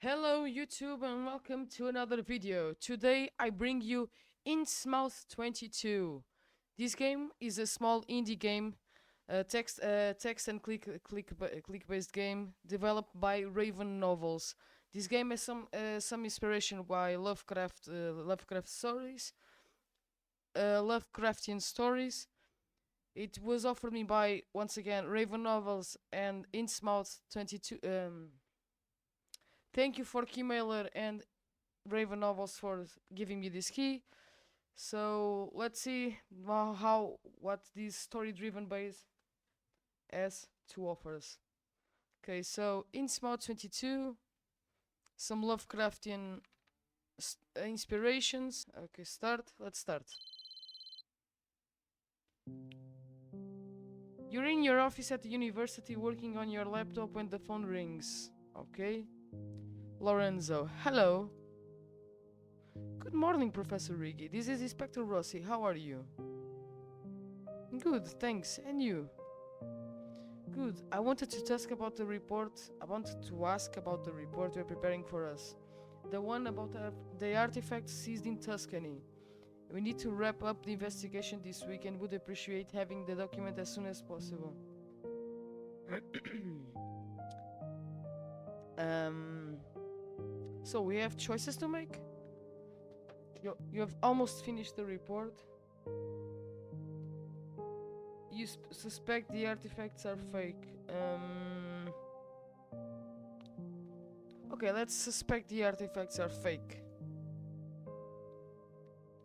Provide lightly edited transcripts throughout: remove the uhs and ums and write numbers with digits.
Hello YouTube and welcome to another video. Today I bring you Innsmouth 22. This game is a small indie game, text and click based game developed by Raven Novels. This game has some inspiration by Lovecraftian stories. It was offered me by once again Raven Novels and Innsmouth 22. Thank you for Keymailer and Raven Novels for giving me this key. So let's see what this story-driven base has to offer us. Okay, so Innsmouth 22, some Lovecraftian inspirations. Okay, let's start. You're in your office at the university working on your laptop when the phone rings. Okay. Lorenzo, hello. Good morning, Professor Riggi. This is Inspector Rossi. How are you? Good, thanks. And you? Good. I wanted to ask about the report you're preparing for us. The one about the artifacts seized in Tuscany. We need to wrap up the investigation this week and would appreciate having the document as soon as possible. So we have choices to make? You have almost finished the report. You suspect the artifacts are fake. Okay, let's suspect the artifacts are fake.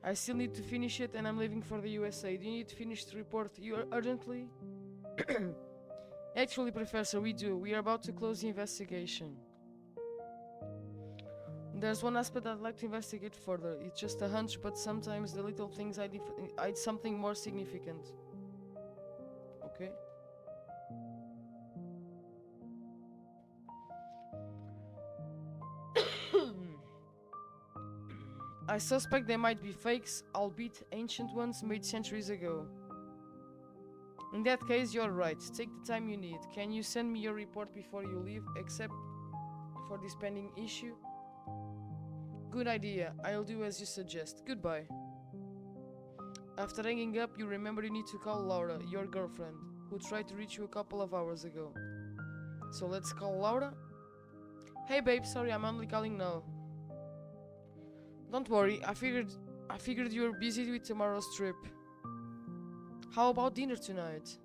I still need to finish it and I'm leaving for the USA. Do you need to finish the report urgently? Actually, Professor, we do. We are about to close the investigation. There's one aspect I'd like to investigate further. It's just a hunch, but sometimes the little things hide something more significant. Okay. I suspect they might be fakes, albeit ancient ones made centuries ago. In that case, you're right. Take the time you need. Can you send me your report before you leave, except for this pending issue? Good idea. I'll do as you suggest. Goodbye. After hanging up, you remember you need to call Laura, your girlfriend, who tried to reach you a couple of hours ago. So let's call Laura. Hey babe, sorry, I'm only calling now. Don't worry, I figured you were busy with tomorrow's trip. How about dinner tonight?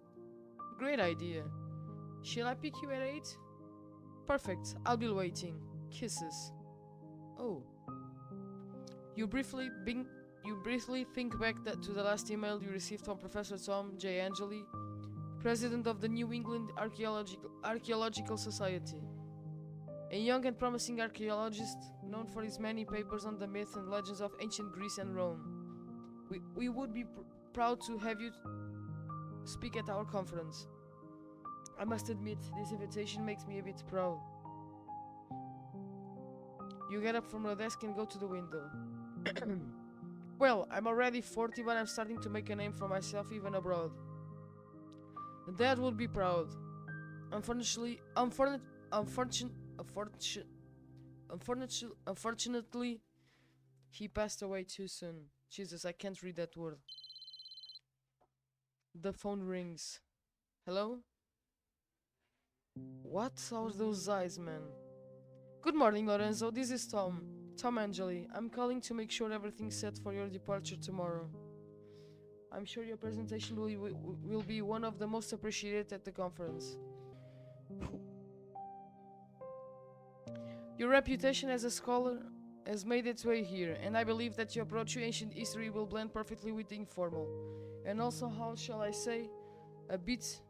Great idea. Shall I pick you at 8? Perfect, I'll be waiting. Kisses. Oh. You briefly think back to the last email you received from Professor Tom J. Angeli, president of the New England Archaeological Society. A young and promising archaeologist known for his many papers on the myths and legends of ancient Greece and Rome. We would be proud to have you speak at our conference. I must admit, this invitation makes me a bit proud. You get up from your desk and go to the window. Well, I'm already 40, but I'm starting to make a name for myself even abroad. Dad would be proud. Unfortunately, he passed away too soon. Jesus, I can't read that word. The phone rings. Hello? What are those eyes, man? Good morning, Lorenzo. This is Tom Angeli. I'm calling to make sure everything's set for your departure tomorrow. I'm sure your presentation will be one of the most appreciated at the conference. Your reputation as a scholar has made its way here, and I believe that your approach to ancient history will blend perfectly with the informal, and also, how shall I say, a bit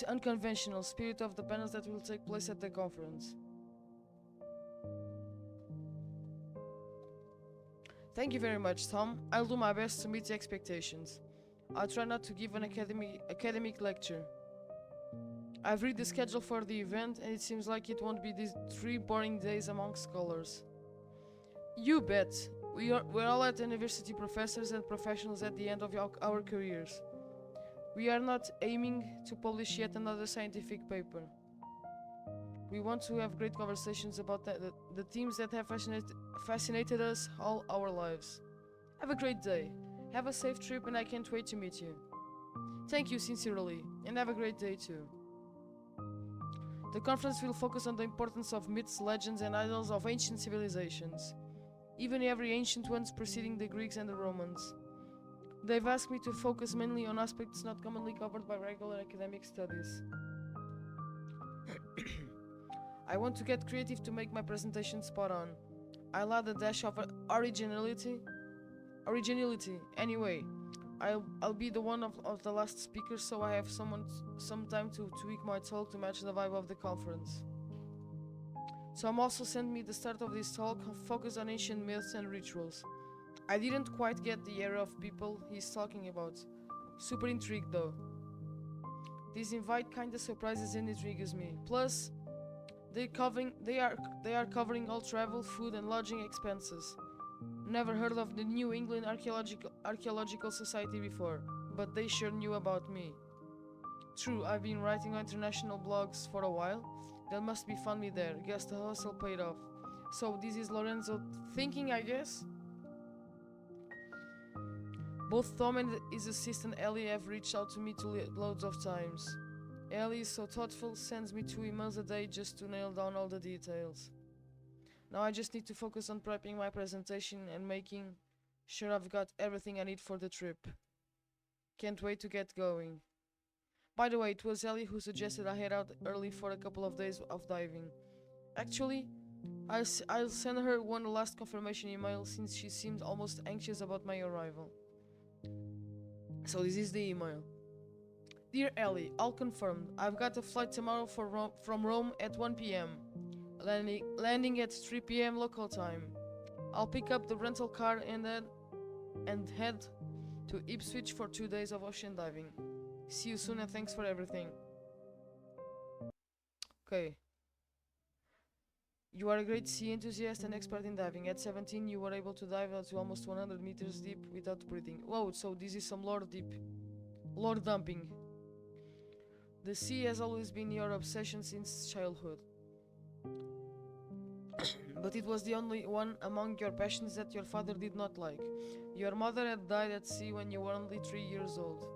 unconventional spirit of the panels that will take place at the conference. Thank you very much, Tom. I'll do my best to meet the expectations. I'll try not to give an academic lecture. I've read the schedule for the event, and it seems like it won't be these 3 boring days among scholars. You bet. We're all at university professors and professionals at the end of our careers. We are not aiming to publish yet another scientific paper. We want to have great conversations about the themes that have fascinated us all our lives. Have a great day. Have a safe trip, and I can't wait to meet you. Thank you sincerely, and have a great day too. The conference will focus on the importance of myths, legends, and idols of ancient civilizations, even every ancient ones preceding the Greeks and the Romans. They've asked me to focus mainly on aspects not commonly covered by regular academic studies. I want to get creative to make my presentation spot on. I'll add a dash of originality. Anyway, I'll be the one of the last speakers, so I have some time to tweak my talk to match the vibe of the conference. Tom also sent me the start of this talk, focused on ancient myths and rituals. I didn't quite get the era of people he's talking about. Super intrigued though. This invite kinda surprises and intrigues me. Plus, they are covering all travel, food, and lodging expenses. Never heard of the New England Archaeological Society before, but they sure knew about me. True, I've been writing on international blogs for a while. That must be funny there. Guess the hustle paid off. So this is Lorenzo thinking, I guess? Both Tom and his assistant Ellie have reached out to me loads of times. Ellie is so thoughtful, sends me 2 emails a day just to nail down all the details. Now I just need to focus on prepping my presentation and making sure I've got everything I need for the trip. Can't wait to get going. By the way, it was Ellie who suggested I head out early for a couple of days of diving. Actually, I'll send her one last confirmation email since she seemed almost anxious about my arrival. So this is the email. Dear Ellie, all confirmed. I've got a flight tomorrow from Rome at 1 p.m. Landing at 3 p.m. local time. I'll pick up the rental car and head to Ipswich for 2 days of ocean diving. See you soon and thanks for everything. Okay. You are a great sea enthusiast and expert in diving. At 17, you were able to dive out to almost 100 meters deep without breathing. Whoa, so this is some lore dumping. The sea has always been your obsession since childhood. But it was the only one among your passions that your father did not like. Your mother had died at sea when you were only 3 years old.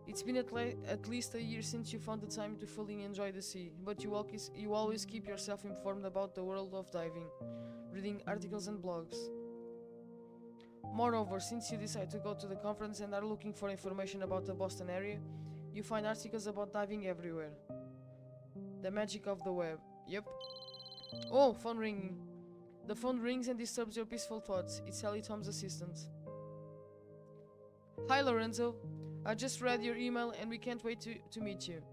It's been at least a year since you found the time to fully enjoy the sea, but you always keep yourself informed about the world of diving, reading articles and blogs. Moreover, since you decide to go to the conference and are looking for information about the Boston area, you find articles about diving everywhere. The magic of the web. Yep. Oh, phone ringing. The phone rings and disturbs your peaceful thoughts. It's Ellie, Tom's assistant. Hi Lorenzo. I just read your email and we can't wait to meet you.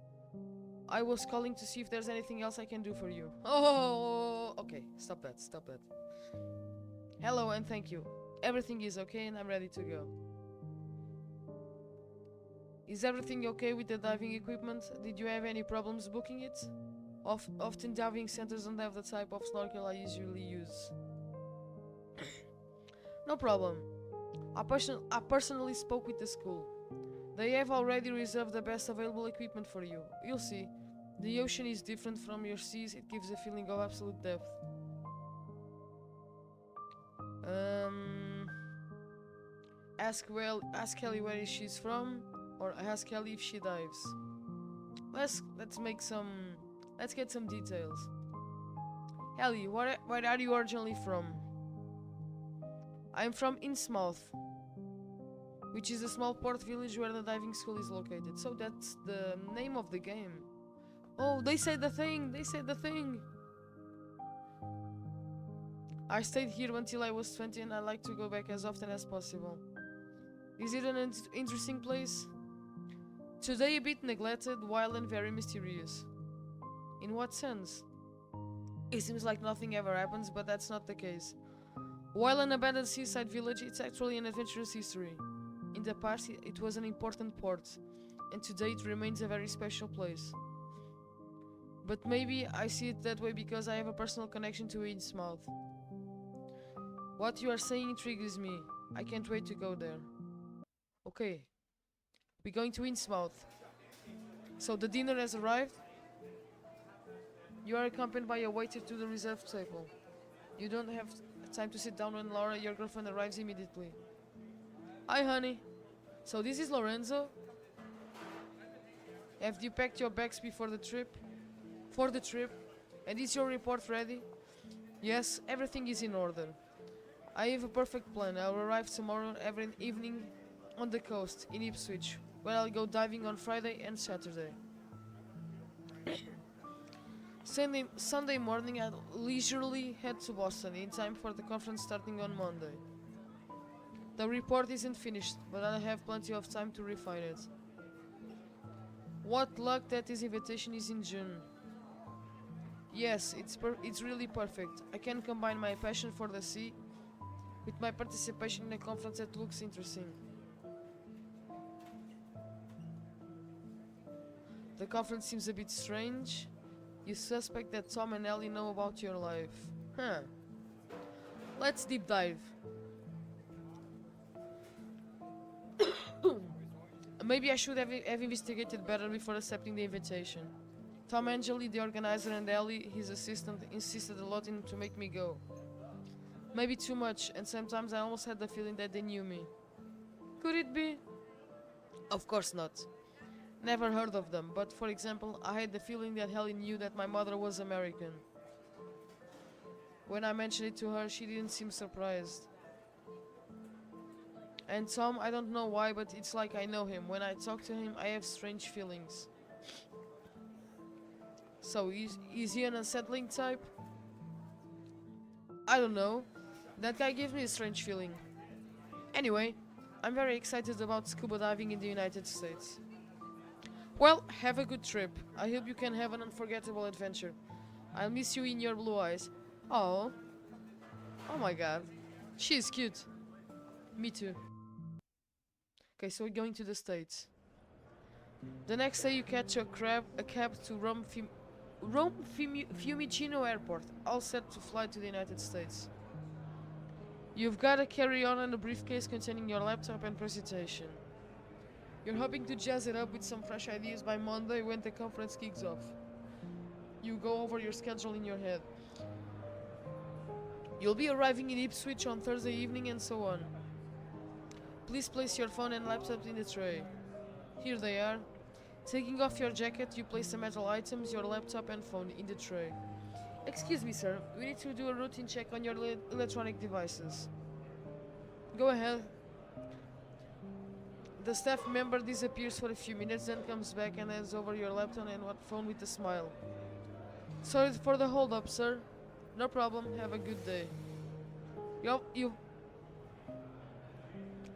I was calling to see if there's anything else I can do for you. Oh, okay. Stop that. Hello and thank you. Everything is okay and I'm ready to go. Is everything okay with the diving equipment? Did you have any problems booking it? Often diving centers don't have the type of snorkel I usually use. No problem. I personally spoke with the school. They have already reserved the best available equipment for you. You'll see. The ocean is different from your seas. It gives a feeling of absolute depth. Ask Kelly where she's from, or ask Kelly if she dives. Let's get some details. Ellie, where are you originally from? I'm from Innsmouth, which is a small port village where the diving school is located. So that's the name of the game. Oh, they said the thing! I stayed here until I was 20 and I like to go back as often as possible. Is it an interesting place? Today a bit neglected, wild and very mysterious. In what sense? It seems like nothing ever happens, but that's not the case. While an abandoned seaside village, it's actually an adventurous history. In the past, it was an important port, and today it remains a very special place. But maybe I see it that way because I have a personal connection to Innsmouth. What you are saying intrigues me. I can't wait to go there. Okay, we're going to Innsmouth. So the dinner has arrived? You are accompanied by a waiter to the reserved table. You don't have time to sit down when Laura, your girlfriend, arrives immediately. Hi, honey. So this is Lorenzo. Have you packed your bags before the trip? For the trip? And is your report ready? Yes, everything is in order. I have a perfect plan. I'll arrive tomorrow every evening on the coast in Ipswich, where I'll go diving on Friday and Saturday. Sunday morning, I'll leisurely head to Boston in time for the conference starting on Monday. The report isn't finished, but I'll have plenty of time to refine it. What luck that this invitation is in June. Yes, it's really perfect. I can combine my passion for the sea with my participation in a conference that looks interesting. The conference seems a bit strange. You suspect that Tom and Ellie know about your life. Huh. Let's deep dive. Maybe I should have investigated better before accepting the invitation. Tom Angeli, the organizer, and Ellie, his assistant, insisted a lot to make me go. Maybe too much, and sometimes I almost had the feeling that they knew me. Could it be? Of course not. Never heard of them, but for example, I had the feeling that Ellie knew that my mother was American. When I mentioned it to her, she didn't seem surprised. And Tom, I don't know why, but it's like I know him. When I talk to him, I have strange feelings. So, is he an unsettling type? I don't know. That guy gives me a strange feeling. Anyway, I'm very excited about scuba diving in the United States. Well, have a good trip. I hope you can have an unforgettable adventure. I'll miss you in your blue eyes. Oh. Oh my god. She is cute. Me too. Okay, so we're going to the States. The next day you catch a cab to Fiumicino Airport, all set to fly to the United States. You've got a carry-on and a briefcase containing your laptop and presentation. You're hoping to jazz it up with some fresh ideas by Monday when the conference kicks off. You go over your schedule in your head. You'll be arriving in Ipswich on Thursday evening and so on. Please place your phone and laptop in the tray. Here they are. Taking off your jacket, you place the metal items, your laptop and phone in the tray. Excuse me, sir. We need to do a routine check on your electronic devices. Go ahead. The staff member disappears for a few minutes, then comes back and hands over your laptop and phone with a smile. Sorry for the hold up, sir. No problem. Have a good day.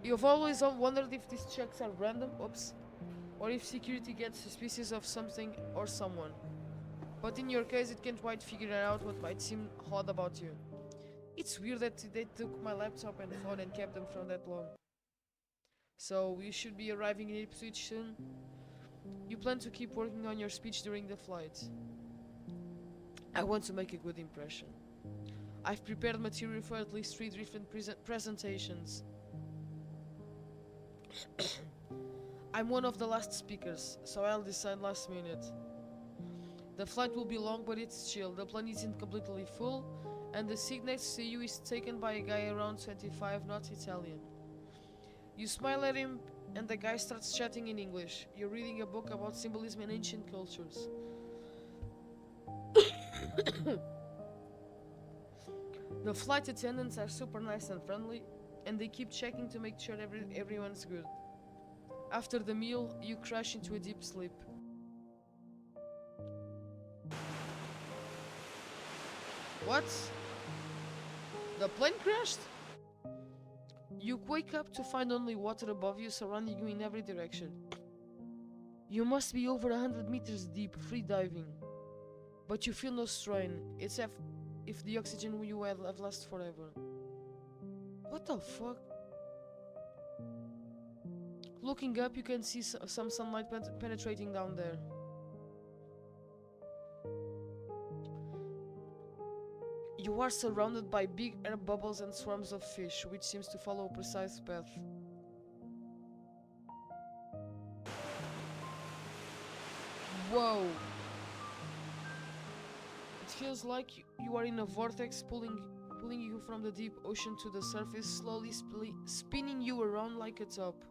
You've always wondered if these checks are random, or if security gets suspicious of something or someone. But in your case, it can't quite figure out what might seem odd about you. It's weird that they took my laptop and phone and kept them for that long. So, you should be arriving in Ipswich soon. You plan to keep working on your speech during the flight. I want to make a good impression. I've prepared material for at least 3 different presentations. I'm one of the last speakers, so I'll decide last minute. The flight will be long, but it's chill. The plane isn't completely full, and the seat next to you is taken by a guy around 25, not Italian. You smile at him, and the guy starts chatting in English. You're reading a book about symbolism and ancient cultures. The flight attendants are super nice and friendly, and they keep checking to make sure everyone's good. After the meal, you crash into a deep sleep. What? The plane crashed? You wake up to find only water above you, surrounding you in every direction. You must be over 100 meters deep, free diving. But you feel no strain, except if the oxygen you have lasts forever. What the fuck? Looking up, you can see some sunlight penetrating down there. You are surrounded by big air bubbles and swarms of fish, which seems to follow a precise path. Whoa! feels like you are in a vortex pulling you from the deep ocean to the surface, slowly spinning you around like a top.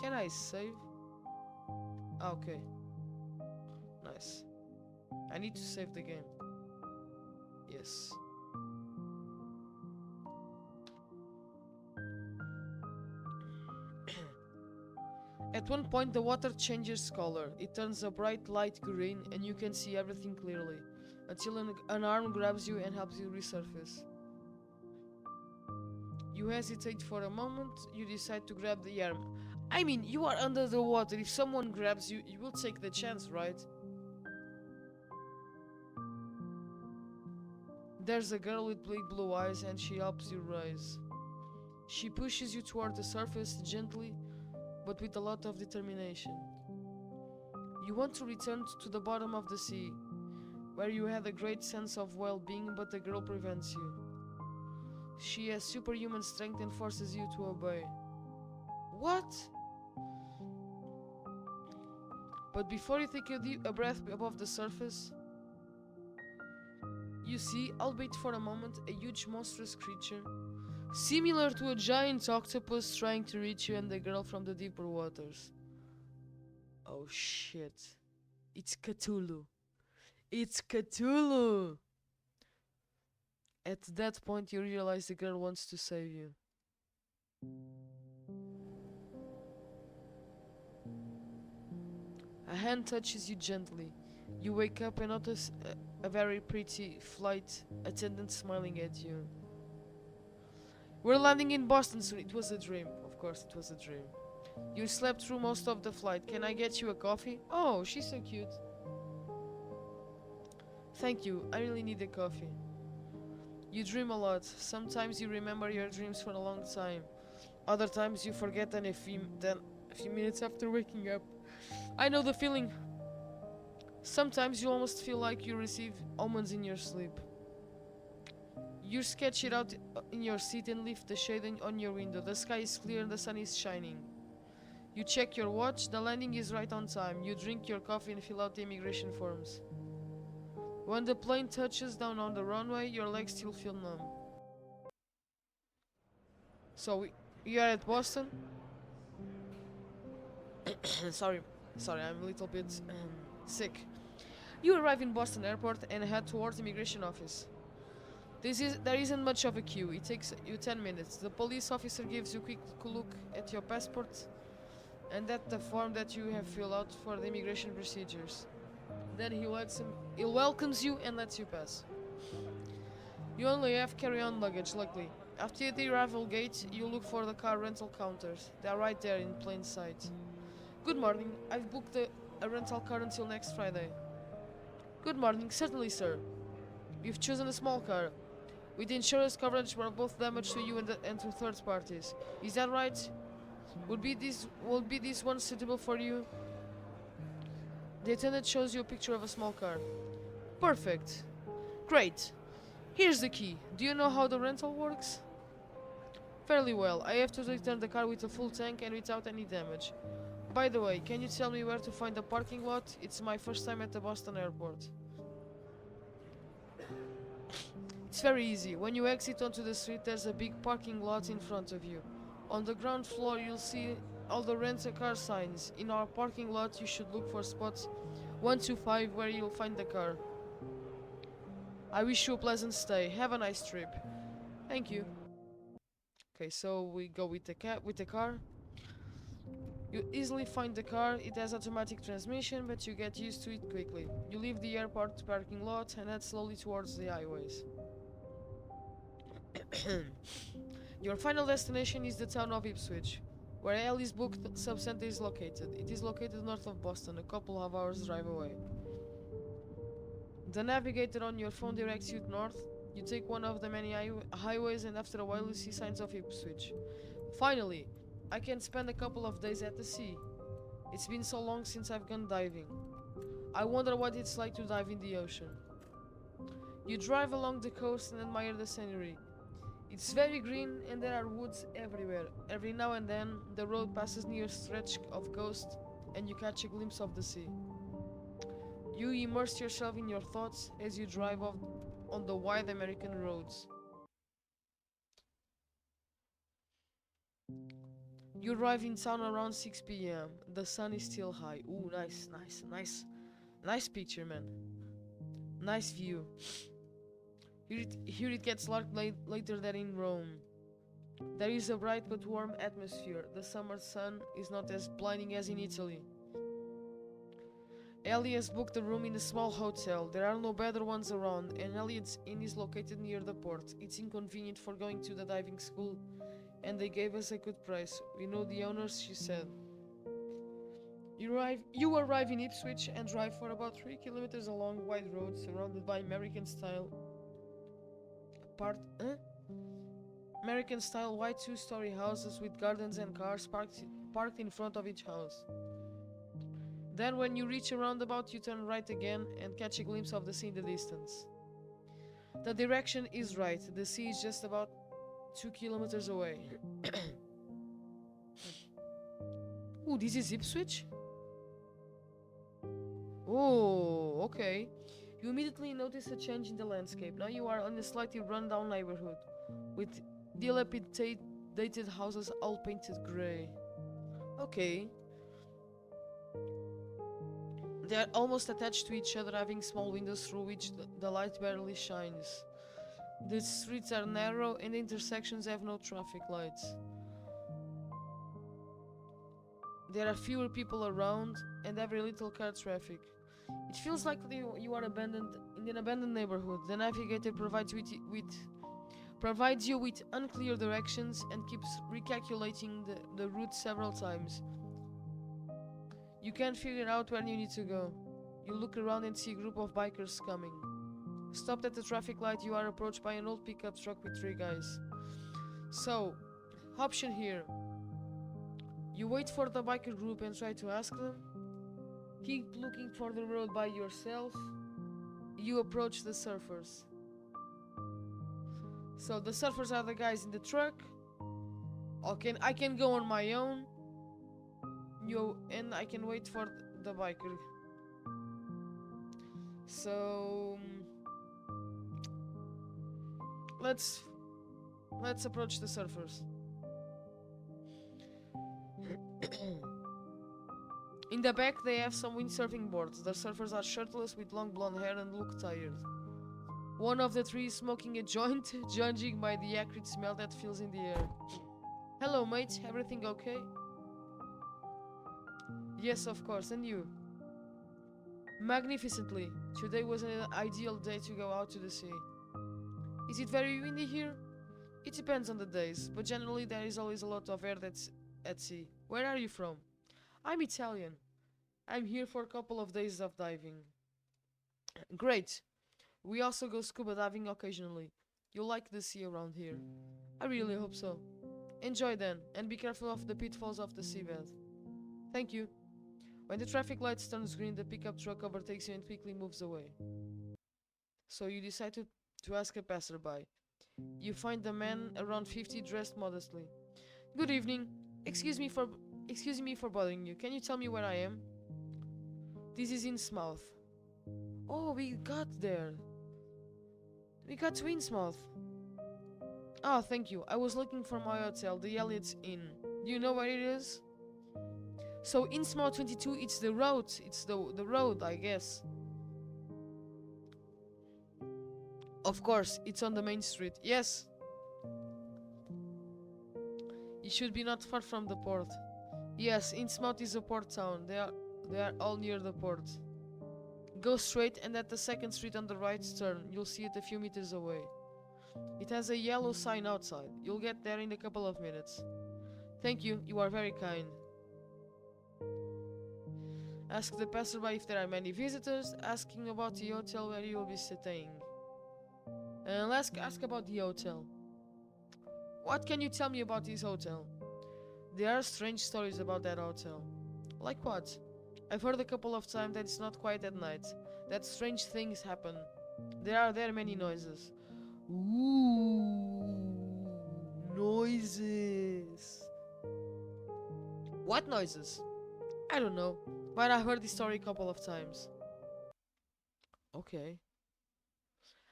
Can I save? Okay. Nice. I need to save the game. Yes. At one point the water changes color. It turns a bright light green and you can see everything clearly, until an arm grabs you and helps you resurface. You hesitate for a moment, you decide to grab the arm. I mean, you are under the water. If someone grabs you, you will take the chance, right? There's a girl with big blue eyes and she helps you rise. She pushes you toward the surface gently, but with a lot of determination. You want to return to the bottom of the sea, where you had a great sense of well-being, but the girl prevents you. She has superhuman strength and forces you to obey. What? But before you take a breath above the surface, you see, albeit for a moment, a huge monstrous creature, similar to a giant octopus trying to reach you and the girl from the deeper waters. Oh shit. It's Cthulhu. It's Cthulhu! At that point you realize the girl wants to save you. A hand touches you gently. You wake up and notice a very pretty flight attendant smiling at you. We're landing in Boston soon. It was a dream. Of course, it was a dream. You slept through most of the flight. Can I get you a coffee? Oh, she's so cute. Thank you. I really need a coffee. You dream a lot. Sometimes you remember your dreams for a long time. Other times you forget them a few minutes after waking up. I know the feeling. Sometimes you almost feel like you receive omens in your sleep. You sketch it out in your seat and lift the shade on your window. The sky is clear and the sun is shining. You check your watch. The landing is right on time. You drink your coffee and fill out the immigration forms. When the plane touches down on the runway, your legs still feel numb. So we are at Boston. Sorry, I'm a little bit sick. You arrive in Boston Airport and head towards the immigration office. There isn't much of a queue. It takes you 10 minutes. The police officer gives you a quick look at your passport and at the form that you have filled out for the immigration procedures. Then he welcomes you and lets you pass. You only have carry-on luggage, luckily. After the arrival gate, you look for the car rental counters. They are right there in plain sight. Good morning. I've booked a rental car until next Friday. Good morning. Certainly, sir. You've chosen a small car, with insurance coverage for both damage to you and to third parties. Is that right? Will this one suitable for you? The attendant shows you a picture of a small car. Perfect. Great. Here's the key. Do you know how the rental works? Fairly well. I have to return the car with a full tank and without any damage. By the way, can you tell me where to find the parking lot? It's my first time at the Boston airport. It's very easy. When you exit onto the street, there's a big parking lot in front of you. On the ground floor, you'll see all the rent-a-car signs. In our parking lot, you should look for spots 1 to 5 where you'll find the car. I wish you a pleasant stay. Have a nice trip. Thank you. Okay, so we go with the car. You easily find the car. It has automatic transmission, but you get used to it quickly. You leave the airport parking lot and head slowly towards the highways. Your final destination is the town of Ipswich, where Ellie's book subcenter is located. It is located north of Boston, a couple of hours drive away. The navigator on your phone directs you north. You take one of the many highways and after a while you see signs of Ipswich. Finally, I can spend a couple of days at the sea. It's been so long since I've gone diving. I wonder what it's like to dive in the ocean. You drive along the coast and admire the scenery. It's very green and there are woods everywhere. Every now and then, the road passes near a stretch of coast and you catch a glimpse of the sea. You immerse yourself in your thoughts as you drive off on the wide American roads. You arrive in town around 6 p.m. The sun is still high. Ooh, nice picture, man. Nice view. Here it gets dark later than in Rome. There is a bright but warm atmosphere. The summer sun is not as blinding as in Italy. Ellie has booked a room in a small hotel. There are no better ones around, and Elliot's Inn is located near the port. It's inconvenient for going to the diving school, and they gave us a good price. We know the owners, she said. You arrive in Ipswich and drive for about 3 kilometers along wide roads surrounded by American-style white two-story houses with gardens and cars parked in front of each house. Then when you reach a roundabout, you turn right again and catch a glimpse of the sea in the distance. The direction is right. The sea is just about 2 kilometers away. Ooh, this is Ipswich? Oh, okay. You immediately notice a change in the landscape. Now you are in a slightly run-down neighborhood, with dilapidated houses all painted grey. Okay. They are almost attached to each other, having small windows through which the light barely shines. The streets are narrow and the intersections have no traffic lights. There are fewer people around and very little car traffic. It feels like you are abandoned in an abandoned neighborhood. The navigator provides you with unclear directions and keeps recalculating the route several times. You can't figure out where you need to go. You look around and see a group of bikers coming. Stopped at the traffic light, you are approached by an old pickup truck with 3 guys. So, option here. You wait for the biker group and try to ask them. Keep looking for the road by yourself. You approach the surfers. So the surfers are the guys in the truck. Okay, I can go on my own. And I can wait for the biker. So let's approach the surfers. In the back they have some windsurfing boards. The surfers are shirtless with long blonde hair and look tired. One of the 3 is smoking a joint, judging by the acrid smell that fills in the air. Hello mate, everything okay? Yes, of course, and you? Magnificently. Today was an ideal day to go out to the sea. Is it very windy here? It depends on the days, but generally there is always a lot of air that's at sea. Where are you from? I'm Italian. I'm here for a couple of days of diving. Great. We also go scuba diving occasionally. You'll like the sea around here. I really hope so. Enjoy then, and be careful of the pitfalls of the seabed. Thank you. When the traffic light turns green, the pickup truck overtakes you and quickly moves away. So you decide to ask a passerby. You find a man around 50 dressed modestly. Good evening. Excuse me for bothering you. Can you tell me where I am? This is Innsmouth. Oh, we got there. We got to Innsmouth. Ah, thank you. I was looking for my hotel, the Elliot's Inn. Do you know where it is? So Innsmouth 22, it's the road. It's the road, I guess. Of course, it's on the main street. Yes. It should be not far from the port. Yes, Innsmouth is a port town. They are all near the port. Go straight and at the second street on the right turn. You'll see it a few meters away. It has a yellow sign outside. You'll get there in a couple of minutes. Thank you, you are very kind. Ask the passerby if there are many visitors, asking about the hotel where you will be staying. And ask about the hotel. What can you tell me about this hotel? There are strange stories about that hotel. Like what? I've heard a couple of times that it's not quiet at night, that strange things happen. There are many noises. Ooh, noises. What noises? I don't know, but I heard this story a couple of times. Okay.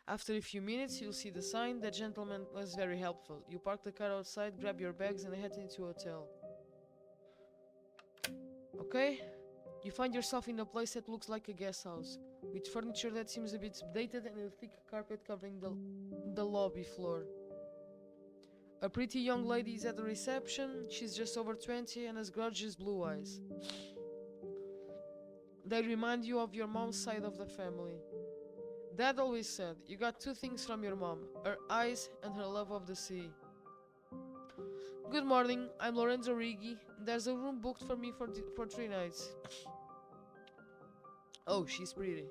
After a few minutes, you'll see the sign. The gentleman was very helpful. You park the car outside, grab your bags, and head into a hotel. Okay? You find yourself in a place that looks like a guest house, with furniture that seems a bit dated and a thick carpet covering the lobby floor. A pretty young lady is at the reception. She's just over 20 and has gorgeous blue eyes. They remind you of your mom's side of the family. Dad always said, you got two things from your mom, her eyes and her love of the sea. Good morning, I'm Lorenzo Riggi. There's a room booked for me for 3 nights. Oh, she's pretty.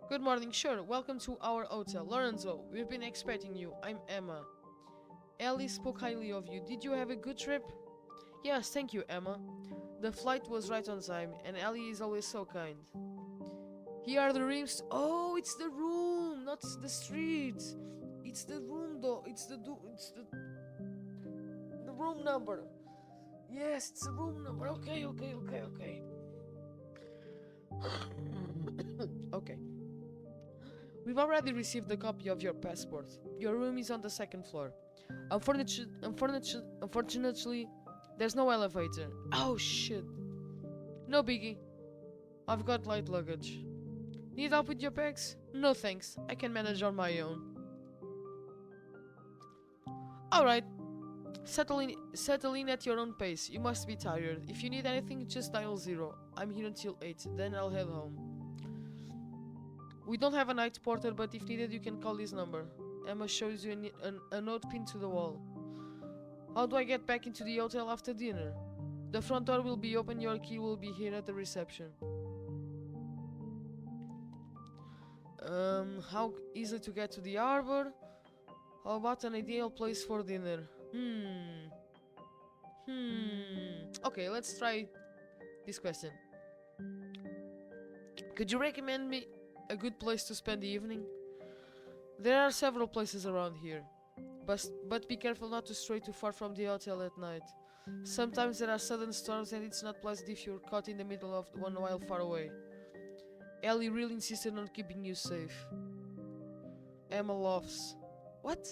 Good morning, sure, welcome to our hotel. Lorenzo, we've been expecting you. I'm Emma. Ellie spoke highly of you. Did you have a good trip? Yes, thank you, Emma. The flight was right on time, and Ellie is always so kind. Here are the rooms. Oh, it's the room, not the street. It's the room, though. It's the room number. Yes, it's the room number. Okay. Okay. We've already received a copy of your passport. Your room is on the second floor. Unfortunately, there's no elevator. Oh shit. No biggie. I've got light luggage. Need help with your bags? No thanks. I can manage on my own. Alright. Settle in at your own pace. You must be tired. If you need anything, just dial 0. I'm here until 8. Then I'll head home. We don't have a night porter, but if needed, you can call this number. Emma shows you a note pinned to the wall. How do I get back into the hotel after dinner? The front door will be open. Your key will be here at the reception. How easy to get to the harbor? How about an ideal place for dinner? Okay, let's try this question. Could you recommend me a good place to spend the evening? There are several places around here, but be careful not to stray too far from the hotel at night. Sometimes there are sudden storms and it's not pleasant if you're caught in the middle of one while far away. Ellie really insisted on keeping you safe. Emma laughs. What?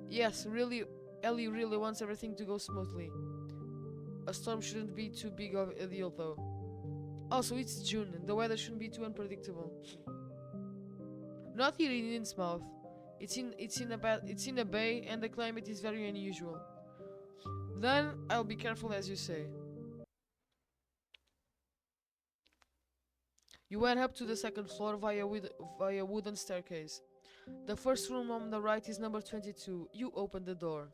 Yes, really, Ellie really wants everything to go smoothly. A storm shouldn't be too big of a deal though. Also, it's June, and the weather shouldn't be too unpredictable. Not here in Innsmouth. It's in a bay, and the climate is very unusual. Then I'll be careful as you say. You went up to the second floor via wooden staircase. The first room on the right is number 22. You open the door.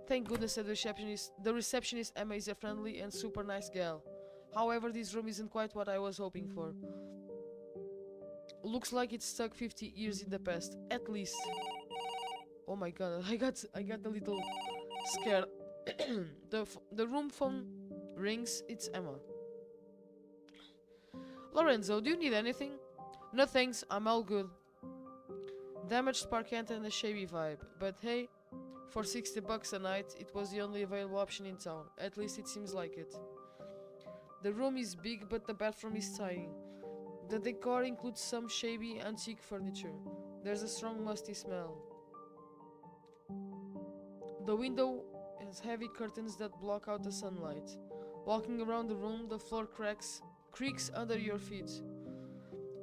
Thank goodness that the receptionist Emma is a friendly and super nice gal. However, this room isn't quite what I was hoping for. Looks like it's stuck 50 years in the past, at least. Oh my god, I got a little scared. The room phone rings. It's Emma. Lorenzo, do you need anything? No thanks, I'm all good. Damaged parquet and a shabby vibe, but hey, for 60 bucks a night, it was the only available option in town. At least it seems like it. The room is big, but the bathroom is tiny. The decor includes some shabby, antique furniture. There's a strong musty smell. The window has heavy curtains that block out the sunlight. Walking around the room, the floor creaks under your feet.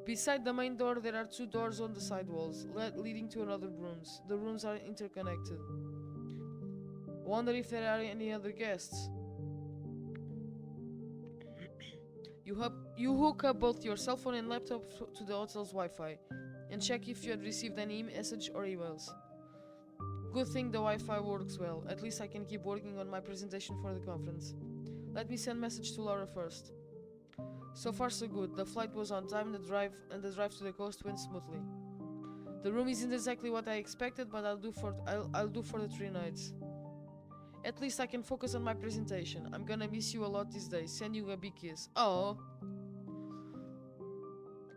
Beside the main door, there are 2 doors on the side walls, leading to another rooms. The rooms are interconnected. Wonder if there are any other guests. You hook up both your cell phone and laptop to the hotel's Wi-Fi and check if you had received any message or emails. Good thing the Wi-Fi works well. At least I can keep working on my presentation for the conference. Let me send message to Laura first. So far so good. The flight was on time and the drive to the coast went smoothly. The room isn't exactly what I expected, but I'll do for the 3 nights. At least I can focus on my presentation. I'm gonna miss you a lot these days. Send you a big kiss. Oh.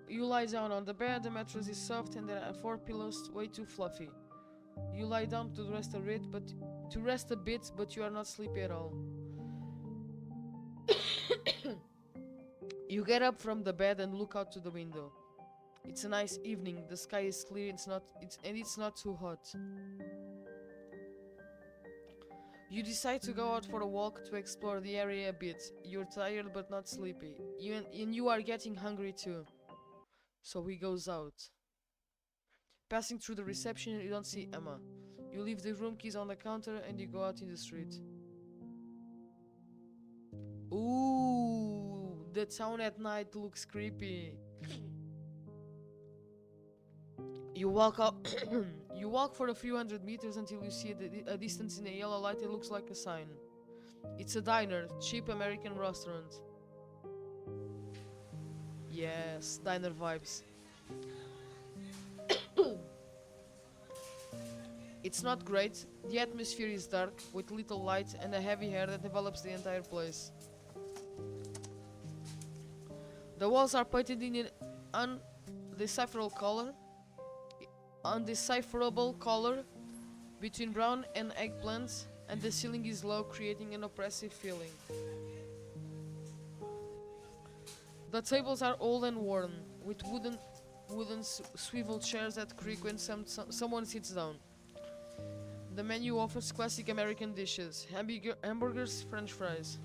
You lie down on the bed. The mattress is soft and there are 4 pillows way too fluffy. You lie down to rest a bit, but you are not sleepy at all. You get up from the bed and look out to the window. It's a nice evening. The sky is clear. It's not too hot. You decide to go out for a walk to explore the area a bit. You're tired but not sleepy. And you are getting hungry too. So he goes out. Passing through the reception, you don't see Emma. You leave the room keys on the counter and you go out in the street. Ooh, the town at night looks creepy. You walk out. You walk for a few hundred meters until you see a distance in a yellow light that looks like a sign. It's a diner, cheap American restaurant. Yes, diner vibes. It's not great. The atmosphere is dark, with little light and a heavy air that envelops the entire place. The walls are painted in an undecipherable color between brown and eggplants, and the ceiling is low, creating an oppressive feeling. The tables are old and worn, with wooden swivel chairs that creak when someone sits down. The menu offers classic American dishes, hamburgers, French fries.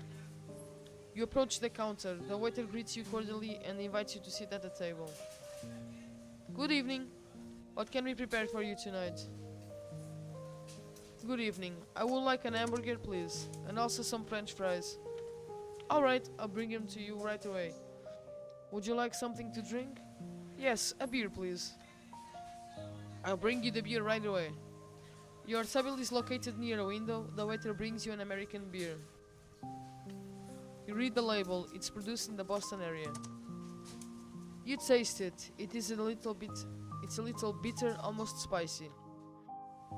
You approach the counter. The waiter greets you cordially and invites you to sit at the table. Good evening. What can we prepare for you tonight? Good evening. I would like an hamburger, please, and also some French fries. Alright, I'll bring them to you right away. Would you like something to drink? Yes, a beer, please. I'll bring you the beer right away. Your table is located near a window. The waiter brings you an American beer. You read the label. It's produced in the Boston area. You taste it. It's a little bitter, almost spicy.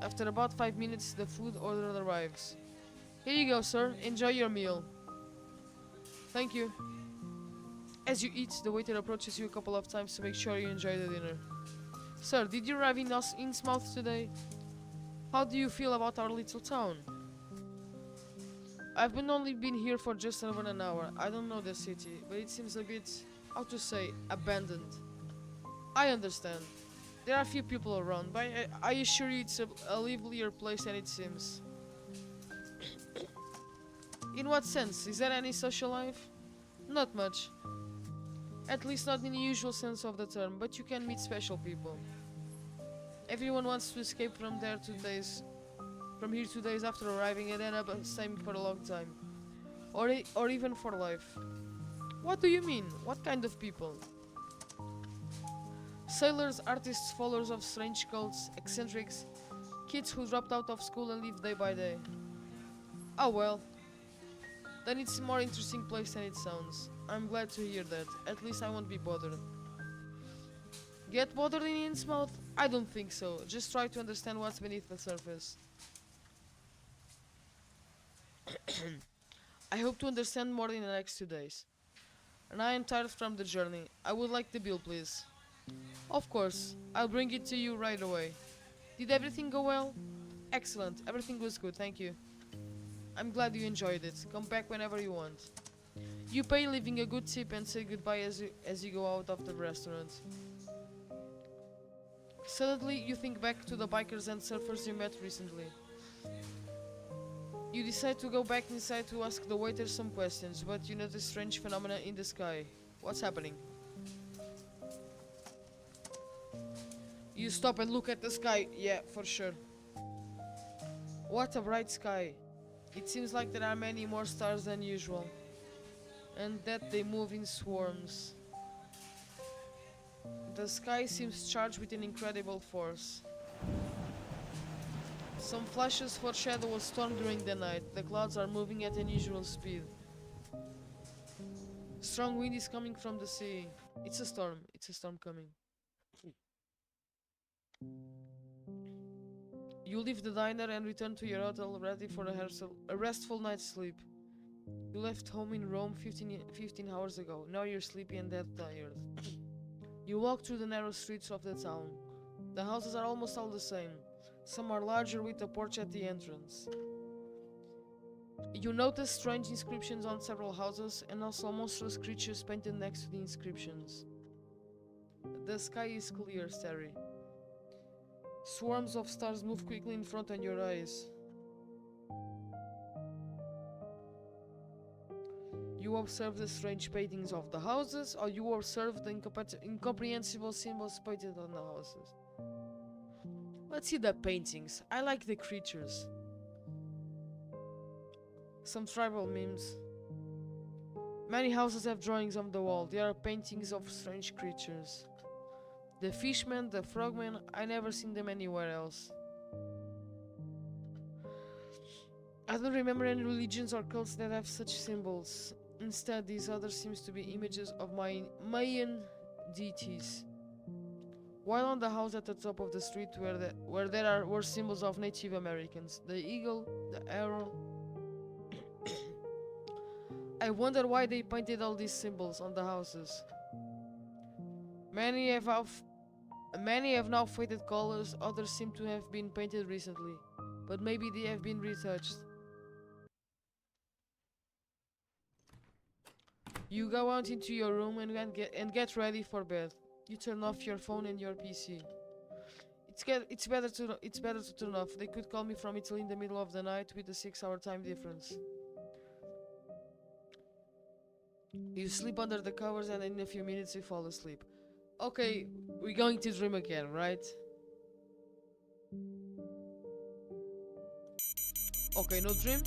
After about 5 minutes, the food order arrives. Here you go, sir. Enjoy your meal. Thank you. As you eat, the waiter approaches you a couple of times to make sure you enjoy the dinner. Sir, did you arrive in Innsmouth today? How do you feel about our little town? I've only been here for just over an hour. I don't know the city, but it seems a bit, how to say, abandoned. I understand. There are few people around, but I assure you it's a livelier place than it seems. In what sense? Is there any social life? Not much. At least not in the usual sense of the term, but you can meet special people. Everyone wants to escape from here 2 days after arriving and end up staying for a long time. Or even for life. What do you mean? What kind of people? Sailors, artists, followers of strange cults, eccentrics, kids who dropped out of school and live day by day. Oh well. Then it's a more interesting place than it sounds. I'm glad to hear that. At least I won't be bothered. Get bothered in Innsmouth? I don't think so. Just try to understand what's beneath the surface. I hope to understand more in the next 2 days. And I am tired from the journey. I would like the bill, please. Of course. I'll bring it to you right away. Did everything go well? Excellent. Everything was good, thank you. I'm glad you enjoyed it. Come back whenever you want. You pay, leaving a good tip, and say goodbye as you go out of the restaurant. Suddenly, you think back to the bikers and surfers you met recently. You decide to go back inside to ask the waiter some questions, but you notice strange phenomena in the sky. What's happening? You stop and look at the sky. Yeah, for sure. What a bright sky. It seems like there are many more stars than usual, and that they move in swarms. The sky seems charged with an incredible force. Some flashes foreshadow a storm during the night. The clouds are moving at unusual speed. Strong wind is coming from the sea. It's a storm coming. You leave the diner and return to your hotel ready for a restful night's sleep. You left home in Rome 15 hours ago. Now you're sleepy and dead tired. You walk through the narrow streets of the town. The houses are almost all the same. Some are larger with a porch at the entrance. You notice strange inscriptions on several houses and also monstrous creatures painted next to the inscriptions. The sky is clear, starry. Swarms of stars move quickly in front of your eyes. You observe the strange paintings of the houses, or you observe the incomprehensible symbols painted on the houses. Let's see the paintings. I like the creatures. Some tribal memes. Many houses have drawings on the wall. They are paintings of strange creatures. The fishman, the frogman, I never seen them anywhere else. I don't remember any religions or cults that have such symbols. Instead, these others seems to be images of Mayan deities. While on the house at the top of the street were symbols of Native Americans, the eagle, the arrow. I wonder why they painted all these symbols on the houses. Many have now faded colors, others seem to have been painted recently, but maybe they have been retouched. You go out into your room and get ready for bed. You turn off your phone and your PC. It's better to turn off. They could call me from Italy in the middle of the night with a 6-hour time difference. You sleep under the covers and in a few minutes you fall asleep. Okay, we're going to dream again, right? Okay, no dream.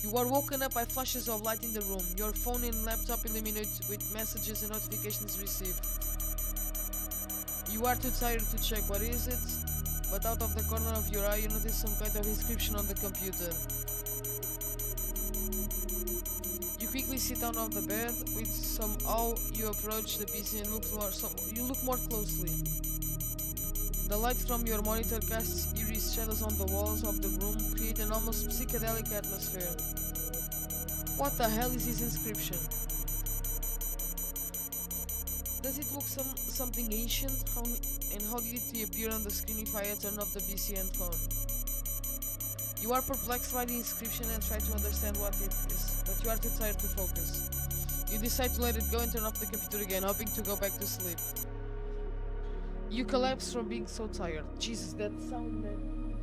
You are woken up by flashes of light in the room. Your phone and laptop illuminate with messages and notifications received. You are too tired to check what is it, but out of the corner of your eye you notice some kind of inscription on the computer. You quickly sit down on the bed. With some awe, you approach the PC and look more closely. The light from your monitor casts eerie shadows on the walls of the room, creating an almost psychedelic atmosphere. What the hell is this inscription? Does it look something ancient? How did it appear on the screen if I had turned off the PC and phone? You are perplexed by the inscription and try to understand what it is, but you are too tired to focus. You decide to let it go and turn off the computer again, hoping to go back to sleep. You collapse from being so tired. Jesus, that sound, man.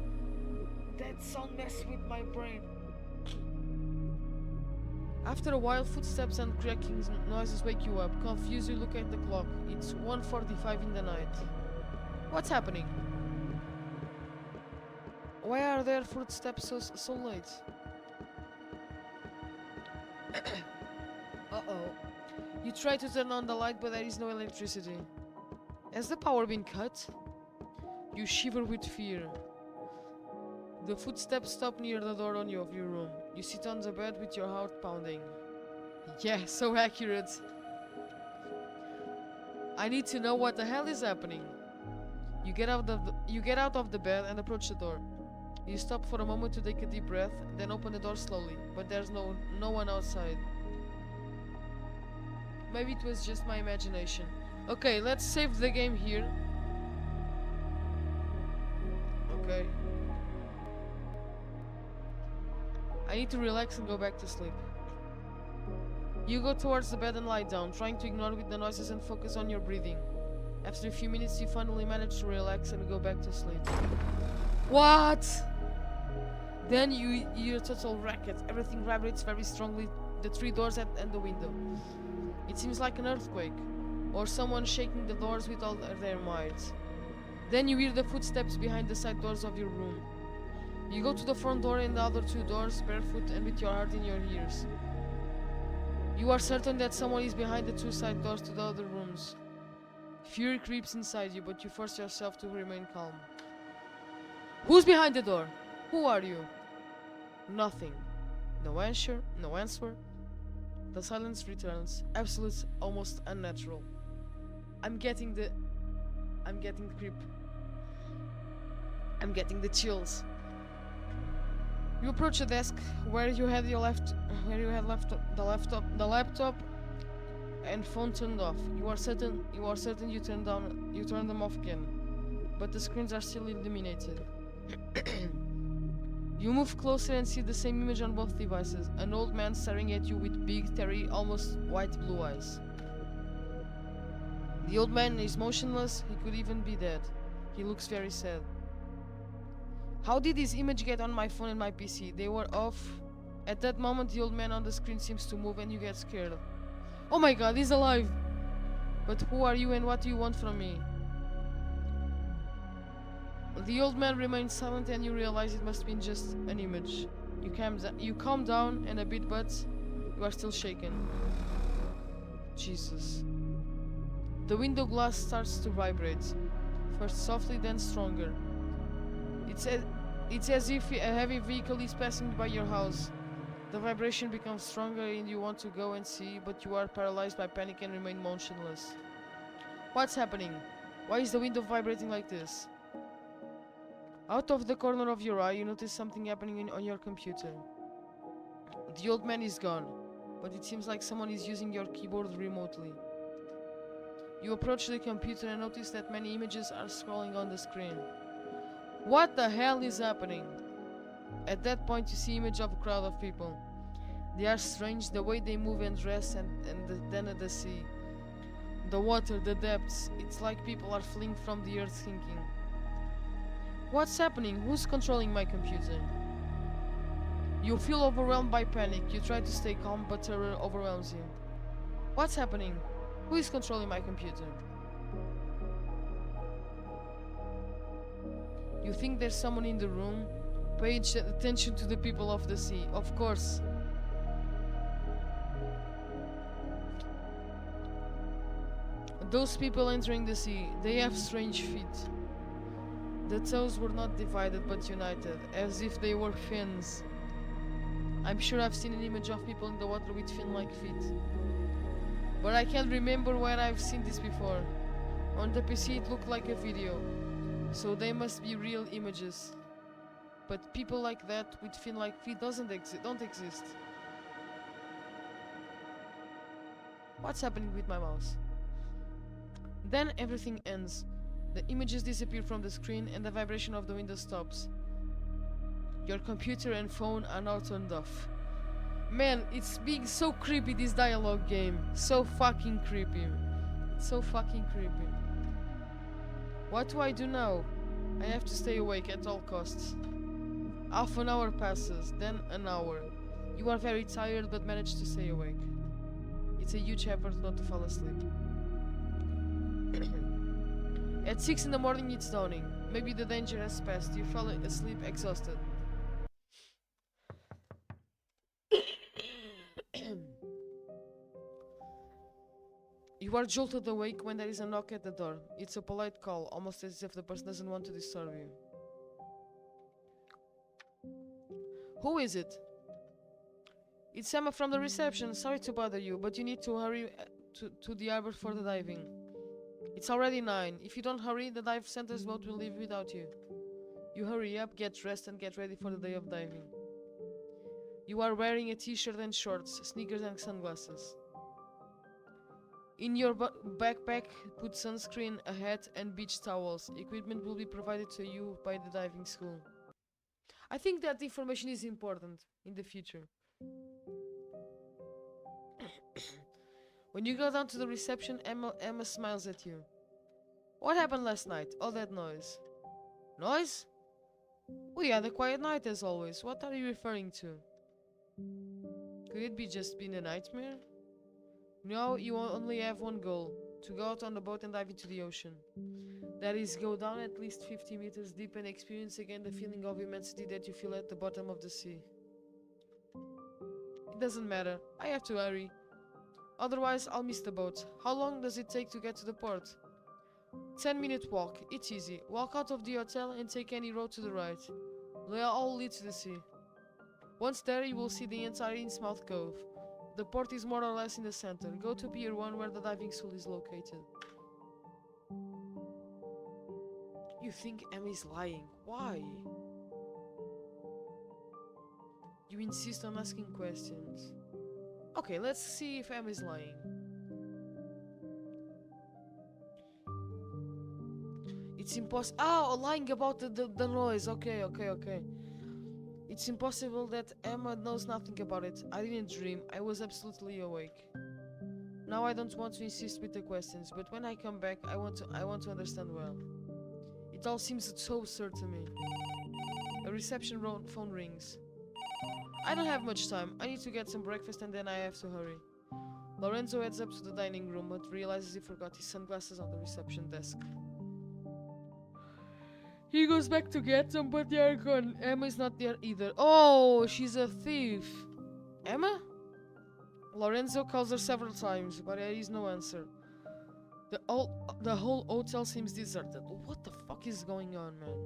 That sound messed with my brain. After a while, footsteps and cracking noises wake you up. Confused, you look at the clock. It's 1:45 in the night. What's happening? Why are there footsteps so late? Uh-oh. You try to turn on the light, but there is no electricity. Has the power been cut? You shiver with fear. The footsteps stop near the door of your room. You sit on the bed with your heart pounding. Yeah, so accurate. I need to know what the hell is happening. You get out of the bed and approach the door. You stop for a moment to take a deep breath, then open the door slowly, but there's no one outside. Maybe it was just my imagination. Okay, let's save the game here. Okay. I need to relax and go back to sleep. You go towards the bed and lie down, trying to ignore the noises and focus on your breathing. After a few minutes, you finally manage to relax and go back to sleep. What? Then you hear a total racket. Everything vibrates very strongly, the 3 doors and the window. It seems like an earthquake, or someone shaking the doors with all their might. Then you hear the footsteps behind the side doors of your room. You go to the front door and the other 2 doors, barefoot and with your heart in your ears. You are certain that someone is behind the 2 side doors to the other rooms. Fear creeps inside you, but you force yourself to remain calm. Who's behind the door? Who are you? Nothing. No answer. The silence returns, absolute, almost unnatural. I'm getting the creep. I'm getting the chills. You approach a desk where you had left the laptop and phone turned off. You are certain you turned them off again, but the screens are still illuminated. You move closer and see the same image on both devices. An old man staring at you with big, teary, almost white blue eyes. The old man is motionless, he could even be dead. He looks very sad. How did this image get on my phone and my PC? They were off. At that moment, the old man on the screen seems to move and you get scared. Oh my god, he's alive! But who are you and what do you want from me? The old man remains silent and you realize it must be just an image. You calm down and a bit, but you are still shaken. Jesus. The window glass starts to vibrate. First softly, then stronger. It's as if a heavy vehicle is passing by your house. The vibration becomes stronger and you want to go and see, but you are paralyzed by panic and remain motionless. What's happening? Why is the window vibrating like this? Out of the corner of your eye, you notice something happening on your computer. The old man is gone, but it seems like someone is using your keyboard remotely. You approach the computer and notice that many images are scrolling on the screen. What the hell is happening? At that point you see image of a crowd of people. They are strange, the way they move and dress, then at the sea. The water, the depths, it's like people are fleeing from the earth sinking. What's happening? Who's controlling my computer? You feel overwhelmed by panic. You try to stay calm, but terror overwhelms you. What's happening? Who is controlling my computer? You think there's someone in the room? Pay attention to the people of the sea. Of course. Those people entering the sea, they have strange feet. The toes were not divided but united, as if they were fins. I'm sure I've seen an image of people in the water with fin-like feet. But I can't remember where I've seen this before. On the PC it looked like a video, so they must be real images. But people like that with fin-like feet don't exist. What's happening with my mouse? Then everything ends. The images disappear from the screen and the vibration of the window stops. Your computer and phone are now turned off. Man, it's being so creepy, this dialogue game. So fucking creepy. So fucking creepy. What do I do now? I have to stay awake at all costs. Half an hour passes, then an hour. You are very tired but manage to stay awake. It's a huge effort not to fall asleep. At 6 in the morning it's dawning. Maybe the danger has passed. You fall asleep exhausted. You are jolted awake when there is a knock at the door. It's a polite call, almost as if the person doesn't want to disturb you. Who is it? It's Emma from the reception. Sorry to bother you, but you need to hurry to the harbor for the diving. It's already 9. If you don't hurry, the dive center's boat will leave without you. You hurry up, get dressed, and get ready for the day of diving. You are wearing a t-shirt and shorts, sneakers and sunglasses. In your backpack, put sunscreen, a hat, and beach towels. Equipment will be provided to you by the diving school. I think that information is important in the future. When you go down to the reception, Emma smiles at you. What happened last night? All that noise. Noise? We had a quiet night as always. What are you referring to? Could it be just been a nightmare? No, you only have one goal. To go out on the boat and dive into the ocean. That is, go down at least 50 meters deep and experience again the feeling of immensity that you feel at the bottom of the sea. It doesn't matter. I have to hurry. Otherwise, I'll miss the boat. How long does it take to get to the port? 10-minute walk. It's easy. Walk out of the hotel and take any road to the right. They all lead to the sea. Once there, you will see the entire Innsmouth Cove. The port is more or less in the center. Go to Pier 1 where the diving school is located. You think Emma is lying. Why? You insist on asking questions. Okay, let's see if Emma is lying. It's impossible. Oh, lying about the noise. Okay. It's impossible that Emma knows nothing about it. I didn't dream. I was absolutely awake. Now I don't want to insist with the questions, but when I come back, I want to understand well. It all seems so absurd to me. A reception phone rings. I don't have much time. I need to get some breakfast and then I have to hurry. Lorenzo heads up to the dining room but realizes he forgot his sunglasses on the reception desk. He goes back to get them, but they are gone. Emma is not there either. Oh, she's a thief. Emma? Lorenzo calls her several times, but there is no answer. The whole hotel seems deserted. What the fuck is going on, man?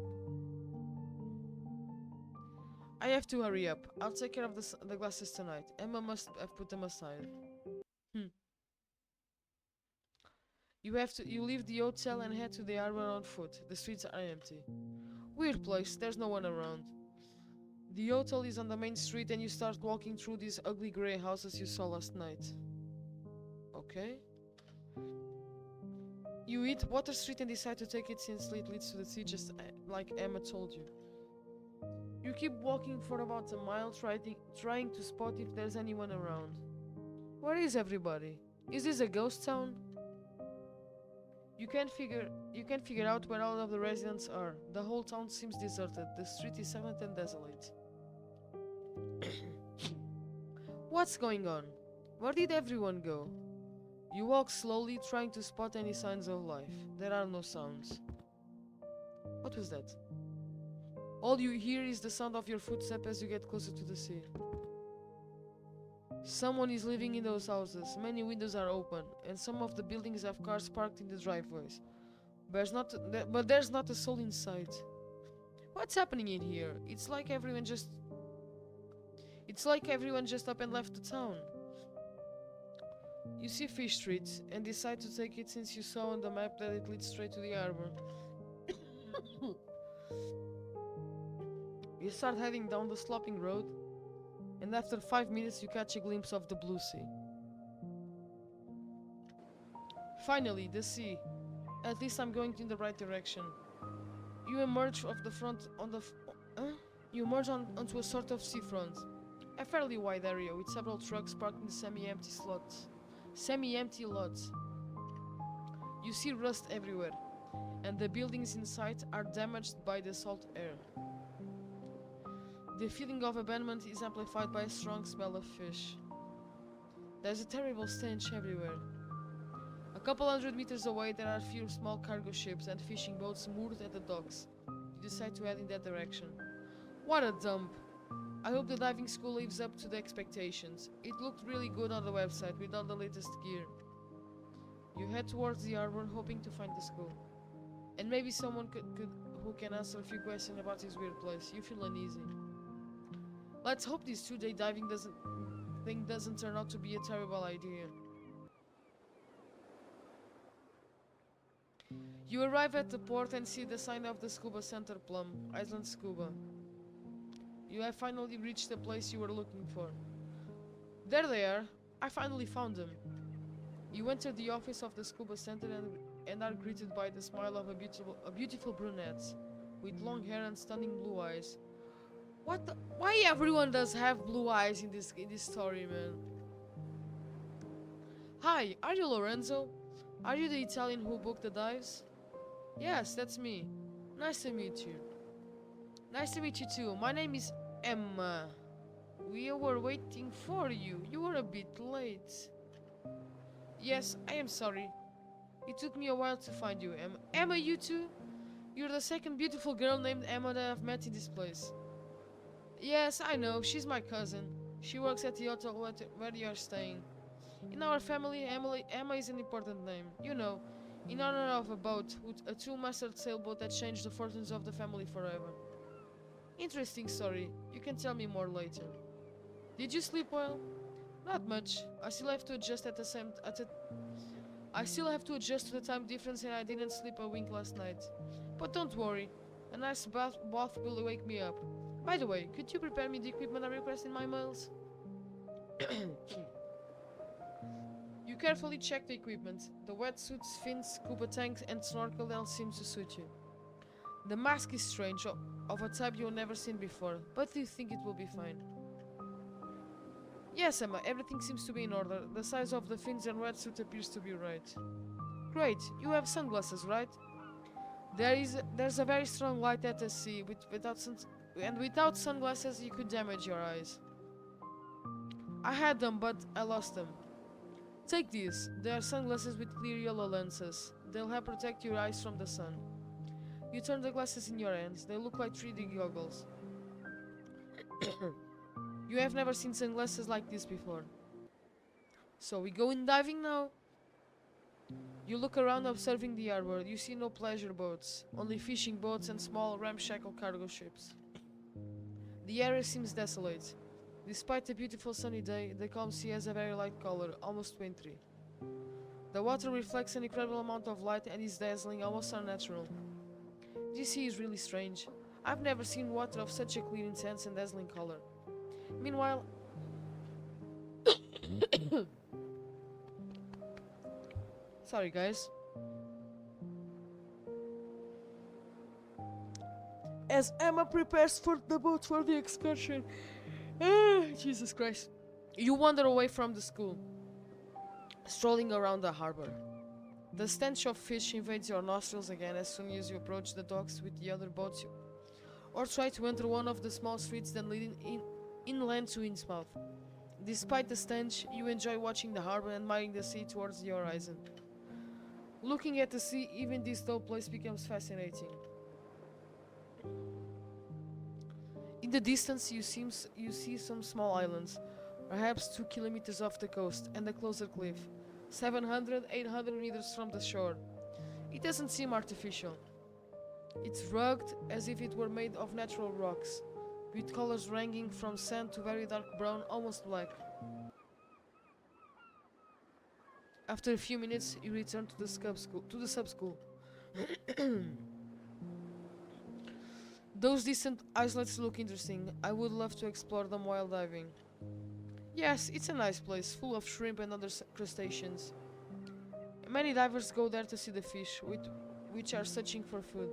I have to hurry up. I'll take care of the glasses tonight. Emma must have put them aside. You leave the hotel and head to the harbor on foot. The streets are empty. Weird place, there's no one around. The hotel is on the main street and you start walking through these ugly grey houses you saw last night. Okay. You hit Water Street and decide to take it since it leads to the sea just like Emma told you. You keep walking for about a mile trying to spot if there's anyone around. Where is everybody? Is this a ghost town? You can't figure out where all of the residents are. The whole town seems deserted. The street is silent and desolate. What's going on? Where did everyone go? You walk slowly, trying to spot any signs of life. There are no sounds. What was that? All you hear is the sound of your footsteps as you get closer to the sea. Someone is living in those houses. Many windows are open, and some of the buildings have cars parked in the driveways. But there's not a soul inside. What's happening in here? It's like everyone just up and left the town. You see Fish Street and decide to take it since you saw on the map that it leads straight to the harbor. You start heading down the sloping road, and after 5 minutes you catch a glimpse of the blue sea. Finally, the sea. At least I'm going in the right direction. You emerge onto a sort of seafront. A fairly wide area with several trucks parked in semi-empty lots. You see rust everywhere, and the buildings inside are damaged by the salt air. The feeling of abandonment is amplified by a strong smell of fish. There's a terrible stench everywhere. A couple 100 meters away there are a few small cargo ships and fishing boats moored at the docks. You decide to head in that direction. What a dump! I hope the diving school lives up to the expectations. It looked really good on the website with all the latest gear. You head towards the harbor hoping to find the school. And maybe someone who can answer a few questions about this weird place. You feel uneasy. Let's hope this 2-day diving doesn't turn out to be a terrible idea. You arrive at the port and see the sign of the scuba center Plum, Island Scuba. You have finally reached the place you were looking for. There they are. I finally found them. You enter the office of the scuba center and are greeted by the smile of a beautiful brunette with long hair and stunning blue eyes. Why everyone does have blue eyes in this story, man? Hi, are you Lorenzo? Are you the Italian who booked the dives? Yes, that's me. Nice to meet you. Nice to meet you too. My name is Emma. We were waiting for you. You were a bit late. Yes, I am sorry. It took me a while to find you, Emma. Emma, you too? You're the second beautiful girl named Emma that I've met in this place. Yes, I know. She's my cousin. She works at the hotel where you are staying. In our family, Emma is an important name. You know, in honor of a two-masted sailboat that changed the fortunes of the family forever. Interesting story. You can tell me more later. Did you sleep well? Not much. I still have to adjust to the time difference, and I didn't sleep a wink last night. But don't worry. A nice bath will wake me up. By the way, could you prepare me the equipment I request in my mails? You carefully check the equipment. The wetsuits, fins, scuba tanks, and snorkel all seem to suit you. The mask is strange, of a type you've never seen before, but you think it will be fine. Yes, Emma, everything seems to be in order. The size of the fins and wetsuit appears to be right. Great, you have sunglasses, right? There's a very strong light at the sea, without sunglasses you could damage your eyes. I had them, but I lost them. Take these. They are sunglasses with clear yellow lenses. They'll help protect your eyes from the sun. You turn the glasses in your hands. They look like 3D goggles. You have never seen sunglasses like this before. So we go in diving now. You look around observing the harbor. You see no pleasure boats, only fishing boats and small ramshackle cargo ships. The area seems desolate. Despite the beautiful sunny day, the calm sea has a very light color, almost wintry. The water reflects an incredible amount of light and is dazzling, almost unnatural. This sea is really strange. I've never seen water of such a clear, intense and dazzling color. Meanwhile, sorry guys. As Emma prepares for the boat for the excursion, Jesus Christ, you wander away from the school, strolling around the harbor. The stench of fish invades your nostrils again as soon as you approach the docks with the other boats, or try to enter one of the small streets that lead inland to Innsmouth. Despite the stench, you enjoy watching the harbor and admiring the sea towards the horizon. Looking at the sea, even this dull place becomes fascinating. In the distance, you see some small islands, perhaps 2 kilometers off the coast, and a closer cliff, 700-800 meters from the shore. It doesn't seem artificial. It's rugged, as if it were made of natural rocks, with colors ranging from sand to very dark brown, almost black. After a few minutes, you return to the sub-school. Those distant islets look interesting. I would love to explore them while diving. Yes, it's a nice place, full of shrimp and other crustaceans. Many divers go there to see the fish, which are searching for food.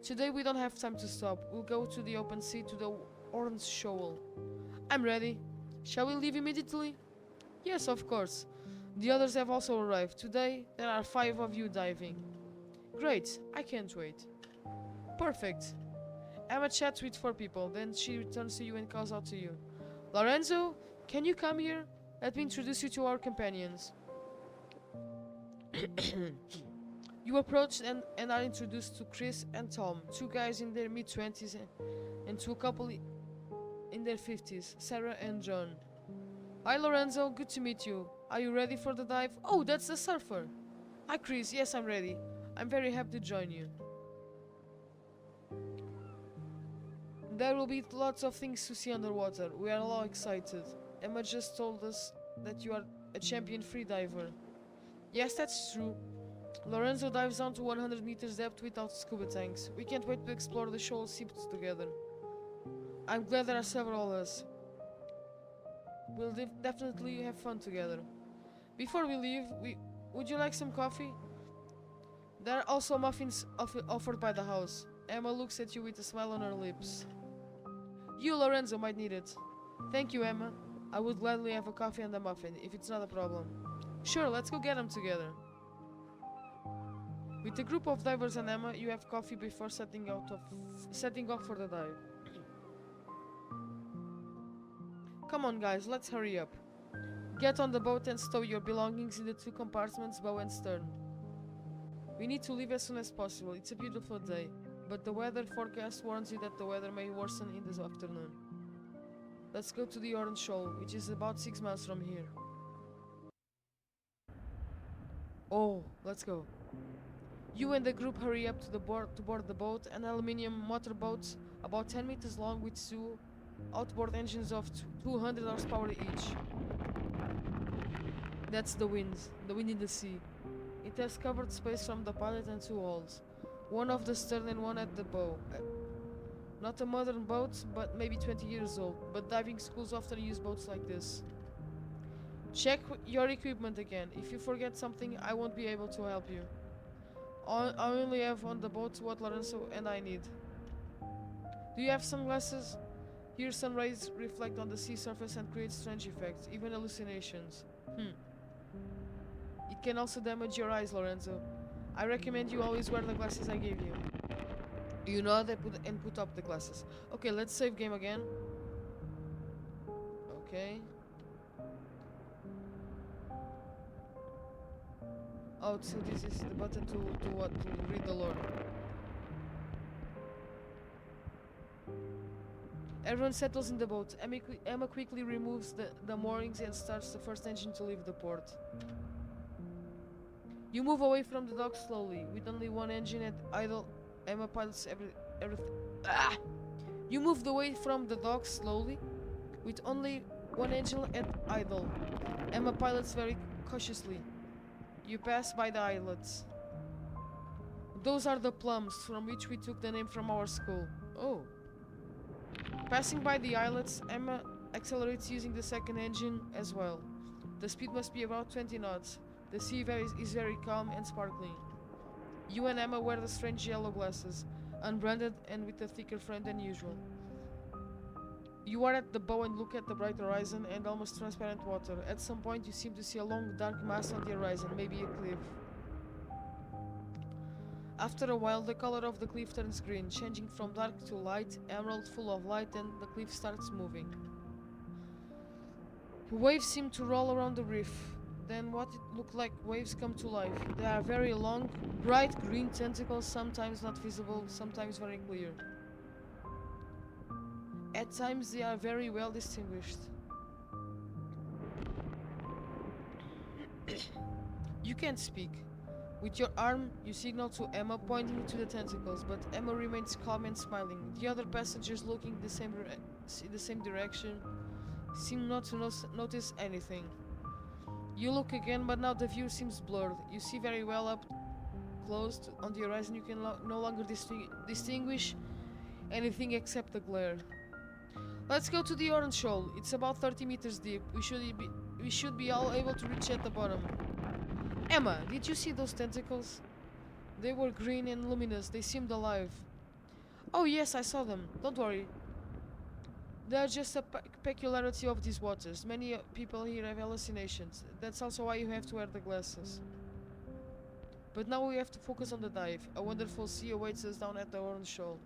Today we don't have time to stop. We'll go to the open sea to the Orange Shoal. I'm ready. Shall we leave immediately? Yes, of course. The others have also arrived. Today there are 5 of you diving. Great, I can't wait. Perfect. Emma chats with 4 people, then she returns to you and calls out to you. Lorenzo, can you come here? Let me introduce you to our companions. You approach and are introduced to Chris and Tom, 2 guys in their mid-20s and to a couple in their 50s, Sarah and John. Hi Lorenzo, good to meet you. Are you ready for the dive? Oh, that's the surfer. Hi Chris, yes I'm ready. I'm very happy to join you. There will be lots of things to see underwater. We are all excited. Emma just told us that you are a champion freediver. Yes, that's true. Lorenzo dives down to 100 meters depth without scuba tanks. We can't wait to explore the shoal sea together. I'm glad there are several of us. We'll definitely have fun together. Before we leave, would you like some coffee? There are also muffins offered by the house. Emma looks at you with a smile on her lips. You, Lorenzo, might need it. Thank you, Emma. I would gladly have a coffee and a muffin, if it's not a problem. Sure, let's go get them together. With a group of divers and Emma, you have coffee before setting off for the dive. Come on, guys, let's hurry up. Get on the boat and stow your belongings in the 2 compartments, bow and stern. We need to leave as soon as possible. It's a beautiful day, but the weather forecast warns you that the weather may worsen in this afternoon. Let's go to the Orange Shoal, which is about 6 miles from here. Oh, let's go. You and the group hurry up to board the boat, an aluminium motorboat about 10 meters long with 2 outboard engines of 200 horsepower each. That's the wind in the sea. It has covered space from the pilot and 2 hulls, one off the stern and one at the bow. Not a modern boat, but maybe 20 years old, but diving schools often use boats like this. Check your equipment again. If you forget something, I won't be able to help you. I only have on the boat what Lorenzo and I need. Do you have sunglasses? Here sun rays reflect on the sea surface and create strange effects, even hallucinations. It can also damage your eyes, Lorenzo. I recommend you always wear the glasses I gave you. You nod and put up the glasses. Okay, let's save game again. Okay. Oh, so this is the button to what? To read the lore. Everyone settles in the boat. Emma quickly removes the moorings and starts the first engine to leave the port. You move away from the dock slowly, with only one engine at idle. Emma pilots everything. Ah! You moved away from the dock slowly, with only one engine at idle. Emma pilots very cautiously. You pass by the islets. Those are the plums from which we took the name from our school. Oh. Passing by the islets, Emma accelerates using the second engine as well. The speed must be about 20 knots. The sea is very calm and sparkling. You and Emma wear the strange yellow glasses, unbranded and with a thicker frame than usual. You are at the bow and look at the bright horizon and almost transparent water. At some point you seem to see a long dark mass on the horizon, maybe a cliff. After a while the color of the cliff turns green, changing from dark to light, emerald full of light, and the cliff starts moving. Waves seem to roll around the reef. Then what it looked like waves come to life. They are very long, bright green tentacles, sometimes not visible, sometimes very clear. At times they are very well distinguished. You can't speak. With your arm, you signal to Emma, pointing to the tentacles, but Emma remains calm and smiling. The other passengers, looking the same direction, seem not to notice anything. You look again, but now the view seems blurred. You see very well up close on the horizon. You can no longer distinguish anything except the glare. Let's go to the orange shoal. It's about 30 meters deep. We should be all able to reach at the bottom. Emma, did you see those tentacles? They were green and luminous. They seemed alive. Oh yes, I saw them. Don't worry. They are just a peculiarity of these waters. Many people here have hallucinations. That's also why you have to wear the glasses. But now we have to focus on the dive. A wonderful sea awaits us down at the orange shoal.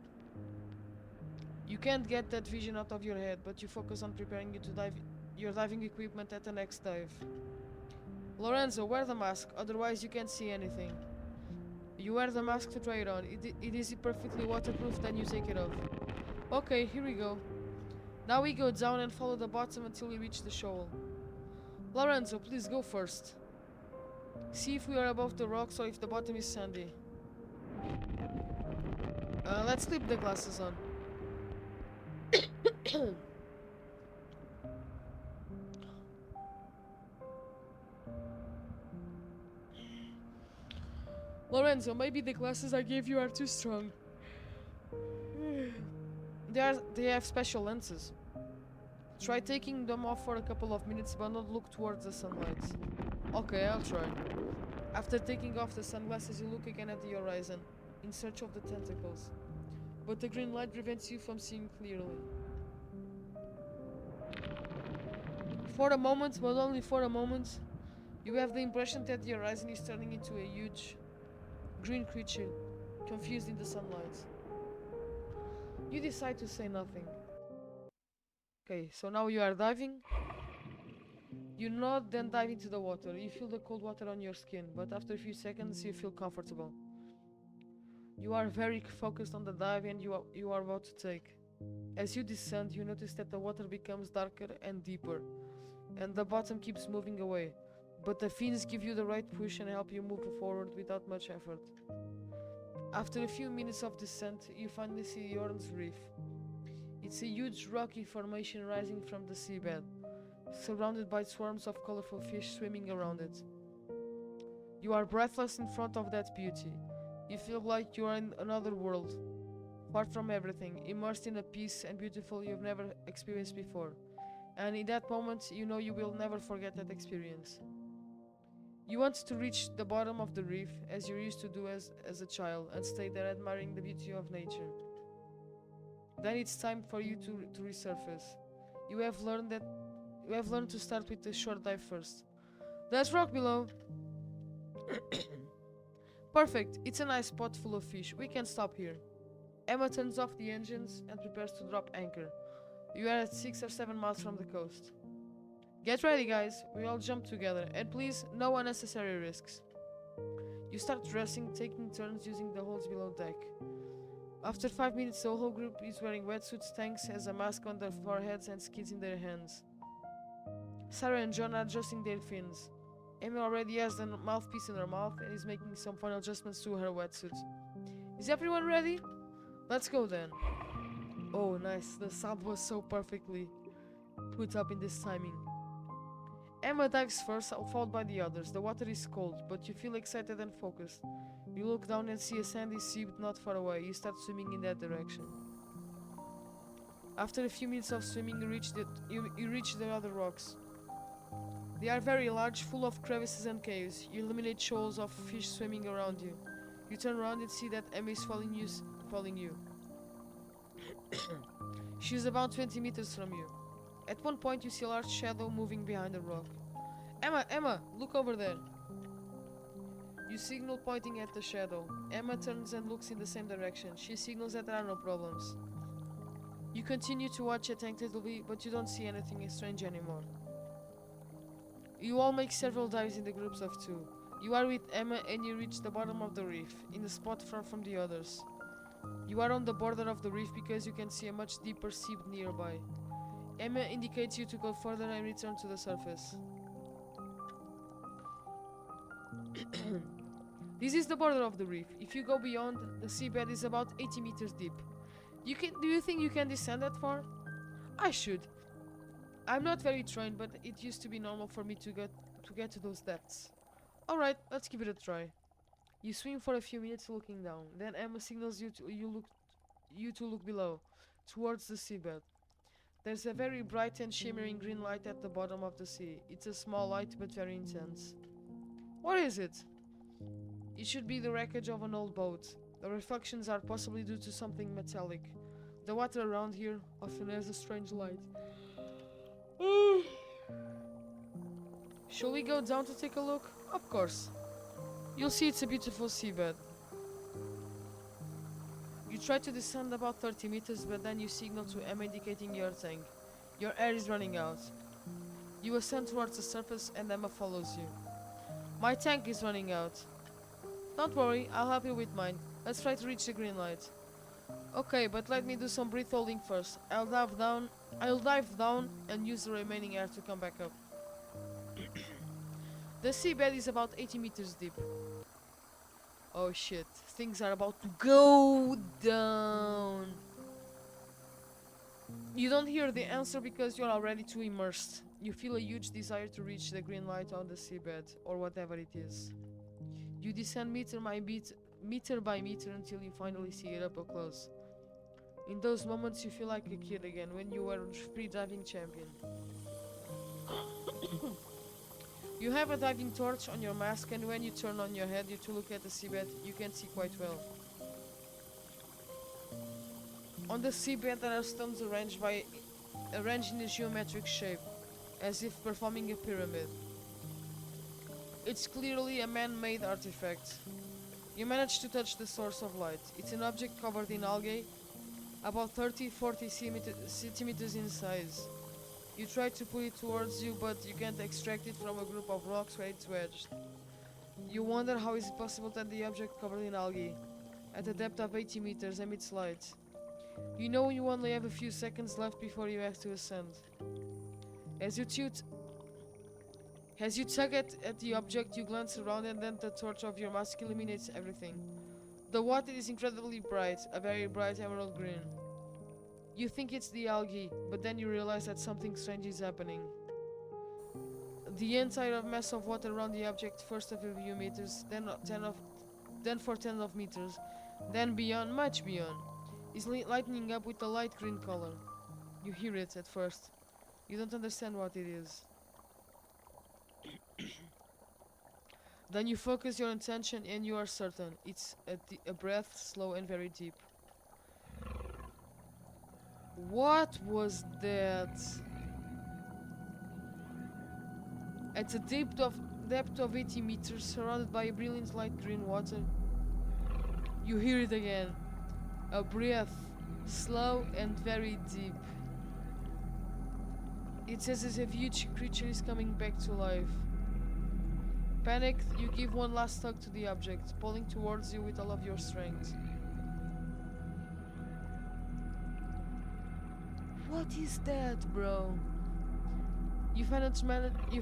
You can't get that vision out of your head, but you focus on preparing you to dive your diving equipment at the next dive. Lorenzo, wear the mask, otherwise you can't see anything. You wear the mask to try it on. It is perfectly waterproof, then you take it off. Okay, here we go. Now we go down and follow the bottom until we reach the shoal. Lorenzo, please go first. See if we are above the rocks or if the bottom is sandy. Let's slip the glasses on. Lorenzo, maybe the glasses I gave you are too strong. They have special lenses. Try taking them off for a couple of minutes, but not look towards the sunlight. Okay, I'll try. After taking off the sunglasses, you look again at the horizon, in search of the tentacles. But the green light prevents you from seeing clearly. For a moment, but only for a moment, you have the impression that the horizon is turning into a huge green creature, confused in the sunlight. You decide to say nothing. Okay, so now you are diving. You nod, then dive into the water. You feel the cold water on your skin, but after a few seconds you feel comfortable. You are very focused on the dive and you are about to take. As you descend, you notice that the water becomes darker and deeper, and the bottom keeps moving away. But the fins give you the right push and help you move forward without much effort. After a few minutes of descent, you finally see the orange reef. It's a huge rocky formation rising from the seabed, surrounded by swarms of colorful fish swimming around it. You are breathless in front of that beauty. You feel like you are in another world, far from everything, immersed in a peace and beautiful you've never experienced before. And in that moment, you know you will never forget that experience. You want to reach the bottom of the reef as you used to do as a child and stay there admiring the beauty of nature. Then it's time for you to resurface. You have learned to start with a short dive first. There's rock below. Perfect. It's a nice spot full of fish. We can stop here. Emma turns off the engines and prepares to drop anchor. You are at 6 or 7 miles from the coast. Get ready, guys. We all jump together. And please, no unnecessary risks. You start dressing, taking turns using the holes below deck. After 5 minutes, the whole group is wearing wetsuits, tanks, has a mask on their foreheads and skids in their hands. Sarah and John are adjusting their fins. Emma already has the mouthpiece in her mouth and is making some final adjustments to her wetsuit. Is everyone ready? Let's go then. Oh, nice. The sound was so perfectly put up in this timing. Emma dives first, followed by the others. The water is cold, but you feel excited and focused. You look down and see a sandy sea not far away. You start swimming in that direction. After a few minutes of swimming, you reach the other rocks. They are very large, full of crevices and caves. You eliminate shoals of fish swimming around you. You turn around and see that Emma is following you. She is about 20 meters from you. At one point, you see a large shadow moving behind a rock. Emma, look over there. You signal pointing at the shadow. Emma turns and looks in the same direction. She signals that there are no problems. You continue to watch attentively, but you don't see anything strange anymore. You all make several dives in the groups of 2. You are with Emma and you reach the bottom of the reef, in the spot far from the others. You are on the border of the reef because you can see a much deeper sea nearby. Emma indicates you to go further and return to the surface. This is the border of the reef. If you go beyond, the seabed is about 80 meters deep. Do you think you can descend that far? I should. I'm not very trained, but it used to be normal for me to get to those depths. Alright, let's give it a try. You swim for a few minutes looking down. Then Emma signals you to look below, towards the seabed. There's a very bright and shimmering green light at the bottom of the sea. It's a small light but very intense. What is it? It should be the wreckage of an old boat. The reflections are possibly due to something metallic. The water around here often has a strange light. Shall we go down to take a look? Of course. You'll see it's a beautiful seabed. You try to descend about 30 meters, but then you signal to Emma indicating your tank. Your air is running out. You ascend towards the surface and Emma follows you. My tank is running out. Don't worry, I'll help you with mine. Let's try to reach the green light. Okay, but let me do some breath holding first. I'll dive down and use the remaining air to come back up. The seabed is about 80 meters deep. Oh shit, things are about to go down. You don't hear the answer because you're already too immersed. You feel a huge desire to reach the green light on the seabed, or whatever it is. You descend meter by meter until you finally see it up close. In those moments you feel like a kid again, when you were free diving champion. You have a diving torch on your mask, and when you turn on your head to look at the seabed, you can see quite well. On the seabed there are stones arranged in a geometric shape, as if performing a pyramid. It's clearly a man-made artifact. You manage to touch the source of light. It's an object covered in algae, about 30-40 centimeters in size. You try to pull it towards you, but you can't extract it from a group of rocks where it's wedged. You wonder how is it possible that the object covered in algae, at a depth of 80 meters, emits light. You know you only have a few seconds left before you have to ascend. As you tug at the object, you glance around and then the torch of your mask illuminates everything. The water is incredibly bright, a very bright emerald green. You think it's the algae, but then you realize that something strange is happening. The entire mass of water around the object, first of a few meters, then for tens of meters, then beyond, much beyond, is lighting up with a light green color. You hear it at first. You don't understand what it is. Then you focus your attention and you are certain. It's a breath, slow and very deep. What was that? At a depth of 80 meters, surrounded by a brilliant light green water, you hear it again. A breath, slow and very deep. It's as if a huge creature is coming back to life. Panicked, you give one last tug to the object, pulling towards you with all of your strength. What is that, bro? You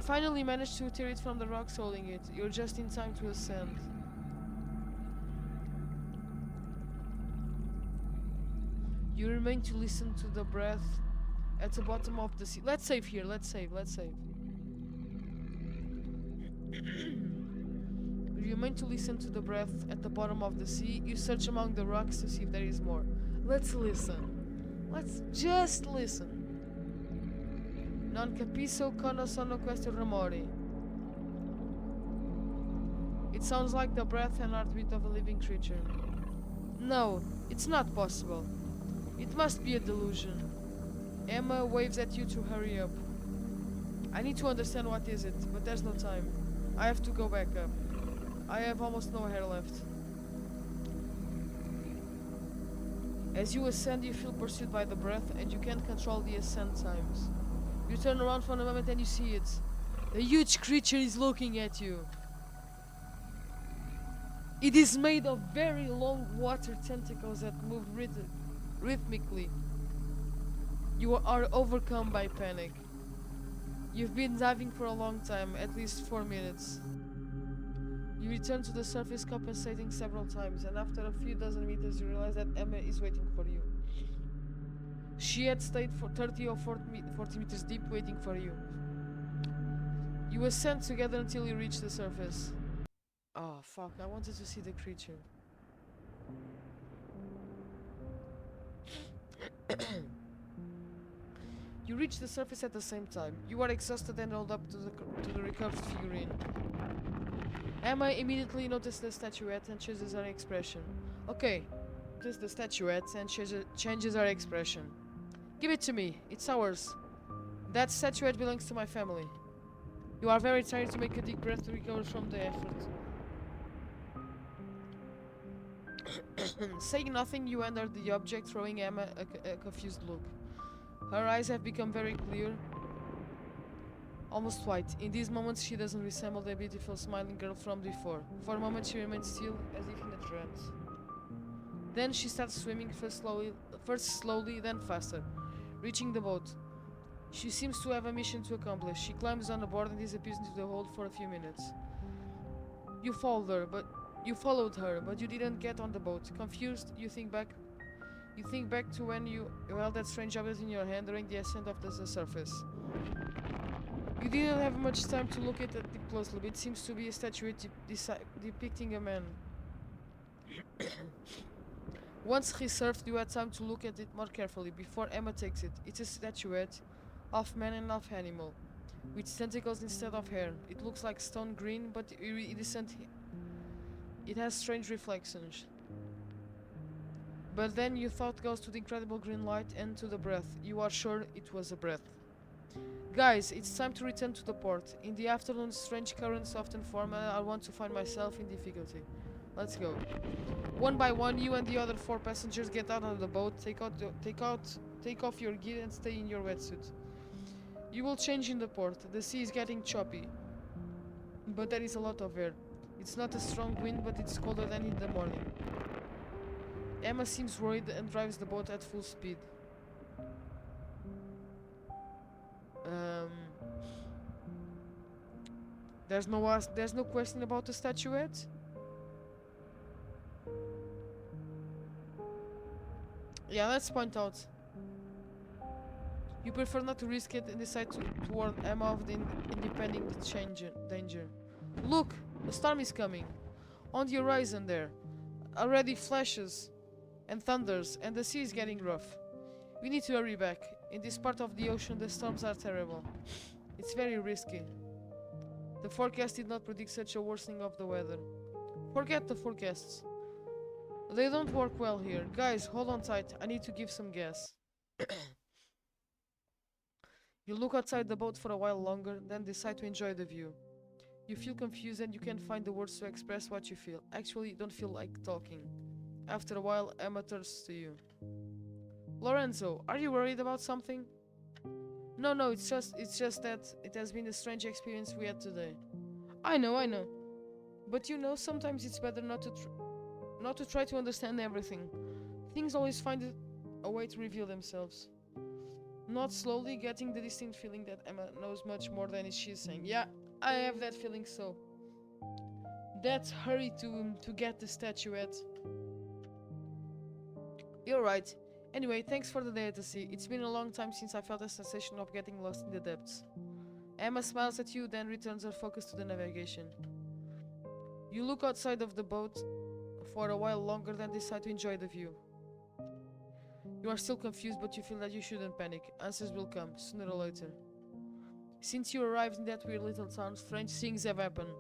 finally managed to tear it from the rocks holding it. You're just in time to ascend. You remain to listen to the breath at the bottom of the sea. Let's save here, let's save. You remain to listen to the breath at the bottom of the sea. You search among the rocks to see if there is more. Let's listen. Let's just listen. Non capisco cosa sono questi rumori. It sounds like the breath and heartbeat of a living creature. No, it's not possible. It must be a delusion. Emma waves at you to hurry up. I need to understand what is it, but there's no time. I have to go back up. I have almost no hair left. As you ascend, you feel pursued by the breath, and you can't control the ascent times. You turn around for a moment and you see it. A huge creature is looking at you. It is made of very long water tentacles that move rhythmically. You are overcome by panic. You've been diving for a long time, at least 4 minutes. You return to the surface, compensating several times, and after a few dozen meters you realize that Emma is waiting for you. She had stayed for 30 or 40 meters deep waiting for you. You ascend together until you reach the surface. Oh fuck, I wanted to see the creature. You reach the surface at the same time. You are exhausted and rolled up to the recovered figurine. Emma immediately notices the statuette and changes her expression. Okay, notice the statuette and changes her expression. Give it to me, it's ours. That statuette belongs to my family. You are very tired to make a deep breath to recover from the effort. Saying nothing, you enter the object, throwing Emma a confused look. Her eyes have become very clear, almost white. In these moments she doesn't resemble the beautiful smiling girl from before. For a moment she remains still, as if in a trance. Then she starts swimming, first slowly, then faster, reaching the boat. She seems to have a mission to accomplish. She climbs on the board and disappears into the hold for a few minutes. You followed her, but you didn't get on the boat. Confused, you think back to when you held that strange object in your hand during the ascent of the surface. You didn't have much time to look at it closely, but it seems to be a statuette depicting a man. Once resurfaced, you had time to look at it more carefully before Emma takes it. It's a statuette, half man and half animal, with tentacles instead of hair. It looks like stone green, but iridescent. It has strange reflections. But then your thought goes to the incredible green light and to the breath. You are sure it was a breath. Guys, it's time to return to the port. In the afternoon, strange currents often form and I want to find myself in difficulty. Let's go. One by one, you and the other 4 passengers get out of the boat, take off your gear and stay in your wetsuit. You will change in the port. The sea is getting choppy, but there is a lot of air. It's not a strong wind, but it's colder than in the morning. Emma seems worried and drives the boat at full speed. There's no question about the statuette. Yeah, let's point out. You prefer not to risk it and decide to warn Emma of the impending danger. Look, the storm is coming. On the horizon there. Already flashes and thunders, and the sea is getting rough. We need to hurry back. In this part of the ocean, the storms are terrible. It's very risky. The forecast did not predict such a worsening of the weather. Forget the forecasts. They don't work well here. Guys, hold on tight. I need to give some gas. You look outside the boat for a while longer, then decide to enjoy the view. You feel confused and you can't find the words to express what you feel. Actually, you don't feel like talking. After a while, Emma turns to you. Lorenzo, are you worried about something? No, it's just that it has been a strange experience we had today. I know. But you know, sometimes it's better not to try to understand everything. Things always find a way to reveal themselves. Not slowly, getting the distinct feeling that Emma knows much more than she's saying. Yeah, I have that feeling so. Let's hurry to get the statuette. You're right. Anyway, thanks for the day at the sea. It's been a long time since I felt a sensation of getting lost in the depths. Emma smiles at you, then returns her focus to the navigation. You look outside of the boat for a while longer, then decide to enjoy the view. You are still confused, but you feel that you shouldn't panic. Answers will come, sooner or later. Since you arrived in that weird little town, strange things have happened.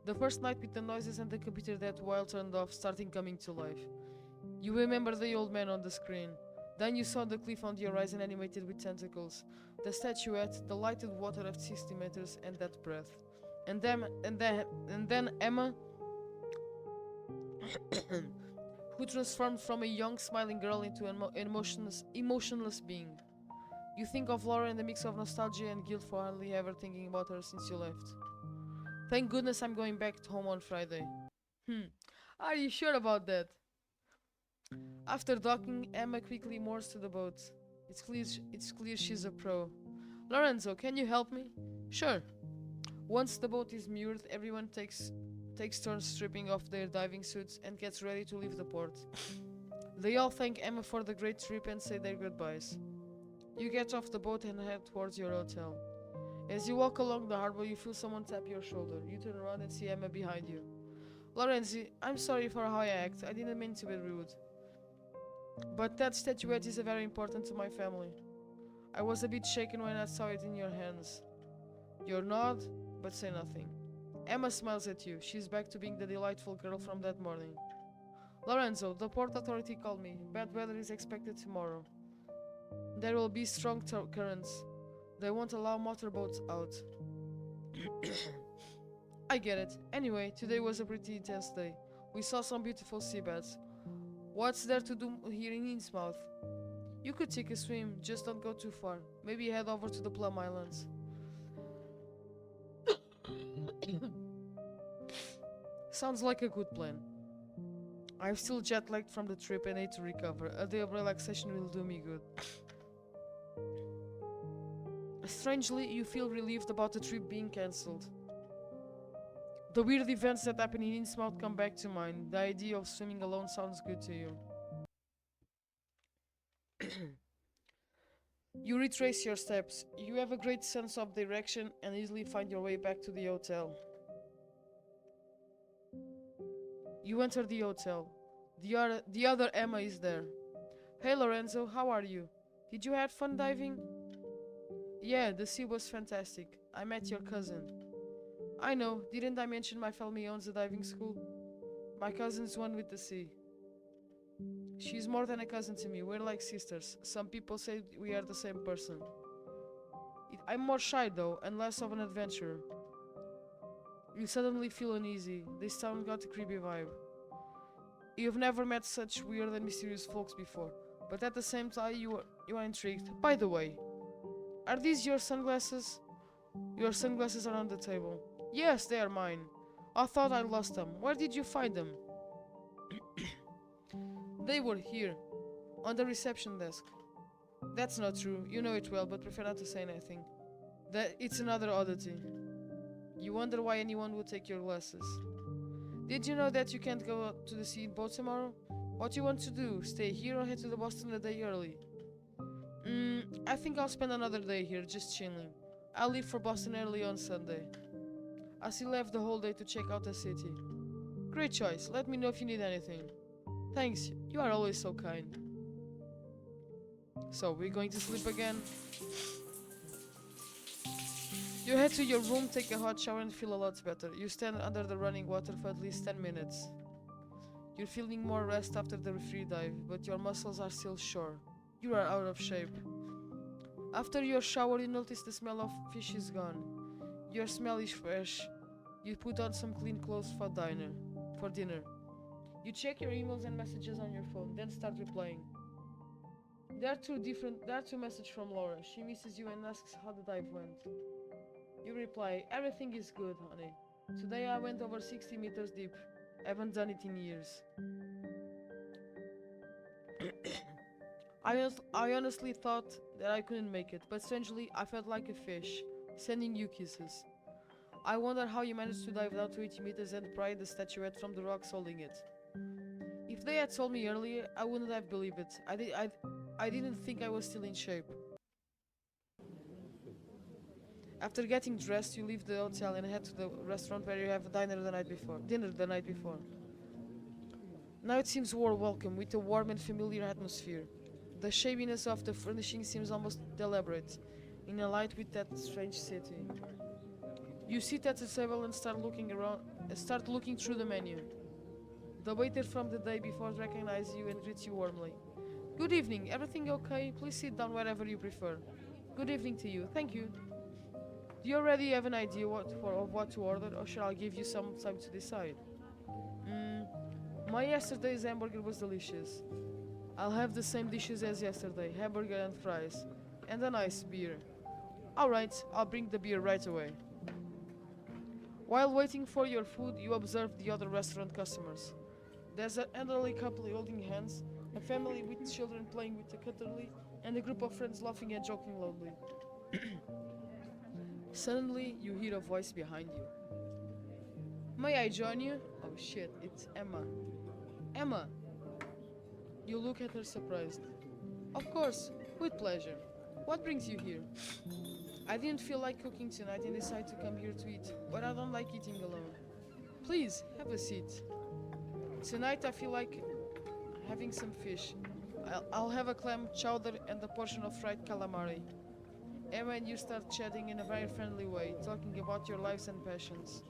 The first night with the noises and the computer that while turned off, starting coming to life. You remember the old man on the screen. Then you saw the cliff on the horizon animated with tentacles, the statuette, the lighted water of 60 meters, and that breath. And then Emma, who transformed from a young, smiling girl into an emotionless being. You think of Laura in the mix of nostalgia and guilt for hardly ever thinking about her since you left. Thank goodness I'm going back home on Friday. Are you sure about that? After docking, Emma quickly moors to the boat. It's clear she's a pro. Lorenzo, can you help me? Sure. Once the boat is moored, everyone takes turns stripping off their diving suits and gets ready to leave the port. They all thank Emma for the great trip and say their goodbyes. You get off the boat and head towards your hotel. As you walk along the harbor, you feel someone tap your shoulder. You turn around and see Emma behind you. Lorenzo, I'm sorry for how I act. I didn't mean to be rude. But that statuette is very important to my family. I was a bit shaken when I saw it in your hands. You nod, but say nothing. Emma smiles at you. She's back to being the delightful girl from that morning. Lorenzo, the port authority called me. Bad weather is expected tomorrow. There will be strong currents. They won't allow motorboats out. I get it. Anyway, today was a pretty intense day. We saw some beautiful seabeds. What's there to do here in Innsmouth? You could take a swim, just don't go too far. Maybe head over to the Plum Islands. Sounds like a good plan. I'm still jet-lagged from the trip and need to recover. A day of relaxation will do me good. Strangely, you feel relieved about the trip being cancelled. The weird events that happen in Innsmouth come back to mind. The idea of swimming alone sounds good to you. You retrace your steps. You have a great sense of direction and easily find your way back to the hotel. You enter the hotel. The other Emma is there. Hey Lorenzo, how are you? Did you have fun diving? Yeah, the sea was fantastic. I met your cousin. I know, didn't I mention my family owns a diving school? My cousin's one with the sea. She's more than a cousin to me, we're like sisters. Some people say we are the same person. I'm more shy though, and less of an adventurer. You suddenly feel uneasy. This town got a creepy vibe. You've never met such weird and mysterious folks before, but at the same time you are intrigued. By the way, are these your sunglasses? Your sunglasses are on the table. Yes, they are mine. I thought I lost them. Where did you find them? They were here, on the reception desk. That's not true. You know it well, but prefer not to say anything. It's another oddity. You wonder why anyone would take your glasses. Did you know that you can't go out to the sea in boat tomorrow? What do you want to do? Stay here or head to the Boston a day early? I think I'll spend another day here, just chilling. I'll leave for Boston early on Sunday. I still have the whole day to check out the city. Great choice. Let me know if you need anything. Thanks, you are always so kind. So, we're going to sleep again. You head to your room, take a hot shower and feel a lot better. You stand under the running water for at least 10 minutes. You're feeling more rest after the free dive, but your muscles are still sore. You are out of shape. After your shower, you notice the smell of fish is gone. Your smell is fresh. You put on some clean clothes for dinner. You check your emails and messages on your phone, then start replying. There are two messages from Laura. She misses you and asks how the dive went. You reply, everything is good, honey. Today I went over 60 meters deep. I haven't done it in years. I honestly thought that I couldn't make it, but strangely I felt like a fish, sending you kisses. I wonder how you managed to dive down to 80 meters and pry the statuette from the rocks holding it. If they had told me earlier, I wouldn't have believed it. I didn't think I was still in shape. After getting dressed, you leave the hotel and head to the restaurant where you have dinner the night before. Now it seems more welcome, with a warm and familiar atmosphere. The shabbiness of the furnishing seems almost deliberate, in a light with that strange city. You sit at the table and start looking through the menu. The waiter from the day before recognizes you and greets you warmly. Good evening, everything okay? Please sit down wherever you prefer. Good evening to you, thank you. Do you already have an idea of what to order, or shall I give you some time to decide? My yesterday's hamburger was delicious. I'll have the same dishes as yesterday, hamburger and fries, and a nice beer. Alright, I'll bring the beer right away. While waiting for your food, you observe the other restaurant customers. There's an elderly couple holding hands, a family with children playing with a cutlery, and a group of friends laughing and joking loudly. Suddenly, you hear a voice behind you. May I join you? Oh shit, it's Emma. Emma! You look at her surprised. Of course, with pleasure. What brings you here? I didn't feel like cooking tonight and decided to come here to eat, but I don't like eating alone. Please, have a seat. Tonight I feel like having some fish. I'll have a clam chowder and a portion of fried calamari. Emma and you start chatting in a very friendly way, talking about your lives and passions.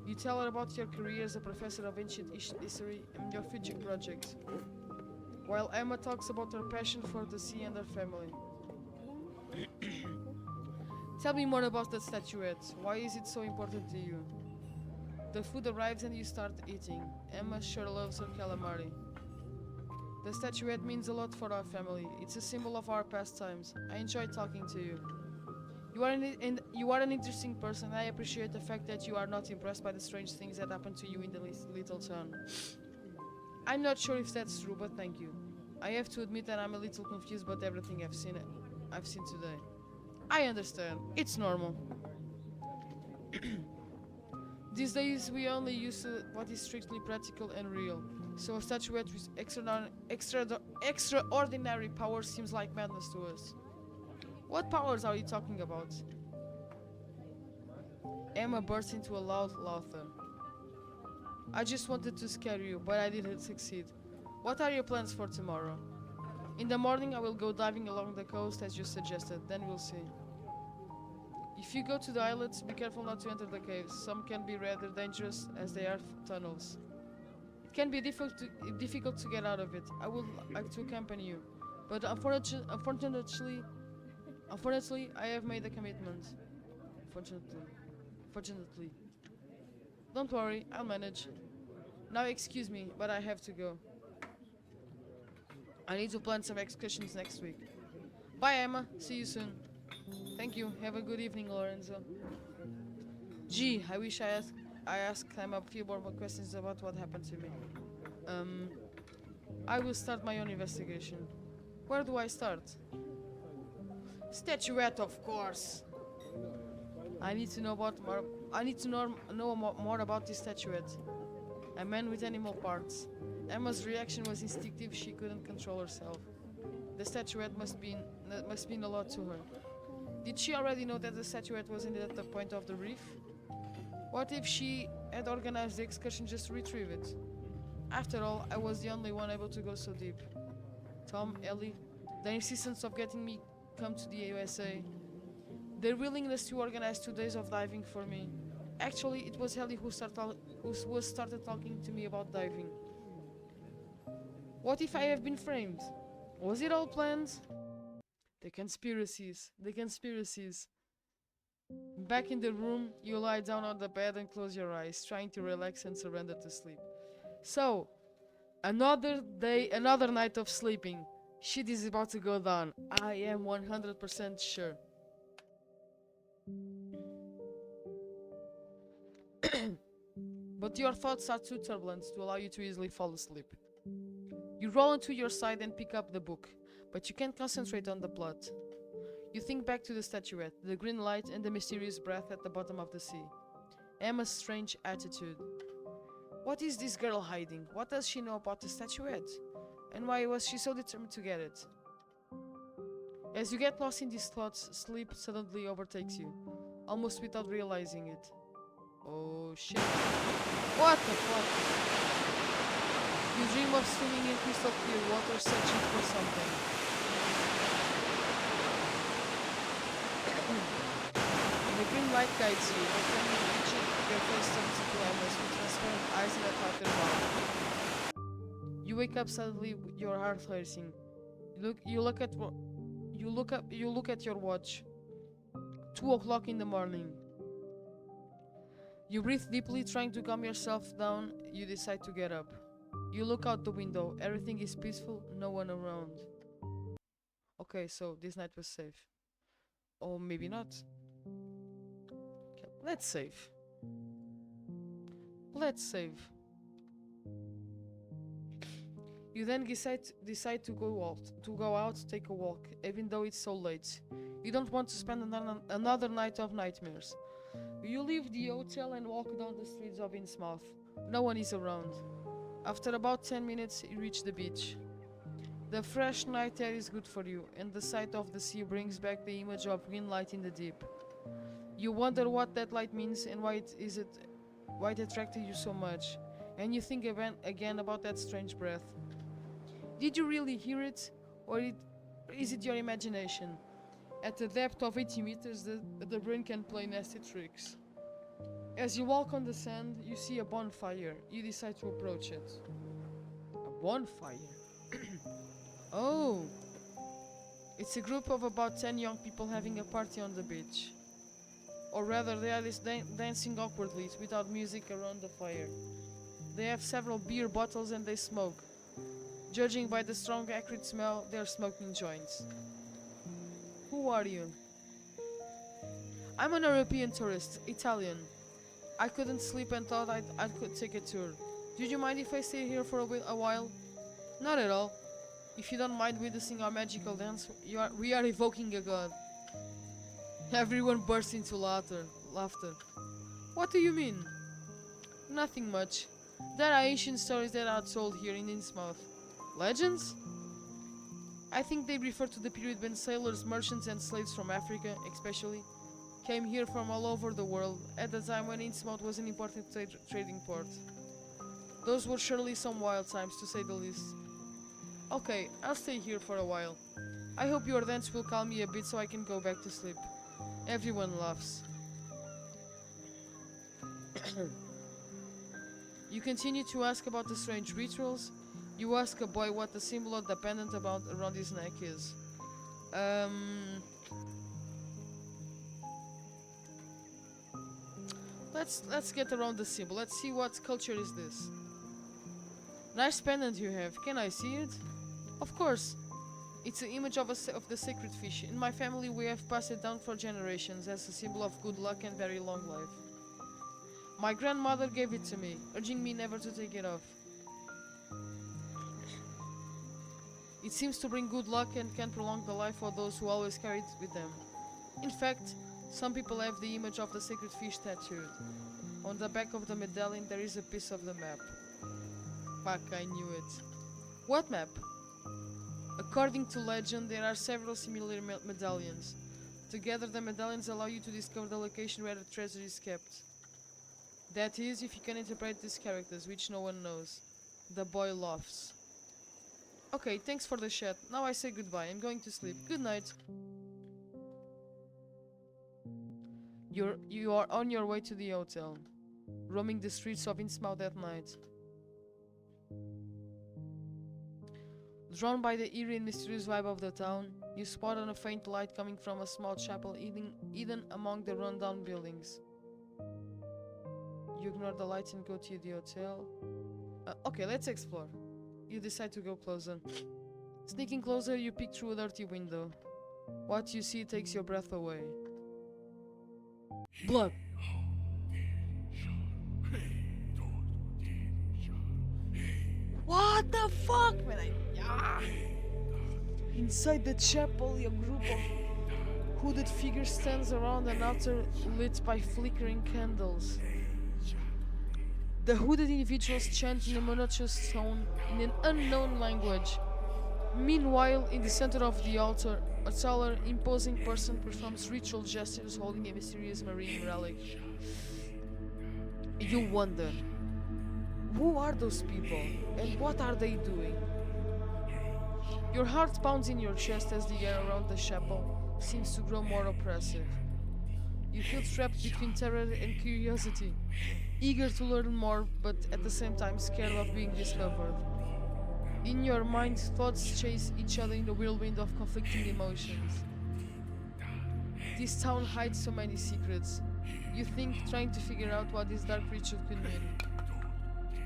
You tell her about your career as a professor of ancient history and your future projects, while Emma talks about her passion for the sea and her family. Tell me more about that statuette. Why is it so important to you? The food arrives and you start eating. Emma sure loves her calamari. The statuette means a lot for our family. It's a symbol of our pastimes. I enjoy talking to you. You are an interesting person. I appreciate the fact that you are not impressed by the strange things that happen to you in the little town. I'm not sure if that's true, but thank you. I have to admit that I'm a little confused about everything I've seen today. I understand. It's normal. These days we only use what is strictly practical and real. So a statuette with extraordinary powers seems like madness to us. What powers are you talking about? Emma burst into a loud laughter. I just wanted to scare you, but I didn't succeed. What are your plans for tomorrow? In the morning I will go diving along the coast as you suggested, then we'll see. If you go to the islets, be careful not to enter the caves. Some can be rather dangerous as they are tunnels. It can be difficult to get out of it. I would like to accompany you, but unfortunately, I have made a commitment. Fortunately. Don't worry, I'll manage. Now excuse me, but I have to go. I need to plan some excursions next week. Bye Emma, see you soon. Thank you, have a good evening Lorenzo. Gee, I wish I asked Emma a few more questions about what happened to me. I will start my own investigation. Where do I start? Statuette, of course. I need to know more about this statuette. A man with animal parts. Emma's reaction was instinctive. She couldn't control herself. The statuette must mean a lot to her. Did she already know that the statuette was at the point of the reef? What if she had organized the excursion just to retrieve it? After all, I was the only one able to go so deep. Tom, Ellie, the insistence of getting me come to the USA. Their willingness to organize 2 days of diving for me. Actually, it was Ellie who started talking to me about diving. What if I have been framed? Was it all planned? The conspiracies. The conspiracies. Back in the room, you lie down on the bed and close your eyes, trying to relax and surrender to sleep. So, another day, another night of sleeping. Shit is about to go down. I am 100% sure. But your thoughts are too turbulent to allow you to easily fall asleep. You roll onto your side and pick up the book, but you can't concentrate on the plot. You think back to the statuette, the green light, and the mysterious breath at the bottom of the sea. Emma's strange attitude. What is this girl hiding? What does she know about the statuette? And why was she so determined to get it? As you get lost in these thoughts, sleep suddenly overtakes you, almost without realizing it. Oh shit. What the fuck? You dream of swimming in crystal clear water searching for something. The green light guides you, but when you reach it, your face turns into Emma's with transparent eyes and a tighter mouth. You wake up suddenly with your heart racing. You look at your watch. 2 o'clock in the morning. You breathe deeply, trying to calm yourself down. You decide to get up. You look out the window. Everything is peaceful, no one around. Okay, so this night was safe. Or maybe not. Okay, let's save. Let's save. You then decide to go out, take a walk, even though it's so late. You don't want to spend another night of nightmares. You leave the hotel and walk down the streets of Innsmouth. No one is around. After about 10 minutes, you reach the beach. The fresh night air is good for you, and the sight of the sea brings back the image of green light in the deep. You wonder what that light means and why it attracted you so much, and you think again about that strange breath. Did you really hear it, or is it your imagination? At a depth of 80 meters, the brain can play nasty tricks. As you walk on the sand, you see a bonfire. You decide to approach it. A bonfire? Oh! It's a group of about 10 young people having a party on the beach. Or rather, they are dancing awkwardly without music around the fire. They have several beer bottles and they smoke. Judging by the strong acrid smell, they are smoking joints. Who are you? I'm an European tourist, Italian. I couldn't sleep and thought I could take a tour. Did you mind if I stay here for a while? Not at all. If you don't mind witnessing our magical dance, we are evoking a god. Everyone bursts into laughter. What do you mean? Nothing much. There are ancient stories that are told here in Innsmouth. Legends? I think they refer to the period when sailors, merchants and slaves from Africa, especially, came here from all over the world at the time when Innsmouth was an important trading port. Those were surely some wild times, to say the least. Okay, I'll stay here for a while. I hope your dance will calm me a bit so I can go back to sleep. Everyone laughs. You continue to ask about the strange rituals. You ask a boy what the symbol of the pendant around his neck is. Let's get around the symbol. Let's see what culture is this. Nice pendant you have. Can I see it? Of course. It's an image of the sacred fish. In my family we have passed it down for generations as a symbol of good luck and very long life. My grandmother gave it to me, urging me never to take it off. It seems to bring good luck and can prolong the life of those who always carry it with them. In fact, some people have the image of the sacred fish tattooed. On the back of the medallion there is a piece of the map. Fuck, I knew it. What map? According to legend, there are several similar medallions. Together, the medallions allow you to discover the location where the treasure is kept. That is, if you can interpret these characters, which no one knows. The boy laughs. Okay, thanks for the chat. Now I say goodbye. I'm going to sleep. Good night. You are on your way to the hotel, roaming the streets of Innsmouth at night. Drawn by the eerie and mysterious vibe of the town, you spot on a faint light coming from a small chapel hidden among the rundown buildings. You ignore the lights and go to the hotel. Okay, let's explore. You decide to go closer. Sneaking closer, you peek through a dirty window. What you see takes your breath away. Blood! What the fuck, man? Inside the chapel, a group of hooded figures stands around an altar lit by flickering candles. The hooded individuals chant in a monotonous tone in an unknown language. Meanwhile, in the center of the altar, a taller, imposing person performs ritual gestures holding a mysterious marine relic. You wonder, who are those people, and what are they doing? Your heart pounds in your chest as the air around the chapel seems to grow more oppressive. You feel trapped between terror and curiosity, eager to learn more, but at the same time scared of being discovered. In your mind, thoughts chase each other in the whirlwind of conflicting emotions. This town hides so many secrets. You think, trying to figure out what this dark ritual could mean.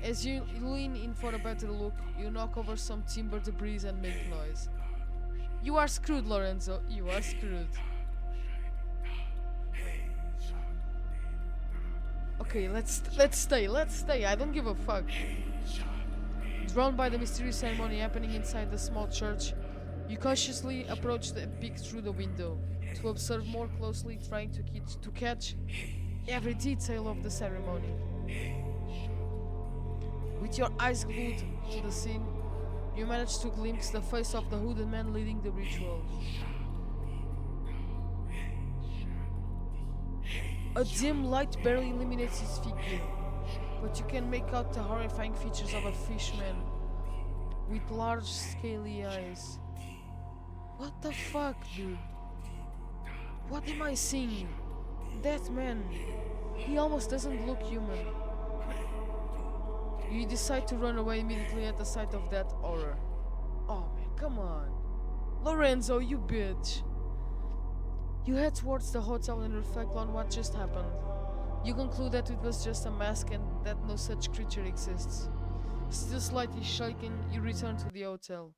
As you lean in for a better look, you knock over some timber debris and make noise. You are screwed, Lorenzo. You are screwed. Okay, let's stay. I don't give a fuck. Drawn by the mysterious ceremony happening inside the small church, you cautiously approach and peek through the window to observe more closely, trying to catch every detail of the ceremony. With your eyes glued to the scene, you manage to glimpse the face of the hooded man leading the ritual. A dim light barely illuminates his figure, but you can make out the horrifying features of a fishman with large, scaly eyes. What the fuck, dude? What am I seeing? That man, he almost doesn't look human. You decide to run away immediately at the sight of that horror. Oh man, come on. Lorenzo, you bitch. You head towards the hotel and reflect on what just happened. You conclude that it was just a mask and that no such creature exists. Still slightly shaken, you return to the hotel.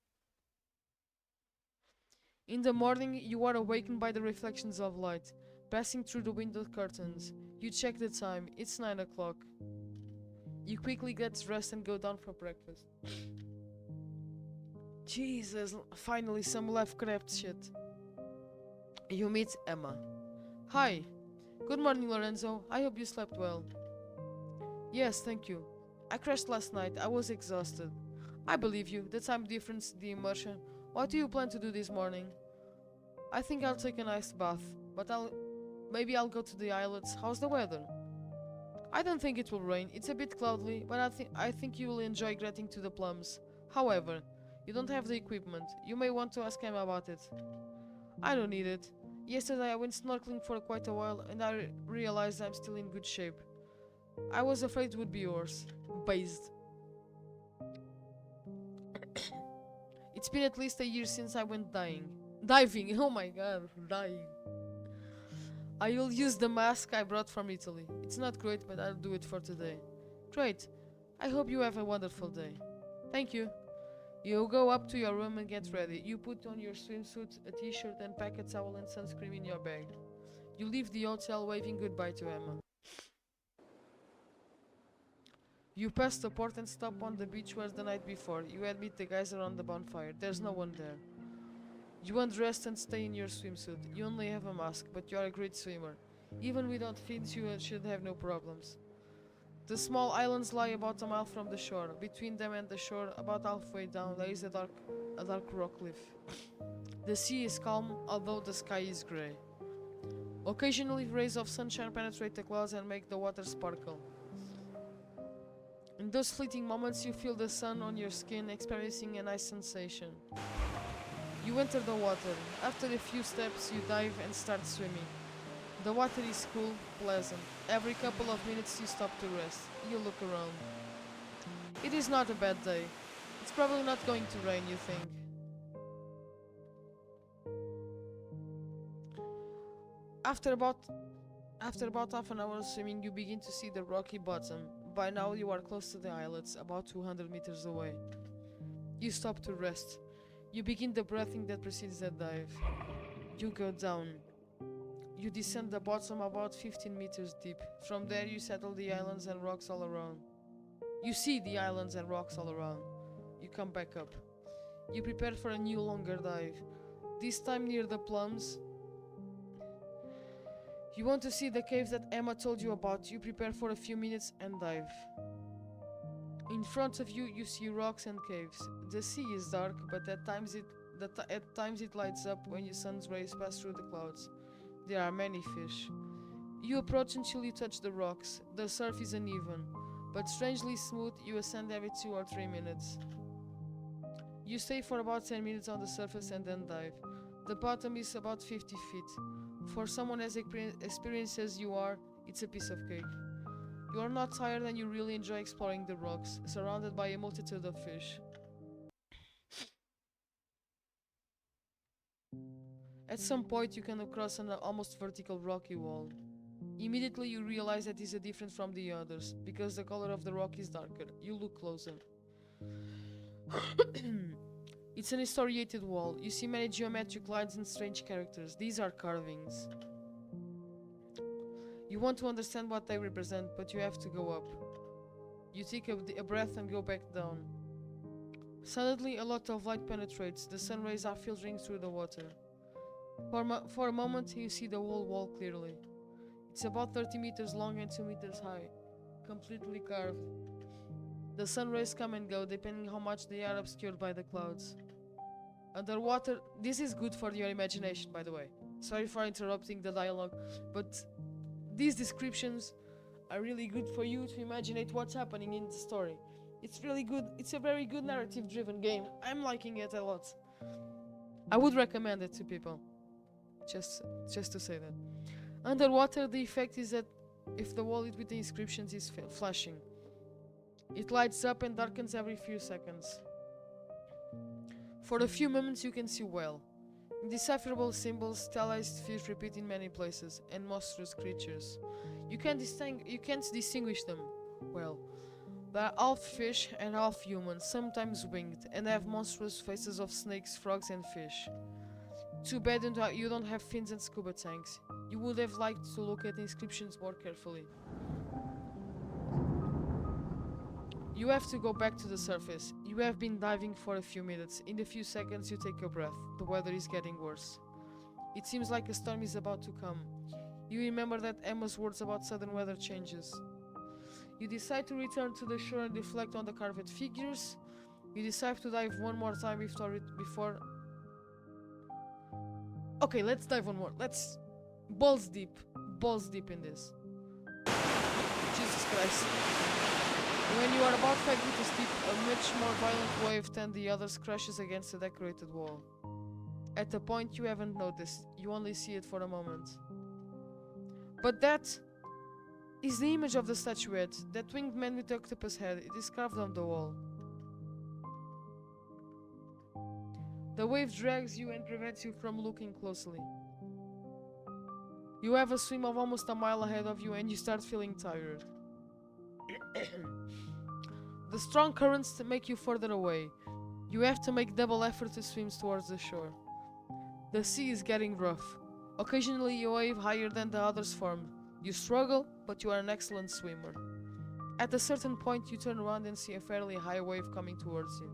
In the morning, you are awakened by the reflections of light, passing through the window curtains. You check the time, it's 9 o'clock. You quickly get dressed and go down for breakfast. Jesus, finally some Lovecraft shit. You meet Emma. Hi. Good morning, Lorenzo. I hope you slept well. Yes, thank you. I crashed last night. I was exhausted. I believe you. The time difference, the immersion. What do you plan to do this morning? I think I'll take a nice bath, but maybe I'll go to the islets. How's the weather? I don't think it will rain. It's a bit cloudy, but I think you will enjoy getting to the plums. However, you don't have the equipment. You may want to ask Emma about it. I don't need it. Yesterday I went snorkeling for quite a while and I realized I'm still in good shape. I was afraid it would be yours. Based. It's been at least a year since I went diving. Oh my god, dying. I will use the mask I brought from Italy. It's not great, but I'll do it for today. Great. I hope you have a wonderful day. Thank you. You go up to your room and get ready. You put on your swimsuit, a t-shirt and pack a towel and sunscreen in your bag. You leave the hotel waving goodbye to Emma. You pass the port and stop on the beach where the night before you had met the guys around the bonfire. There's no one there. You undress and stay in your swimsuit. You only have a mask, but you are a great swimmer. Even without fins, you should have no problems. The small islands lie about a mile from the shore. Between them and the shore, about halfway down, there is a dark rock cliff. The sea is calm, although the sky is grey. Occasionally, rays of sunshine penetrate the clouds and make the water sparkle. In those fleeting moments, you feel the sun on your skin, experiencing a nice sensation. You enter the water. After a few steps, you dive and start swimming. The water is cool, pleasant. Every couple of minutes you stop to rest. You look around. It is not a bad day. It's probably not going to rain, you think. After about half an hour of swimming, you begin to see the rocky bottom. By now you are close to the islets, about 200 meters away. You stop to rest. You begin the breathing that precedes that dive. You go down. You descend the bottom about 15 meters deep. From there you settle the islands and rocks all around. You see the islands and rocks all around. You come back up. You prepare for a new longer dive. This time near the plums. You want to see the caves that Emma told you about. You prepare for a few minutes and dive. In front of you, you see rocks and caves. The sea is dark, but at times it lights up when the sun's rays pass through the clouds. There are many fish. You approach until you touch the rocks. The surf is uneven, but strangely smooth. You ascend every 2 or 3 minutes. You stay for about 10 minutes on the surface and then dive. The bottom is about 50 feet. For someone as experienced as you are, it's a piece of cake. You are not tired and you really enjoy exploring the rocks, surrounded by a multitude of fish. At some point you come across an almost vertical rocky wall. Immediately you realize that it is different from the others, because the color of the rock is darker. You look closer. It's an historiated wall. You see many geometric lines and strange characters. These are carvings. You want to understand what they represent, but you have to go up. You take a breath and go back down. Suddenly, a lot of light penetrates. The sun rays are filtering through the water. For a moment, you see the whole wall clearly. It's about 30 meters long and 2 meters high, completely carved. The sun rays come and go, depending how much they are obscured by the clouds. Underwater, this is good for your imagination, by the way. Sorry for interrupting the dialogue, but these descriptions are really good for you to imagine what's happening in the story. It's really good. It's a very good narrative-driven game. I'm liking it a lot. I would recommend it to people. Just to say that. Underwater, the effect is that if the wall with the inscriptions is flashing, it lights up and darkens every few seconds. For a few moments you can see well. Indecipherable symbols, stylized fish repeat in many places, and monstrous creatures. You can't distinguish them well. They are half fish and half human, sometimes winged, and have monstrous faces of snakes, frogs and fish. Too bad you don't have fins and scuba tanks. You would have liked to look at the inscriptions more carefully. You have to go back to the surface. You have been diving for a few minutes. In a few seconds you take a breath. The weather is getting worse. It seems like a storm is about to come. You remember that Emma's words about sudden weather changes. You decide to return to the shore and reflect on the carved figures. You decide to dive one more time before... Okay, let's dive one more. Let's... balls deep in this. Jesus Christ. When you are about 5 meters deep, a much more violent wave than the others crashes against the decorated wall. At a point you haven't noticed, you only see it for a moment. But that is the image of the statuette, that winged man with the octopus head. It is carved on the wall. The wave drags you and prevents you from looking closely. You have a swim of almost a mile ahead of you and you start feeling tired. The strong currents make you further away. You have to make double effort to swim towards the shore. The sea is getting rough. Occasionally a wave higher than the others formed. You struggle, but you are an excellent swimmer. At a certain point you turn around and see a fairly high wave coming towards you.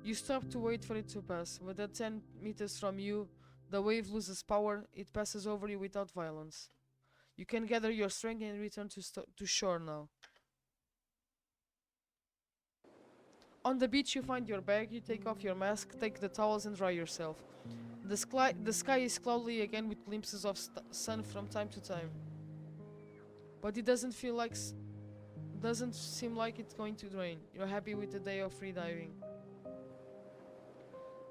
You stop to wait for it to pass, but at 10 meters from you, the wave loses power. It passes over you without violence. You can gather your strength and return to shore now. On the beach you find your bag, you take off your mask, take the towels and dry yourself. The sky is cloudy again with glimpses of sun from time to time. But it doesn't seem like it's going to rain. You're happy with the day of free diving.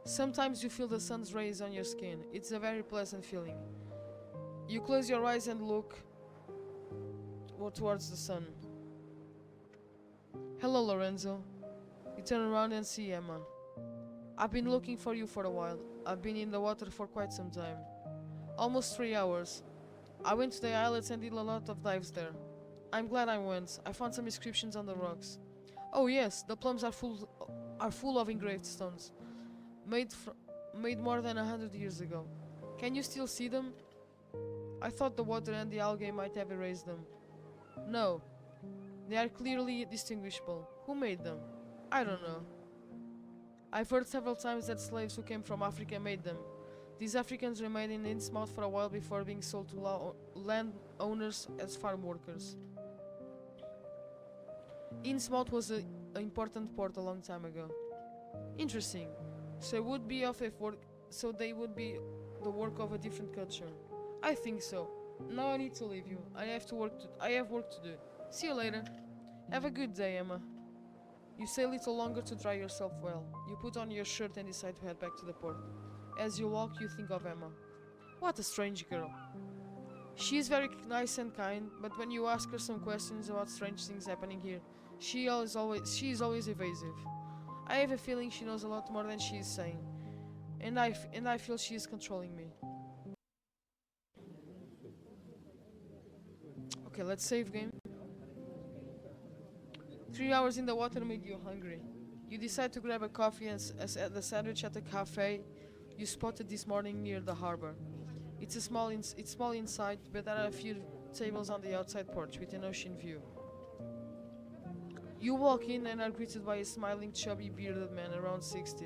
Sometimes you feel the sun's rays on your skin. It's a very pleasant feeling. You close your eyes and look towards the sun. Hello, Lorenzo. You turn around and see Emma. I've been looking for you for a while. I've been in the water for quite some time. Almost 3 hours. I went to the islets and did a lot of dives there. I'm glad I went. I found some inscriptions on the rocks. Oh yes, the plums are full of engraved stones, made more than 100 years ago. Can you still see them? I thought the water and the algae might have erased them. No, they are clearly distinguishable. Who made them? I don't know. I've heard several times that slaves who came from Africa made them. These Africans remained in Innsmouth for a while before being sold to landowners as farm workers. Innsmouth was an important port a long time ago. Interesting. So they would be the work of a different culture. I think so. Now I need to leave you. I have work to do. See you later. Have a good day, Emma. You stay a little longer to dry yourself well. You put on your shirt and decide to head back to the port. As you walk, you think of Emma. What a strange girl. She is very nice and kind, but when you ask her some questions about strange things happening here, she is always evasive. I have a feeling she knows a lot more than she is saying, and I feel she is controlling me. Okay, let's save game. 3 hours in the water made you hungry. You decide to grab a coffee and the sandwich at a cafe you spotted this morning near the harbor. It's small inside, but there are a few tables on the outside porch with an ocean view. You walk in and are greeted by a smiling, chubby, bearded man around 60.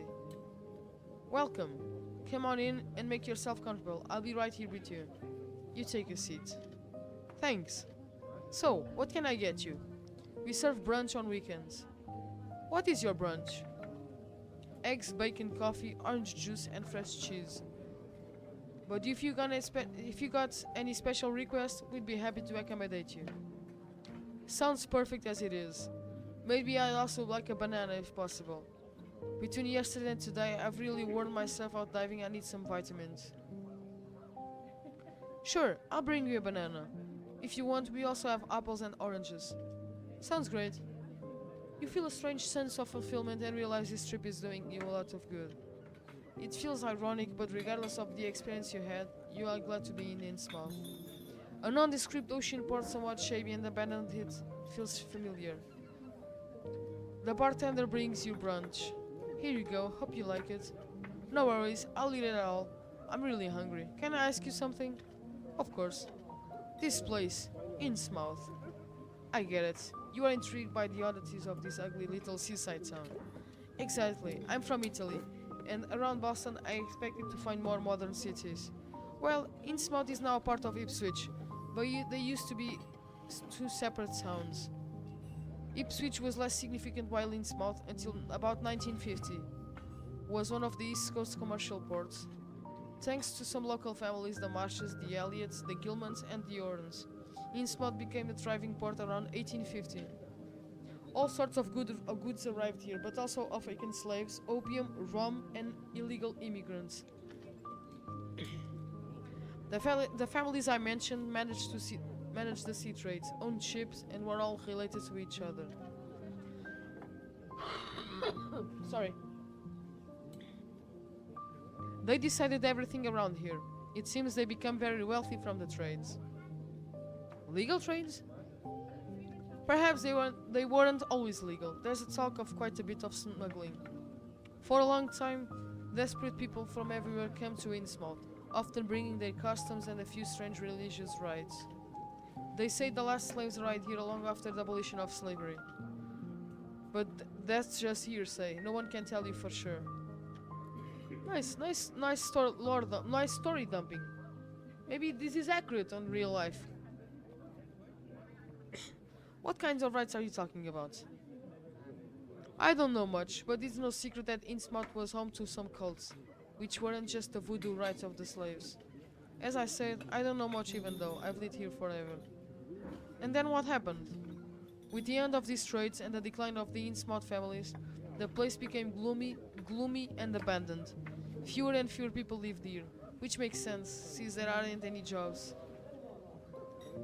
Welcome. Come on in and make yourself comfortable. I'll be right here with you. You take a seat. Thanks. So, what can I get you? We serve brunch on weekends. What is your brunch? Eggs, bacon, coffee, orange juice, and fresh cheese. But if you got any special requests, we'd be happy to accommodate you. Sounds perfect as it is. Maybe I'd also like a banana if possible. Between yesterday and today, I've really worn myself out diving. I need some vitamins. Sure, I'll bring you a banana. If you want, we also have apples and oranges. Sounds great. You feel a strange sense of fulfillment and realize this trip is doing you a lot of good. It feels ironic, but regardless of the experience you had, you are glad to be in Innsmouth. A nondescript ocean port somewhat shabby and abandoned, it feels familiar. The bartender brings you brunch. Here you go, hope you like it. No worries, I'll eat it all. I'm really hungry. Can I ask you something? Of course. This place, Innsmouth. I get it. You are intrigued by the oddities of this ugly little seaside town. Exactly. I'm from Italy, and around Boston I expected to find more modern cities. Well, Innsmouth is now a part of Ipswich, but they used to be two separate towns. Ipswich was less significant while Innsmouth, until about 1950, was one of the East Coast commercial ports. Thanks to some local families, the Marshes, the Elliots, the Gilmans, and the Orns, Innsmouth became the thriving port around 1850. All sorts of goods arrived here, but also African slaves, opium, rum, and illegal immigrants. The families I mentioned managed the sea trades, owned ships, and were all related to each other. Sorry. They decided everything around here. It seems they become very wealthy from the trades. Legal trades? Perhaps they weren't always legal. There's a talk of quite a bit of smuggling. For a long time, desperate people from everywhere came to Innsmouth, often bringing their customs and a few strange religious rites. They say the last slaves arrived here long after the abolition of slavery. But that's just hearsay. No one can tell you for sure. Nice story dumping. Maybe this is accurate on real life. What kinds of rites are you talking about? I don't know much, but it's no secret that Innsmouth was home to some cults, which weren't just the voodoo rites of the slaves. As I said, I don't know much even though I've lived here forever. And then what happened? With the end of these trades and the decline of the Innsmouth families, the place became gloomy and abandoned. Fewer and fewer people lived here, which makes sense, since there aren't any jobs.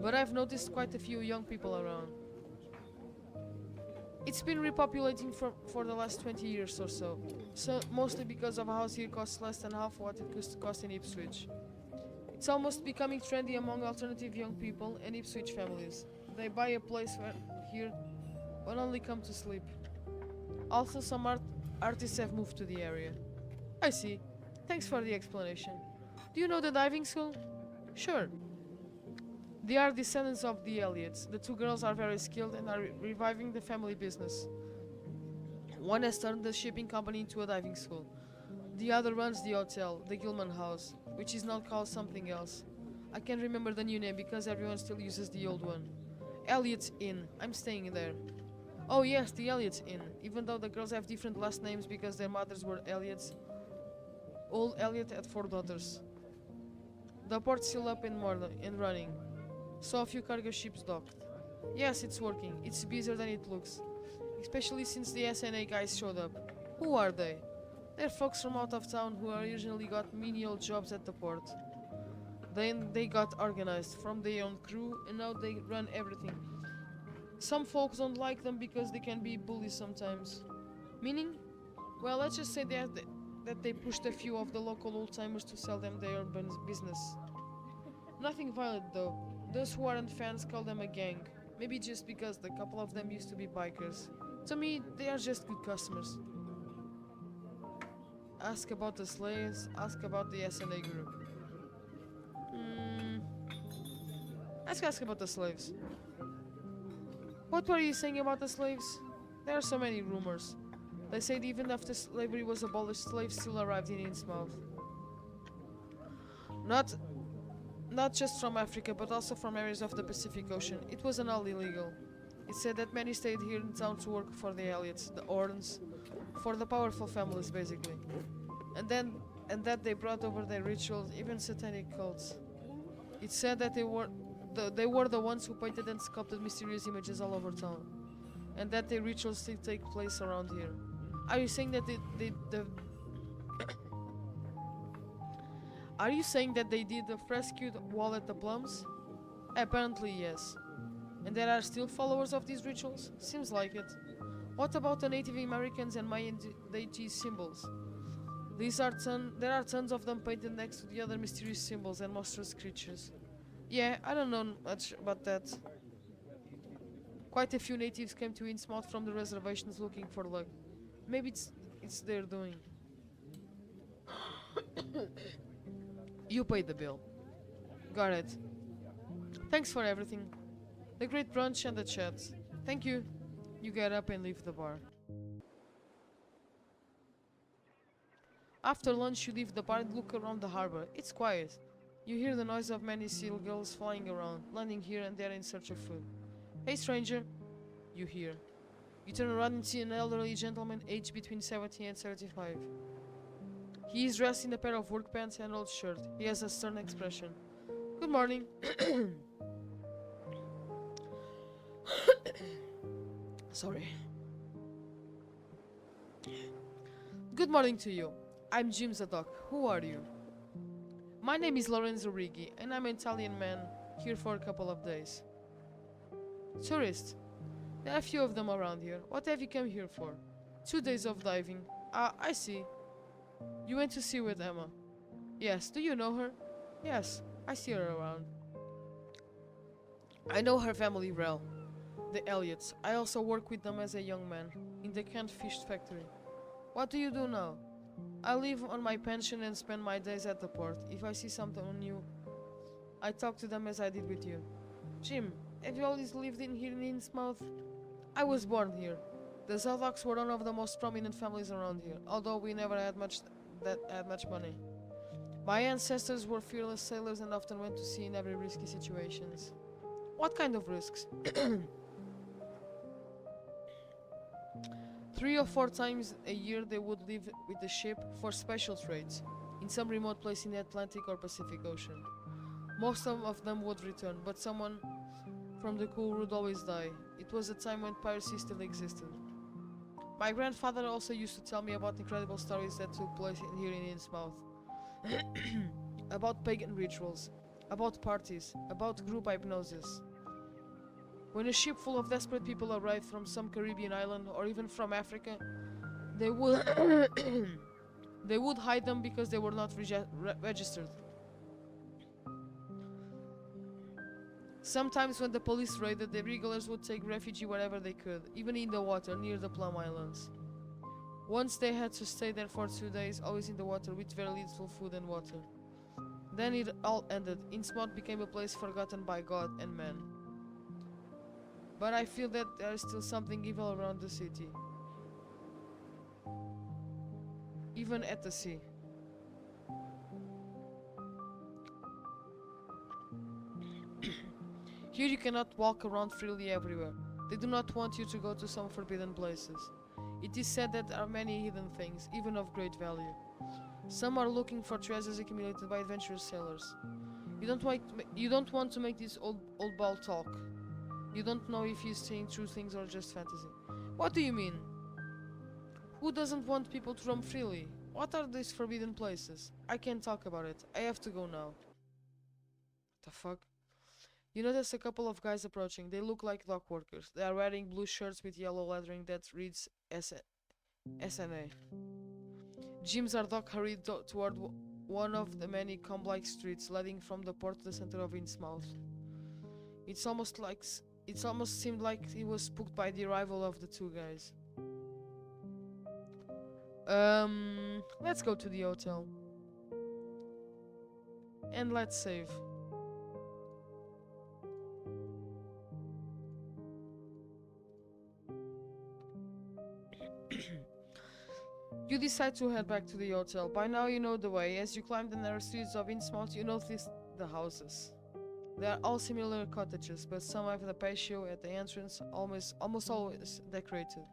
but I've noticed quite a few young people around. It's been repopulating for the last 20 years or so mostly because of a house here costs less than half what it used to cost in Ipswich. It's almost becoming trendy among alternative young people and Ipswich families. They buy a place here but only come to sleep. Also, some artists have moved to the area. I see. Thanks for the explanation. Do you know the diving school? Sure. They are descendants of the Elliots. The two girls are very skilled and are reviving the family business. One has turned the shipping company into a diving school. The other runs the hotel, the Gilman House, which is now called something else. I can't remember the new name because everyone still uses the old one. Elliott's Inn. I'm staying there. Oh yes, the Elliott's Inn. Even though the girls have different last names because their mothers were Elliots, old Elliot had 4 daughters. The port's still up and running. Saw a few cargo ships docked. Yes, it's working. It's busier than it looks. Especially since the SNA guys showed up. Who are they? They're folks from out of town who originally got menial jobs at the port. Then they got organized from their own crew and now they run everything. Some folks don't like them because they can be bullies sometimes. Meaning? Well, let's just say that they pushed a few of the local old-timers to sell them their business. Nothing violent though. Those who aren't fans call them a gang. Maybe just because the couple of them used to be bikers. To me, they are just good customers. Ask about the slaves, ask about the SNA group. Ask about the slaves. What were you saying about the slaves? There are so many rumors. They said even after slavery was abolished, slaves still arrived in Innsmouth. Not just from Africa, but also from areas of the Pacific Ocean. It wasn't all illegal. It said that many stayed here in town to work for the Elliots, the Orns, for the powerful families basically. And that they brought over their rituals, even satanic cults. It said that they were the ones who painted and sculpted mysterious images all over town, and that their rituals still take place around here. Are you saying that Are you saying that they did the frescoed wall at the Plums? Apparently yes. And there are still followers of these rituals? Seems like it. What about the Native Americans and Mayan deity symbols? There are tons of them painted next to the other mysterious symbols and monstrous creatures. Yeah, I don't know much about that. Quite a few natives came to Innsmouth from the reservations looking for luck. Maybe it's their doing. You paid the bill. Got it. Thanks for everything. The great brunch and the chat. Thank you. You get up and leave the bar. After lunch you leave the bar and look around the harbor. It's quiet. You hear the noise of many seagulls flying around, landing here and there in search of food. Hey stranger, you hear. You turn around and see an elderly gentleman aged between 70 and 75. He is dressed in a pair of work pants and old shirt. He has a stern expression. Good morning. Sorry. Good morning to you. I'm Jim Zadok. Who are you? My name is Lorenzo Righi, and I'm an Italian man here for a couple of days. Tourist. There are a few of them around here. What have you come here for? 2 days of diving. Ah, I see. You went to sea with Emma. Yes, do you know her? Yes, I see her around. I know her family well. The Elliots. I also work with them as a young man, in the canned fish factory. What do you do now? I live on my pension and spend my days at the port. If I see something new, I talk to them as I did with you. Jim, have you always lived here in Innsmouth? I was born here. The Zadoks were one of the most prominent families around here, although we never had much money. My ancestors were fearless sailors and often went to sea in every risky situations. What kind of risks? 3 or 4 times a year they would leave with the ship for special trades, in some remote place in the Atlantic or Pacific Ocean. Most of them would return, but someone from the crew would always die. It was a time when piracy still existed. My grandfather also used to tell me about incredible stories that took place here in Innsmouth. About pagan rituals. about parties, about group hypnosis. When a ship full of desperate people arrived from some Caribbean island or even from Africa, they would they would hide them because they were not registered. Sometimes when the police raided, the regulars would take refuge wherever they could, even in the water near the Plum Islands. Once they had to stay there for 2 days, always in the water with very little food and water. Then it all ended. Innsmouth became a place forgotten by God and man. But I feel that there is still something evil around the city. Even at the sea. Here you cannot walk around freely everywhere. They do not want you to go to some forbidden places. It is said that there are many hidden things, even of great value. Some are looking for treasures accumulated by adventurous sailors. You don't want to make this old ball talk. You don't know if he's saying true things or just fantasy. What do you mean? Who doesn't want people to roam freely? What are these forbidden places? I can't talk about it. I have to go now. The fuck? You notice a couple of guys approaching. They look like dock workers. They are wearing blue shirts with yellow lettering that reads SNA. Jim Zardock hurried toward one of the many comb-like streets leading from the port to the center of Innsmouth. It almost seemed like he was spooked by the arrival of the two guys. Let's go to the hotel. And let's save. You decide to head back to the hotel. By now you know the way. As you climb the narrow streets of Innsmouth, you notice the houses. They are all similar cottages, but some have the patio at the entrance, almost always decorated.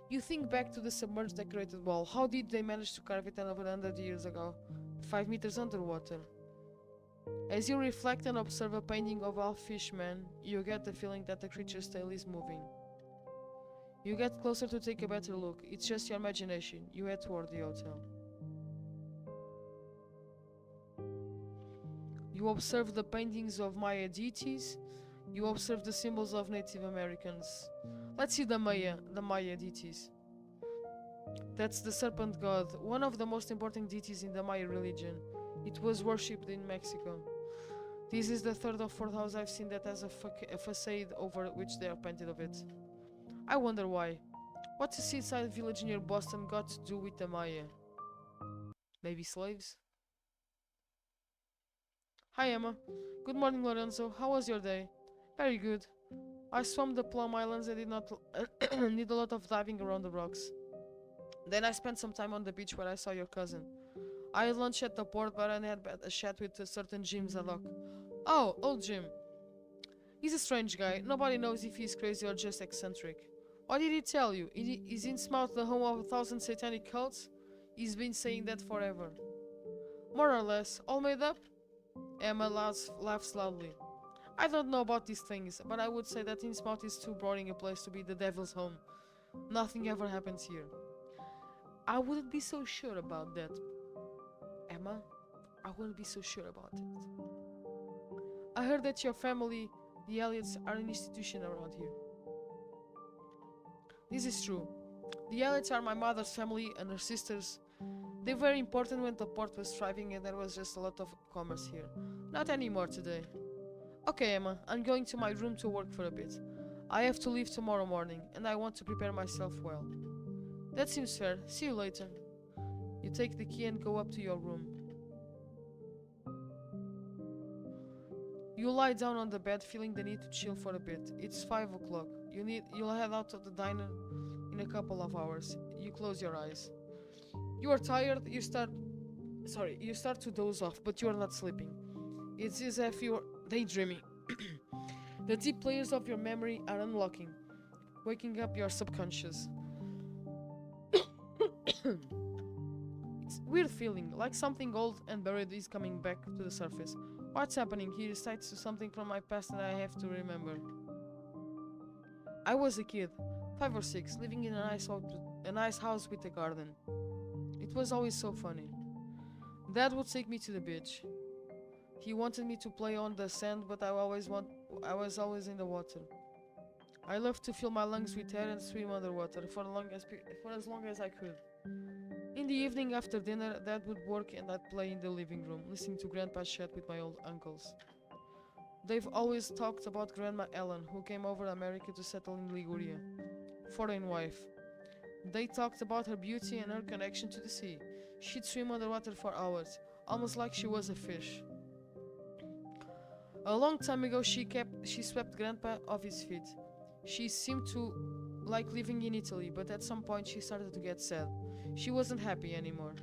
You think back to the submerged decorated wall. How did they manage to carve it over 100 years ago? 5 meters underwater. As you reflect and observe a painting of a fishman, you get the feeling that the creature's tail is moving. You get closer to take a better look. It's just your imagination. You head toward the hotel. You observe the paintings of Maya deities. You observe the symbols of Native Americans. Let's see the Maya deities. That's the serpent god, one of the most important deities in the Maya religion. It was worshipped in Mexico. This is the third or fourth house I've seen that has a facade over which they are painted of it. I wonder why. What's a seaside village near Boston got to do with the Maya? Maybe slaves? Hi Emma. Good morning Lorenzo. How was your day? Very good. I swam the Plum Islands and did not need a lot of diving around the rocks. Then I spent some time on the beach where I saw your cousin. I had lunch at the port but I had a chat with a certain Jim Zadok. Oh, old Jim. He's a strange guy. Nobody knows if he's crazy or just eccentric. What did he tell you? Is Innsmouth the home of 1,000 satanic cults? He's been saying that forever. More or less. All made up? Emma laughs loudly. I don't know about these things, but I would say that Innsmouth is too boring a place to be the devil's home. Nothing ever happens here. I wouldn't be so sure about that. Emma, I wouldn't be so sure about it. I heard that your family, the Elliots, are an institution around here. This is true. The Elliots are my mother's family and her sisters. They were important when the port was thriving and there was just a lot of commerce here. Not anymore today. Okay, Emma, I'm going to my room to work for a bit. I have to leave tomorrow morning, and I want to prepare myself well. That seems fair. See you later. You take the key and go up to your room. You lie down on the bed, feeling the need to chill for a bit. It's 5 o'clock. You'll head out of the diner in a couple of hours. You close your eyes. You are tired. You start to doze off, but you are not sleeping. It's as if you are daydreaming. The deep layers of your memory are unlocking, waking up your subconscious. It's a weird feeling, like something old and buried is coming back to the surface. What's happening? He recites something from my past that I have to remember. I was a kid, 5 or 6, living in a nice house with a garden. It was always so funny. Dad would take me to the beach. He wanted me to play on the sand, but I was always in the water. I loved to fill my lungs with air and swim underwater for as long as I could. In the evening after dinner, Dad would work and I'd play in the living room, listening to Grandpa chat with my old uncles. They've always talked about Grandma Ellen, who came over America to settle in Liguria. Foreign wife. They talked about her beauty and her connection to the sea. She'd swim underwater for hours, almost like she was a fish. A long time ago she swept Grandpa off his feet. She seemed to like living in Italy, but at some point she started to get sad. She wasn't happy anymore.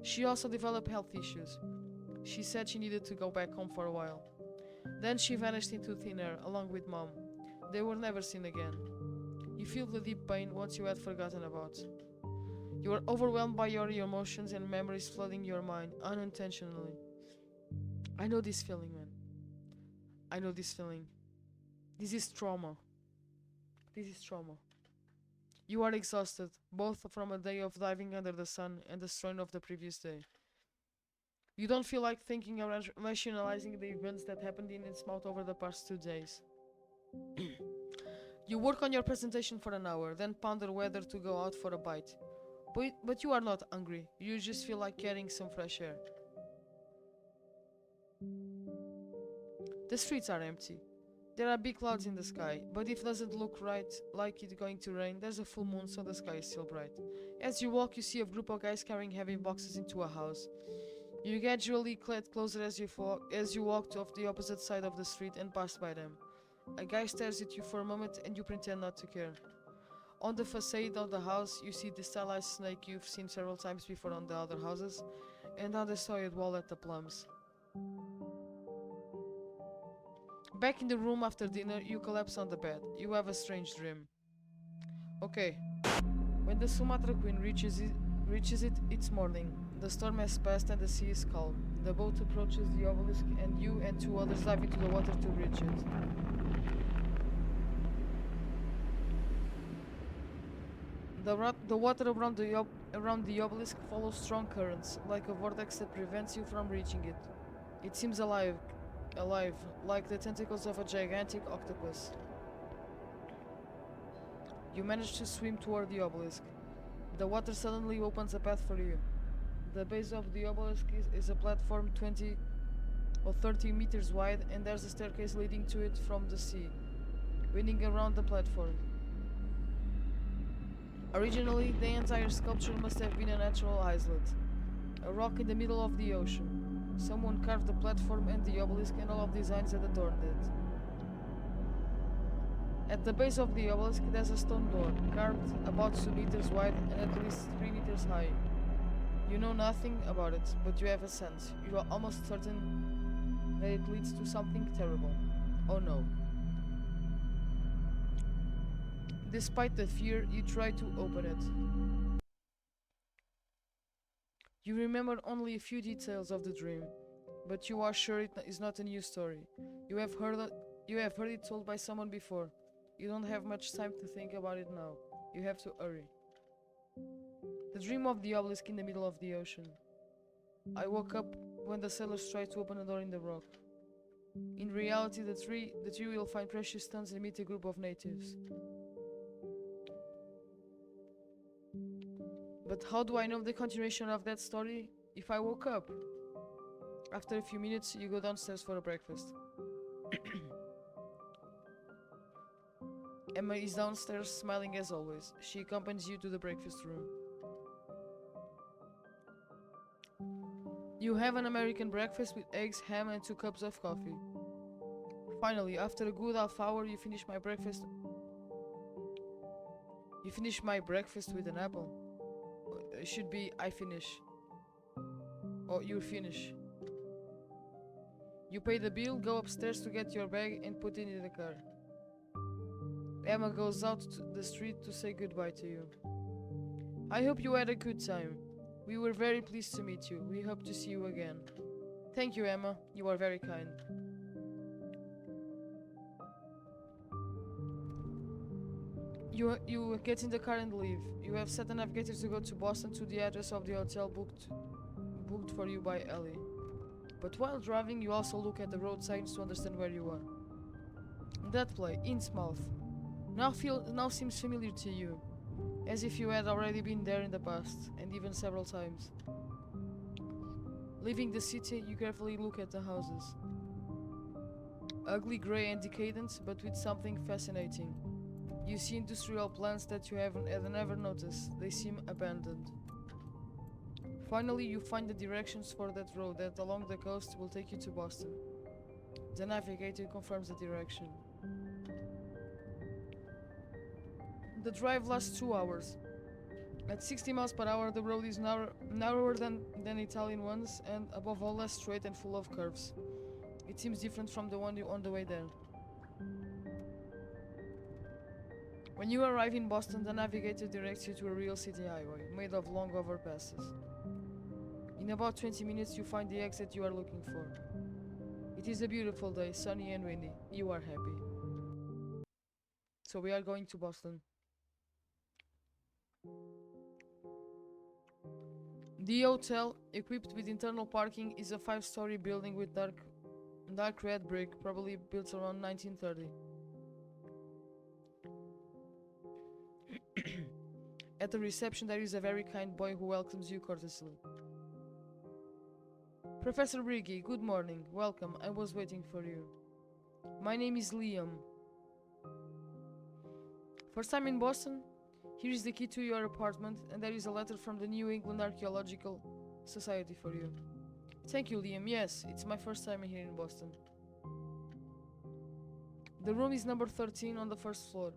She also developed health issues. She said she needed to go back home for a while. Then she vanished into thin air, along with Mom. They were never seen again. You feel the deep pain once you had forgotten about. You are overwhelmed by your emotions and memories flooding your mind unintentionally. I know this feeling, man. I know this feeling. This is trauma. This is trauma. You are exhausted, both from a day of diving under the sun and the strain of the previous day. You don't feel like thinking or rationalizing the events that happened in Innsmouth over the past 2 days. You work on your presentation for an hour, then ponder whether to go out for a bite. But you are not hungry, you just feel like getting some fresh air. The streets are empty. There are big clouds in the sky, but it doesn't look like it's going to rain. There's a full moon, so the sky is still bright. As you walk, you see a group of guys carrying heavy boxes into a house. You gradually get closer as you walk off the opposite side of the street and pass by them. A guy stares at you for a moment and you pretend not to care. On the facade of the house, you see the stylized snake you've seen several times before on the other houses, and on the solid wall at the plums. Back in the room after dinner, you collapse on the bed. You have a strange dream. Okay. When the Sumatra Queen reaches it, it's morning. The storm has passed and the sea is calm. The boat approaches the obelisk and you and 2 others dive into the water to reach it. The water around the obelisk follows strong currents, like a vortex that prevents you from reaching it. It seems alive, like the tentacles of a gigantic octopus. You manage to swim toward the obelisk. The water suddenly opens a path for you. The base of the obelisk is a platform 20 or 30 meters wide, and there's a staircase leading to it from the sea, winding around the platform. Originally, the entire sculpture must have been a natural islet, a rock in the middle of the ocean. Someone carved the platform and the obelisk and all of the designs that adorned it. At the base of the obelisk, there's a stone door, carved about 2 meters wide and at least 3 meters high. You know nothing about it, but you have a sense. You are almost certain that it leads to something terrible. Oh no. Despite the fear, you try to open it. You remember only a few details of the dream, but you are sure it is not a new story. You have heard it told by someone before. You don't have much time to think about it now. You have to hurry. The dream of the obelisk in the middle of the ocean. I woke up when the sailors tried to open a door in the rock. In reality, the tree will find precious stones and meet a group of natives. But how do I know the continuation of that story if I woke up? After a few minutes, you go downstairs for a breakfast. Emma is downstairs, smiling as always. She accompanies you to the breakfast room. You have an American breakfast with eggs, ham, and 2 cups of coffee. Finally, after a good half hour, you finish my breakfast. You finish my breakfast with an apple. It should be I finish. Or you finish. You pay the bill, go upstairs to get your bag, and put it in the car. Emma goes out to the street to say goodbye to you. I hope you had a good time. We were very pleased to meet you. We hope to see you again. Thank you, Emma. You are very kind. You get in the car and leave. You have set a navigator to go to Boston to the address of the hotel booked for you by Ellie. But while driving, you also look at the road signs to understand where you are. That place, Innsmouth, now seems familiar to you, as if you had already been there in the past, and even several times. Leaving the city, you carefully look at the houses. Ugly, grey and decadent, but with something fascinating. You see industrial plants that you had never noticed. They seem abandoned. Finally, you find the directions for that road that along the coast will take you to Boston. The navigator confirms the direction. The drive lasts 2 hours. At 60 miles per hour, the road is narrower than Italian ones, and above all less straight and full of curves. It seems different from the one on the way there. When you arrive in Boston, the navigator directs you to a real city highway, made of long overpasses. In about 20 minutes, you find the exit you are looking for. It is a beautiful day, sunny and windy. You are happy. So we are going to Boston. The hotel, equipped with internal parking, is a 5-story building with dark red brick, probably built around 1930. At the reception, there is a very kind boy who welcomes you courteously. Professor Briggy, good morning. Welcome. I was waiting for you. My name is Liam. First time in Boston? Here is the key to your apartment, and there is a letter from the New England Archaeological Society for you. Thank you, Liam. Yes, it's my first time here in Boston. The room is number 13 on the first floor.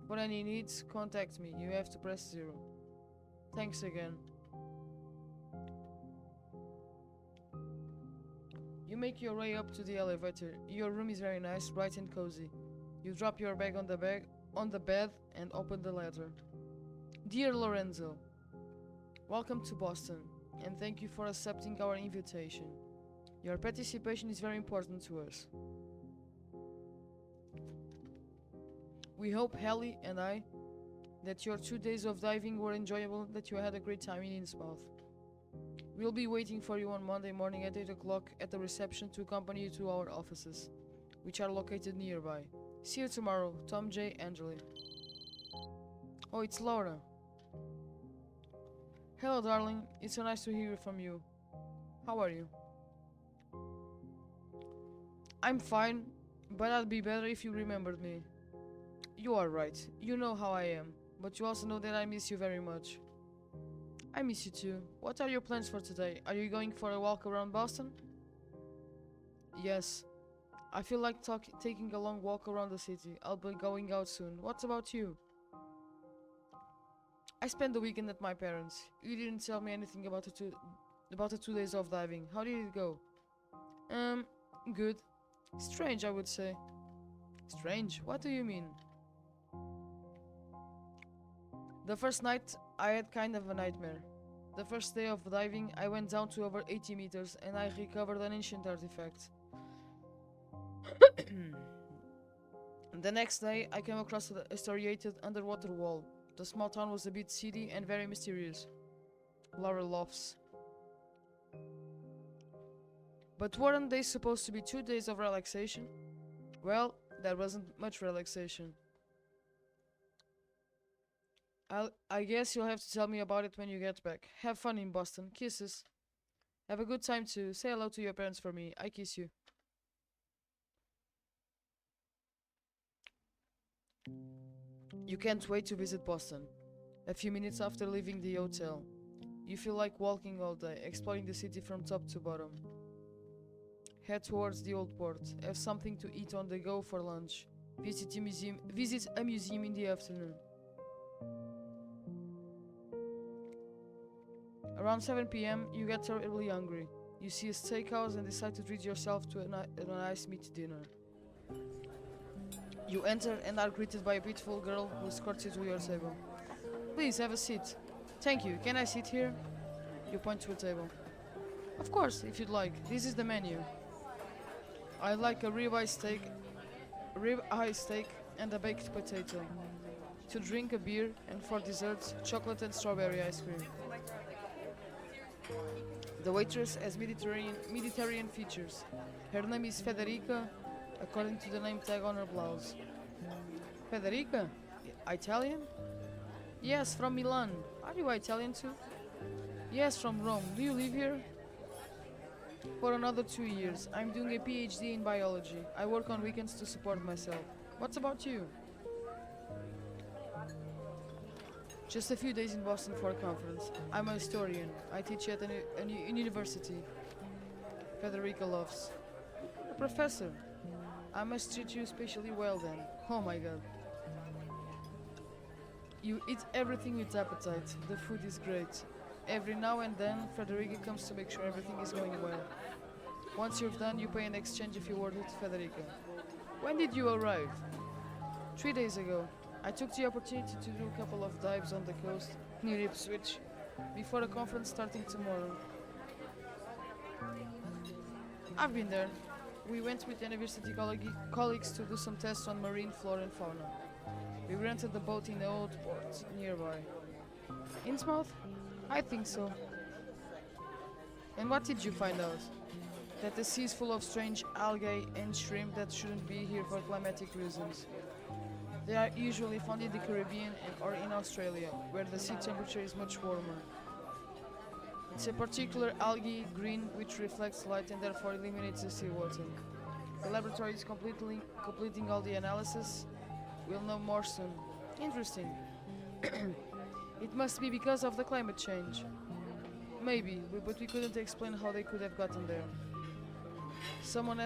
For any needs, contact me. You have to press 0. Thanks again. You make your way up to the elevator. Your room is very nice, bright and cozy. You drop your bag on the bed and open the letter. Dear Lorenzo, welcome to Boston, and thank you for accepting our invitation. Your participation is very important to us. We hope, Hallie and I, that your 2 days of diving were enjoyable, that you had a great time in Innsmouth. We'll be waiting for you on Monday morning at 8 o'clock at the reception to accompany you to our offices, which are located nearby. See you tomorrow, Tom J. Angeli. Oh, it's Laura. Hello, darling. It's so nice to hear from you. How are you? I'm fine, but I'd be better if you remembered me. You are right. You know how I am, but you also know that I miss you very much. I miss you too. What are your plans for today? Are you going for a walk around Boston? Yes. I feel like taking a long walk around the city. I'll be going out soon. What about you? I spent the weekend at my parents'. You didn't tell me anything about the 2 days of diving. How did it go? Good. Strange, I would say. Strange? What do you mean? The first night, I had kind of a nightmare. The first day of diving, I went down to over 80 meters and I recovered an ancient artifact. The next day, I came across a striated underwater wall. The small town was a bit seedy and very mysterious. Laura laughs. But weren't they supposed to be 2 days of relaxation? Well, there wasn't much relaxation. I guess you'll have to tell me about it when you get back. Have fun in Boston. Kisses. Have a good time too. Say hello to your parents for me. I kiss you. You can't wait to visit Boston. A few minutes after leaving the hotel, you feel like walking all day, exploring the city from top to bottom. Head towards the old port. Have something to eat on the go for lunch. Visit a museum in the afternoon. Around 7 p.m., you get terribly hungry. You see a steakhouse and decide to treat yourself to a nice meat dinner. You enter and are greeted by a beautiful girl who escorts you to your table. Please, have a seat. Thank you. Can I sit here? You point to a table. Of course, if you'd like. This is the menu. I'd like a ribeye steak and a baked potato. To drink, a beer, and for dessert, chocolate and strawberry ice cream. The waitress has Mediterranean features. Her name is Federica, according to the name tag on her blouse. Federica? Italian? Yes, from Milan. Are you Italian too? Yes, from Rome. Do you live here? For another 2 years. I'm doing a PhD in biology. I work on weekends to support myself. What about you? Just a few days in Boston for a conference. I'm a historian. I teach at a university. Federica laughs. A professor. I must treat you especially well then. Oh my god. You eat everything with appetite. The food is great. Every now and then, Federica comes to make sure everything is going well. Once you're done, you pay and exchange a few words with Federica. When did you arrive? 3 days ago. I took the opportunity to do a couple of dives on the coast, near Ipswich, before a conference starting tomorrow. I've been there. We went with university colleagues to do some tests on marine flora and fauna. We rented a boat in the old port nearby. Innsmouth? I think so. And what did you find out? That the sea is full of strange algae and shrimp that shouldn't be here for climatic reasons. They are usually found in the Caribbean or in Australia, where the sea temperature is much warmer. It's a particular algae, green, which reflects light and therefore eliminates the seawater. The laboratory is completing all the analysis. We'll know more soon. Interesting. It must be because of the climate change. Maybe, but we couldn't explain how they could have gotten there. Someone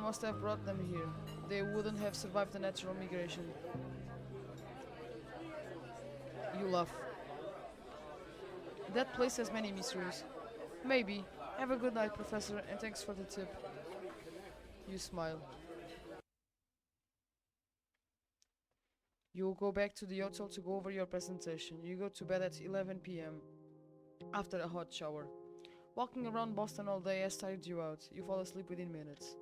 must have brought them here. They wouldn't have survived the natural migration. You laugh. That place has many mysteries. Maybe. Have a good night, Professor, and thanks for the tip. You smile. You will go back to the hotel to go over your presentation. You go to bed at 11 p.m. after a hot shower. Walking around Boston all day has tired you out. You fall asleep within minutes.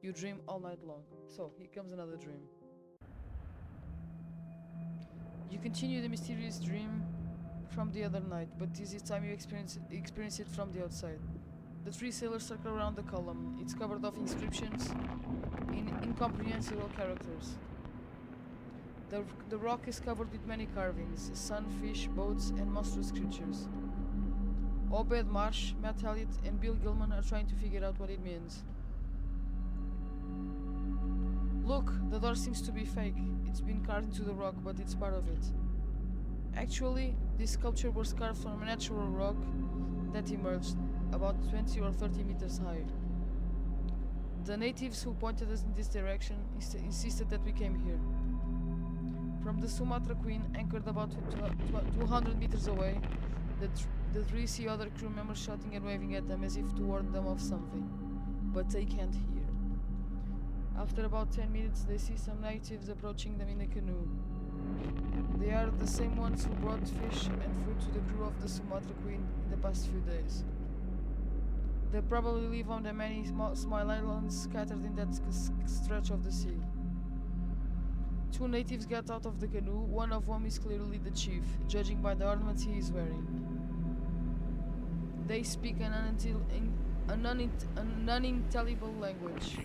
You dream all night long. So, here comes another dream. You continue the mysterious dream from the other night, but this time you experience it from the outside. The three sailors circle around the column. It's covered of inscriptions in incomprehensible characters. The rock is covered with many carvings, sun, fish, boats, and monstrous creatures. Obed Marsh, Matt Elliott, and Bill Gilman are trying to figure out what it means. Look, the door seems to be fake. It's been carved into the rock, but it's part of it. Actually, this sculpture was carved from a natural rock that emerged, about 20 or 30 meters high. The natives who pointed us in this direction insisted that we came here. From the Sumatra Queen, anchored about 200 meters away, the three see other crew members shouting and waving at them as if to warn them of something, but they can't hear. After about 10 minutes, they see some natives approaching them in a canoe. They are the same ones who brought fish and food to the crew of the Sumatra Queen in the past few days. They probably live on the many small islands scattered in that stretch of the sea. Two natives get out of the canoe, one of whom is clearly the chief, judging by the ornaments he is wearing. They speak an unintelligible language.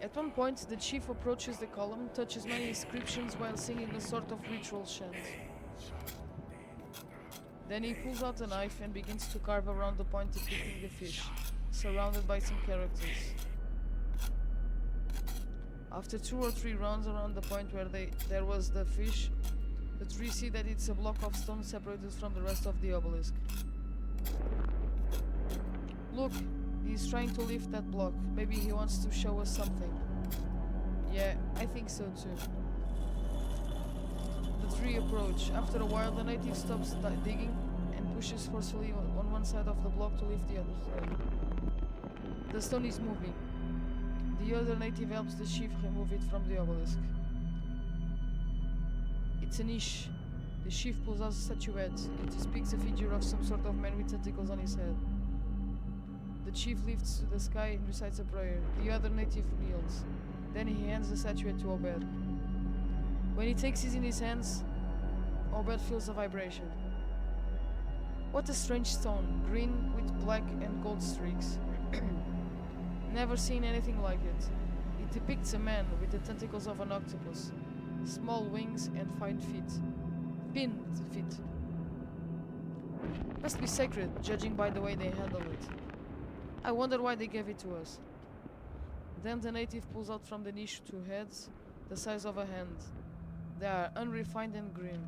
At one point, the chief approaches the column, touches many inscriptions while singing a sort of ritual chant. Then he pulls out a knife and begins to carve around the point depicting the fish, surrounded by some characters. After 2 or 3 rounds around the point where there was the fish, the three see that it's a block of stone separated from the rest of the obelisk. Look, he's trying to lift that block. Maybe he wants to show us something. Yeah, I think so too. The three approach. After a while, the native stops digging and pushes forcefully on one side of the block to lift the other side. The stone is moving. The other native helps the chief remove it from the obelisk. It's a niche. The chief pulls out a statuette. It depicts a figure of some sort of man with tentacles on his head. The chief lifts to the sky and recites a prayer. The other native kneels. Then he hands the statuette to Obed. When he takes it in his hands, Obed feels a vibration. What a strange stone, green with black and gold streaks. Never seen anything like it. It depicts a man with the tentacles of an octopus, small wings and fine feet. Pinned feet. Must be sacred, judging by the way they handle it. I wonder why they gave it to us. Then the native pulls out from the niche two heads, the size of a hand. They are unrefined and green.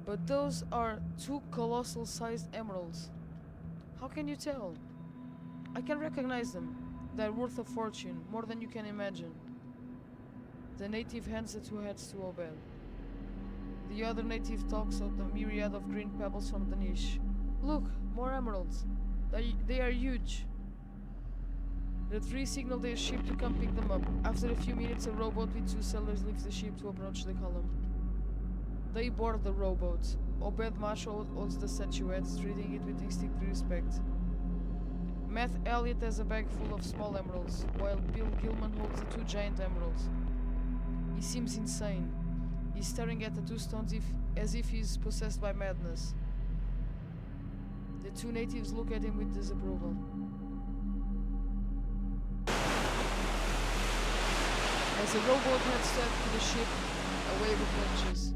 But those are two colossal-sized emeralds. How can you tell? I can recognize them. They're worth a fortune, more than you can imagine. The native hands the two heads to Obed. The other native talks of the myriad of green pebbles from the niche. Look, more emeralds. They are huge. The three signal their ship to come pick them up. After a few minutes, a rowboat with two sailors leaves the ship to approach the column. They board the rowboat. Obed Marshall holds the statuette, treating it with instinctive respect. Matt Elliott has a bag full of small emeralds, while Bill Gilman holds the two giant emeralds. He seems insane. He's staring at the two stones as if he's possessed by madness. The two natives look at him with disapproval. As the rowboat heads to the ship, a wave approaches.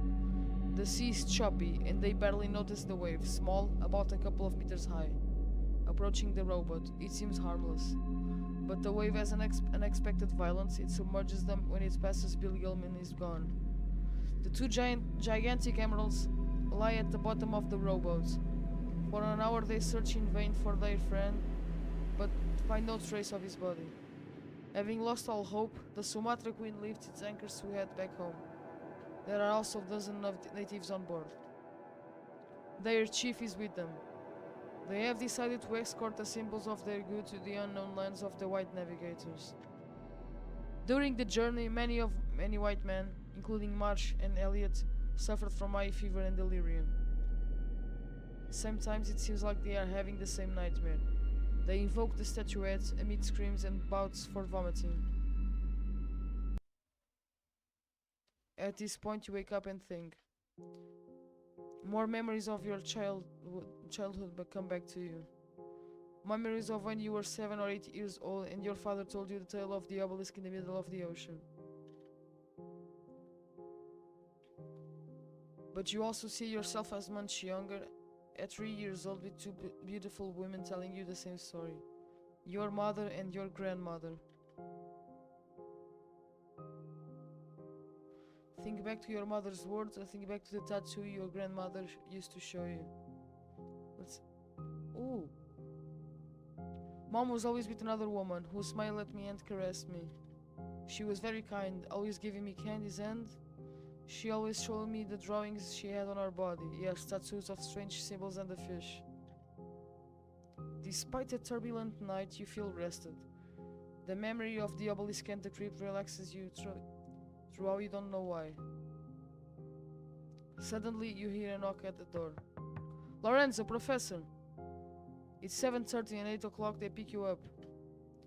The sea is choppy, and they barely notice the wave, small, about a couple of meters high. Approaching the rowboat, it seems harmless. But the wave has unexpected violence. It submerges them. When it passes, Bill Gilman is gone. The two gigantic emeralds lie at the bottom of the rowboat. For an hour they search in vain for their friend, but find no trace of his body. Having lost all hope, the Sumatra Queen lifts its anchors to head back home. There are also dozens of natives on board. Their chief is with them. They have decided to escort the symbols of their goods to the unknown lands of the white navigators. During the journey, many white men, including Marsh and Elliot, suffered from high fever and delirium. Sometimes it seems like they are having the same nightmare. They invoke the statuettes amid screams and bouts for vomiting. At this point you wake up and think. More memories of your childhood come back to you. Memories of when you were 7 or 8 years old and your father told you the tale of the obelisk in the middle of the ocean. But you also see yourself as much younger, at 3 years old, with two beautiful women telling you the same story. Your mother and your grandmother. Think back to your mother's words, or think back to the tattoo your grandmother used to show you. Ooh. Mom was always with another woman who smiled at me and caressed me. She was very kind, always giving me candies, and she always showed me the drawings she had on her body. Yes, tattoos of strange symbols and a fish. Despite a turbulent night, you feel rested. The memory of the obelisk and the crypt relaxes you through how you don't know why. Suddenly, you hear a knock at the door. Lorenzo, professor! It's 7:30 and 8 o'clock, they pick you up.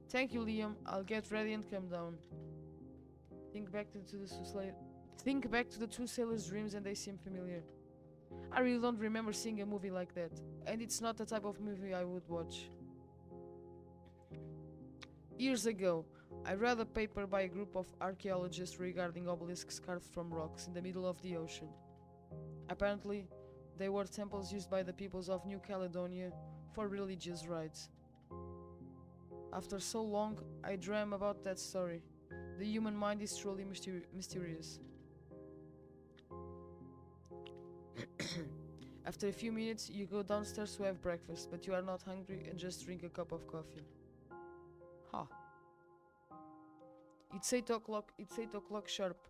Thank you, Liam. I'll get ready and come down. Think back to the two sailors' dreams and they seem familiar. I really don't remember seeing a movie like that, and it's not the type of movie I would watch. Years ago, I read a paper by a group of archaeologists regarding obelisks carved from rocks in the middle of the ocean. Apparently, they were temples used by the peoples of New Caledonia for religious rites. After so long, I dream about that story. The human mind is truly mysterious. After a few minutes, you go downstairs to have breakfast, but you are not hungry and just drink a cup of coffee. It's 8 o'clock sharp.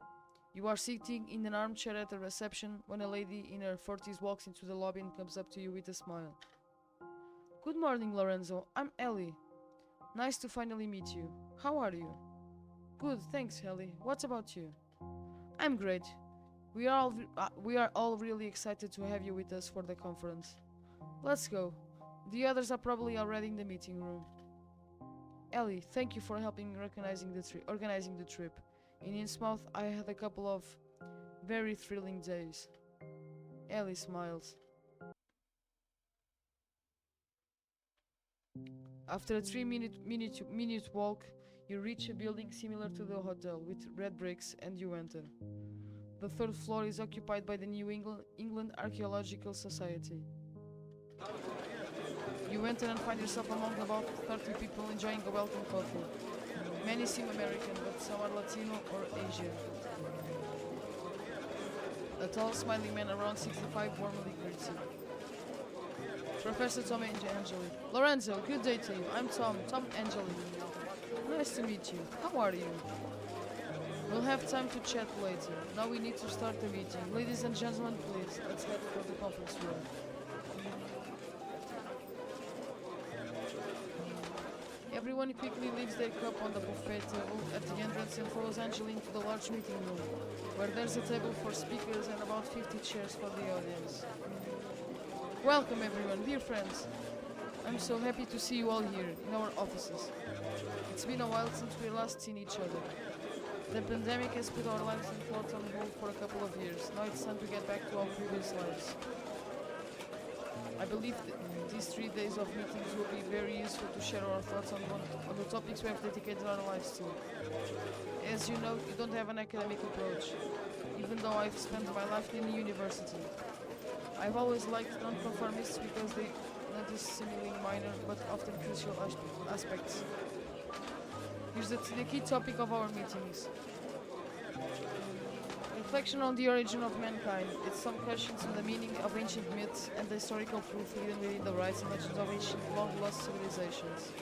You are sitting in an armchair at the reception when a lady in her 40s walks into the lobby and comes up to you with a smile. Good morning, Lorenzo. I'm Ellie. Nice to finally meet you. How are you? Good, thanks, Ellie. What about you? I'm great. We are all really excited to have you with us for the conference. Let's go. The others are probably already in the meeting room. Ellie, thank you for helping organizing the trip. In Innsmouth, I had a couple of very thrilling days. Ellie smiles. After a 3-minute walk, you reach a building similar to the hotel with red bricks and you enter. The third floor is occupied by the New England Archaeological Society. You enter and find yourself among about 30 people enjoying a welcome coffee. Many seem American, but some are Latino or Asian. A tall, smiling man around 65 warmly greets you. Professor Tom Angeli. Lorenzo, good day to you. I'm Tom Angeli. Nice to meet you. How are you? We'll have time to chat later. Now we need to start the meeting. Ladies and gentlemen, please, let's head for the conference room. Everyone quickly leaves their cup on the buffet table at the entrance and follows Angeli into the large meeting room, where there's a table for speakers and about 50 chairs for the audience. Welcome everyone, dear friends. I'm so happy to see you all here, in our offices. It's been a while since we last seen each other. The pandemic has put our lives and thoughts on hold for a couple of years. Now it's time to get back to our previous lives. I believe these 3 days of meetings will be very useful to share our thoughts on the topics we have dedicated our lives to. As you know, you don't have an academic approach, even though I've spent my life in university. I've always liked nonconformists because they notice seemingly minor but often crucial aspects. Here's the key topic of our meetings. Reflection on the origin of mankind. It's some questions on the meaning of ancient myths and the historical proof hidden within the rites and legends of ancient long-lost civilizations.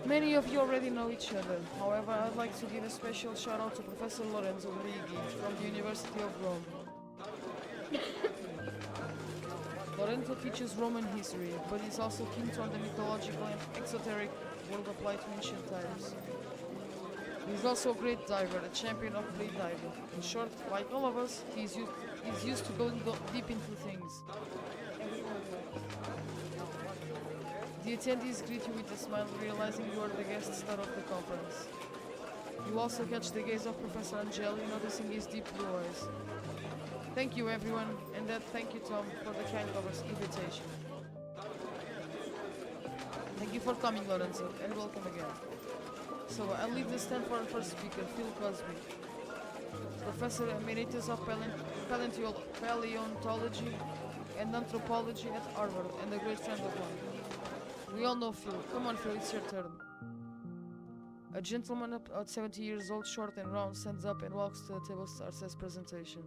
Many of you already know each other. However, I'd like to give a special shout out to Professor Lorenzo Righi from the University of Rome. Lorenzo teaches Roman history, but is also keen on the mythological and exoteric world applied to ancient times. He's also a great diver, a champion of free diving. In short, like all of us, he's used to going deep into things. The attendees greet you with a smile, realizing you are the guest star of the conference. You also catch the gaze of Professor Angeli, noticing his deep blue eyes. Thank you everyone, and thank you Tom for the kind invitation. Thank you for coming, Lorenzo, and welcome again. So I'll leave the stand for our first speaker, Phil Cosby, Professor Emeritus of Paleontology and Anthropology at Harvard, and a great friend of mine. We all know Phil. Come on, Phil, it's your turn. A gentleman about 70 years old, short and round, stands up and walks to the table, starts his presentation.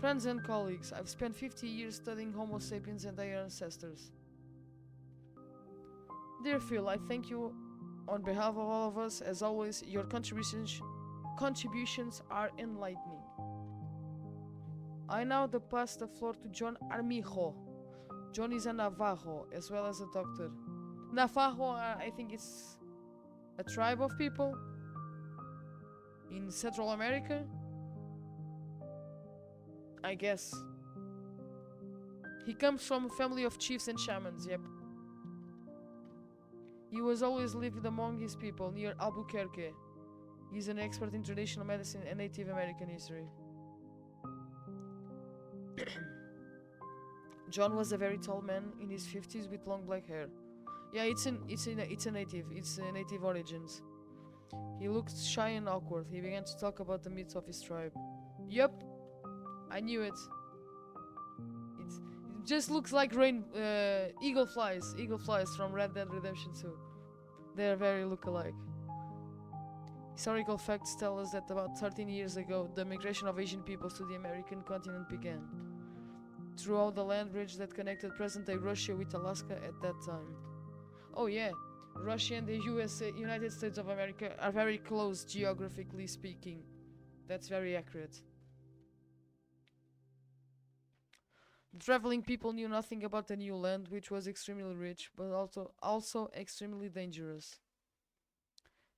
Friends and colleagues, I've spent 50 years studying Homo sapiens and their ancestors. Dear Phil, I thank you on behalf of all of us. As always, your contributions are enlightening. I now pass the floor to John Armijo. John is a Navajo, as well as a doctor. Navajo, I think it's a tribe of people in Central America, I guess. He comes from a family of chiefs and shamans, yep. He was always lived among his people near Albuquerque. He's an expert in traditional medicine and Native American history. John was a very tall man in his 50s with long black hair. Yeah, it's a native origins. He looked shy and awkward. He began to talk about the myths of his tribe. Yup, I knew it. It just looks like eagle flies from Red Dead Redemption 2. They're very look-alike. Historical facts tell us that about 13 years ago, the migration of Asian peoples to the American continent began. Throughout the land bridge that connected present-day Russia with Alaska at that time. Oh yeah, Russia and the United States of America are very close geographically speaking. That's very accurate. The traveling people knew nothing about the new land, which was extremely rich, but also extremely dangerous.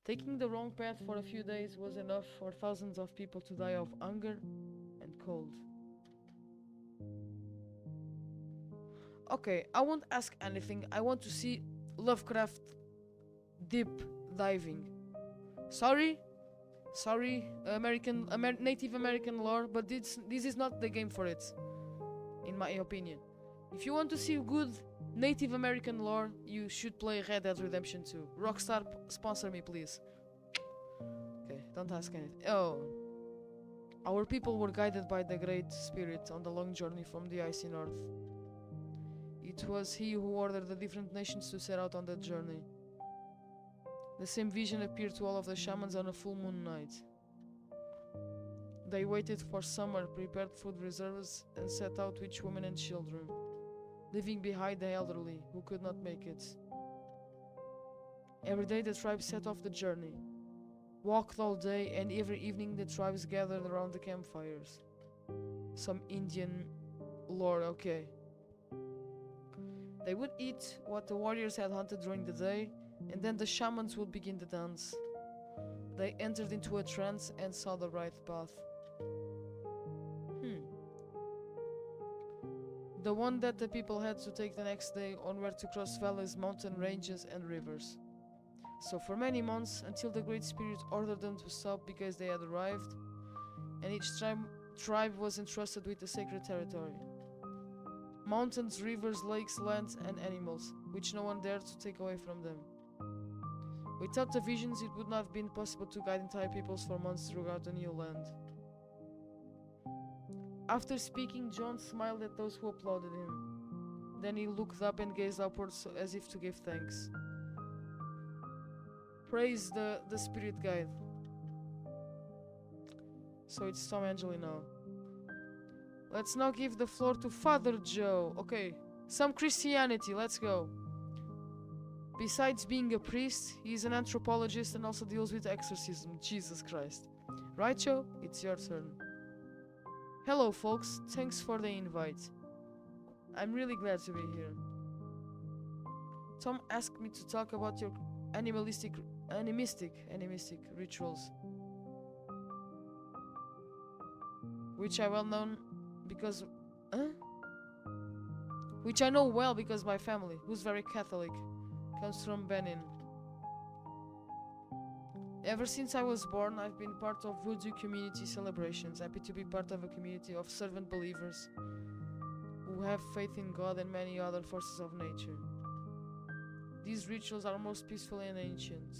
Taking the wrong path for a few days was enough for thousands of people to die of hunger and cold. Okay, I won't ask anything. I want to see Lovecraft deep diving. Sorry, Native American lore, but this is not the game for it, in my opinion. If you want to see good Native American lore, you should play Red Dead Redemption 2. Rockstar, sponsor me, please. Okay, don't ask anything. Oh. Our people were guided by the Great Spirit on the long journey from the icy north. It was he who ordered the different nations to set out on that journey. The same vision appeared to all of the shamans on a full moon night. They waited for summer, prepared food reserves, and set out with women and children, leaving behind the elderly who could not make it. Every day the tribe set off the journey, walked all day, and every evening the tribes gathered around the campfires. Some Indian lore, okay. They would eat what the warriors had hunted during the day, and then the shamans would begin the dance. They entered into a trance and saw the right path. The one that the people had to take the next day on where to cross valleys, mountain ranges, and rivers. So for many months, until the Great Spirit ordered them to stop because they had arrived, and each tribe was entrusted with a sacred territory. Mountains, rivers, lakes, lands, and animals, which no one dared to take away from them. Without the visions, it would not have been possible to guide entire peoples for months throughout the new land. After speaking, John smiled at those who applauded him. Then he looked up and gazed upwards as if to give thanks. Praise the spirit guide. So it's Tom Angeli now. Let's now give the floor to Father Joe. Okay, some Christianity, let's go. Besides being a priest, he's an anthropologist and also deals with exorcism. Jesus Christ. Right, Joe? It's your turn. Hello, folks. Thanks for the invite. I'm really glad to be here. Tom asked me to talk about your animistic rituals, which I know well because my family, who's very Catholic, comes from Benin. Ever since I was born, I've been part of voodoo community celebrations, happy to be part of a community of servant believers who have faith in God and many other forces of nature. These rituals are most peaceful and ancient,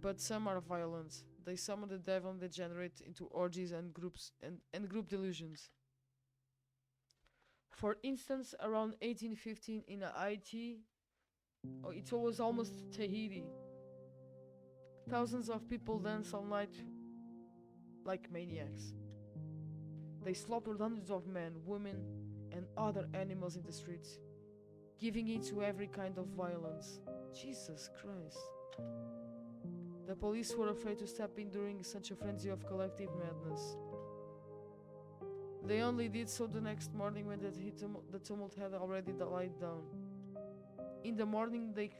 but some are violent. They summon the devil and degenerate into orgies and group delusions. For instance, around 1815 in Haiti, it was almost Tahiti, thousands of people dance all night like maniacs. They slaughtered hundreds of men, women, and other animals in the streets, giving in to every kind of violence. Jesus Christ. The police were afraid to step in during such a frenzy of collective madness. They only did so the next morning when the tumult had already died down. In the morning, they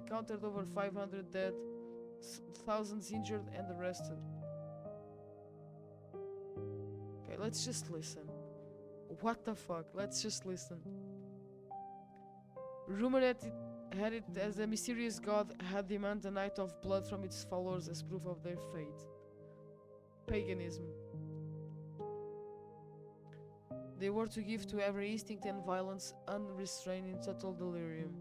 counted over 500 dead, thousands injured and arrested. Okay, let's just listen. What the fuck? Let's just listen. Rumor had it as a mysterious god had demanded a night of blood from its followers as proof of their fate. Paganism. They were to give to every instinct and violence unrestrained in total delirium.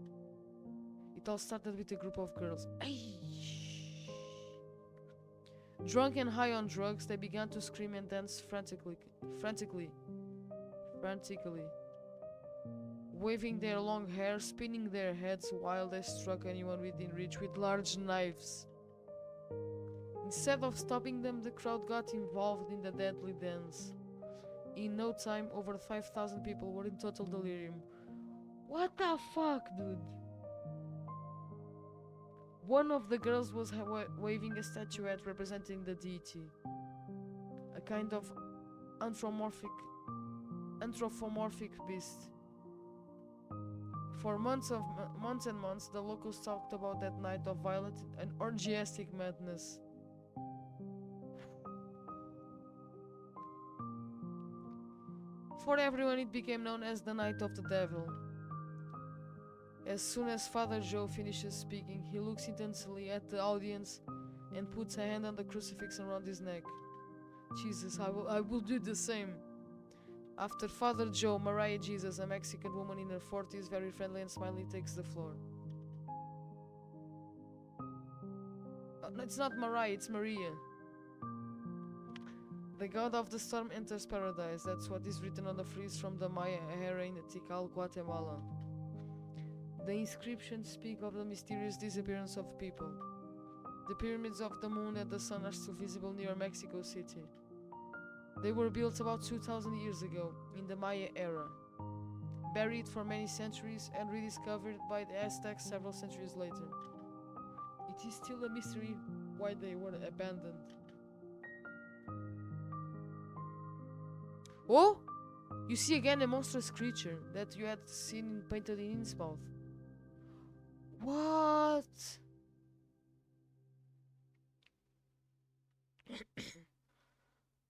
It all started with a group of girls. Drunk and high on drugs, they began to scream and dance frantically, waving their long hair, spinning their heads while they struck anyone within reach with large knives. Instead of stopping them, the crowd got involved in the deadly dance. In no time, over 5,000 people were in total delirium. What the fuck, dude? One of the girls was waving a statuette representing the deity, a kind of anthropomorphic beast. For months and months, the locals talked about that night of violent and orgiastic madness. For everyone, it became known as the Night of the Devil. As soon as Father Joe finishes speaking, he looks intensely at the audience and puts a hand on the crucifix around his neck. Jesus, I will do the same. After Father Joe, Mariah Jesus, a Mexican woman in her 40s, very friendly and smiley, takes the floor. No, it's not Mariah, it's Maria. The god of the storm enters paradise. That's what is written on the frieze from the Maya era in Tikal, Guatemala. The inscriptions speak of the mysterious disappearance of people. The pyramids of the moon and the sun are still visible near Mexico City. They were built about 2,000 years ago, in the Maya era, buried for many centuries and rediscovered by the Aztecs several centuries later. It is still a mystery why they were abandoned. Oh! You see again a monstrous creature that you had seen painted in Innsmouth. What?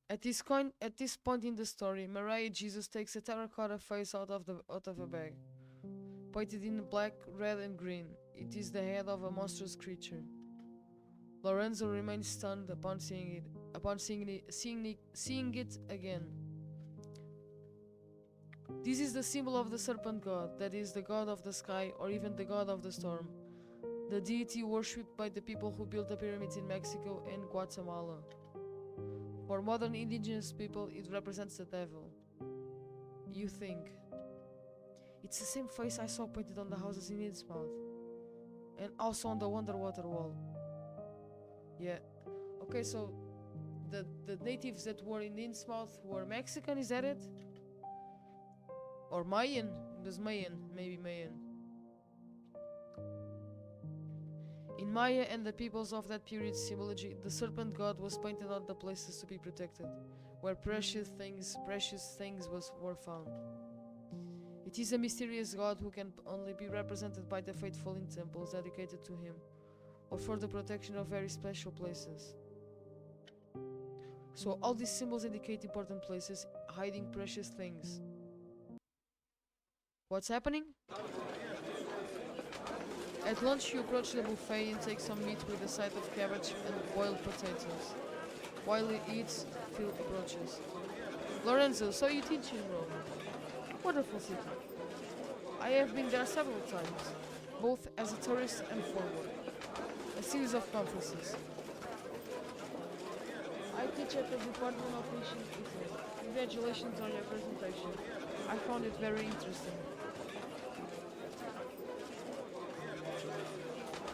At this point in the story, Mariah Jesus takes a terracotta face out of a bag, painted in black, red, and green. It is the head of a monstrous creature. Lorenzo remains stunned upon seeing it again. This is the symbol of the serpent god, that is the god of the sky or even the god of the storm, the deity worshipped by the people who built the pyramids in Mexico and Guatemala. For modern indigenous people, it represents the devil. You think. It's the same face I saw painted on the houses in Innsmouth, and also on the Wonderwater wall. Yeah. Okay, so the natives that were in Innsmouth were Mexican, is that it? Or Mayan? It was Mayan, maybe Mayan. In Maya and the peoples of that period's symbology, the serpent god was painted on the places to be protected, where precious things were found. It is a mysterious god who can only be represented by the faithful in temples dedicated to him, or for the protection of very special places. So all these symbols indicate important places hiding precious things. What's happening? At lunch you approach the buffet and take some meat with a side of cabbage and boiled potatoes. While he eats, Phil approaches. Lorenzo, so you teach in Rome. Wonderful city. I have been there several times, both as a tourist and for work. A series of conferences. I teach at the Department of Ancient Italy. Congratulations on your presentation. I found it very interesting.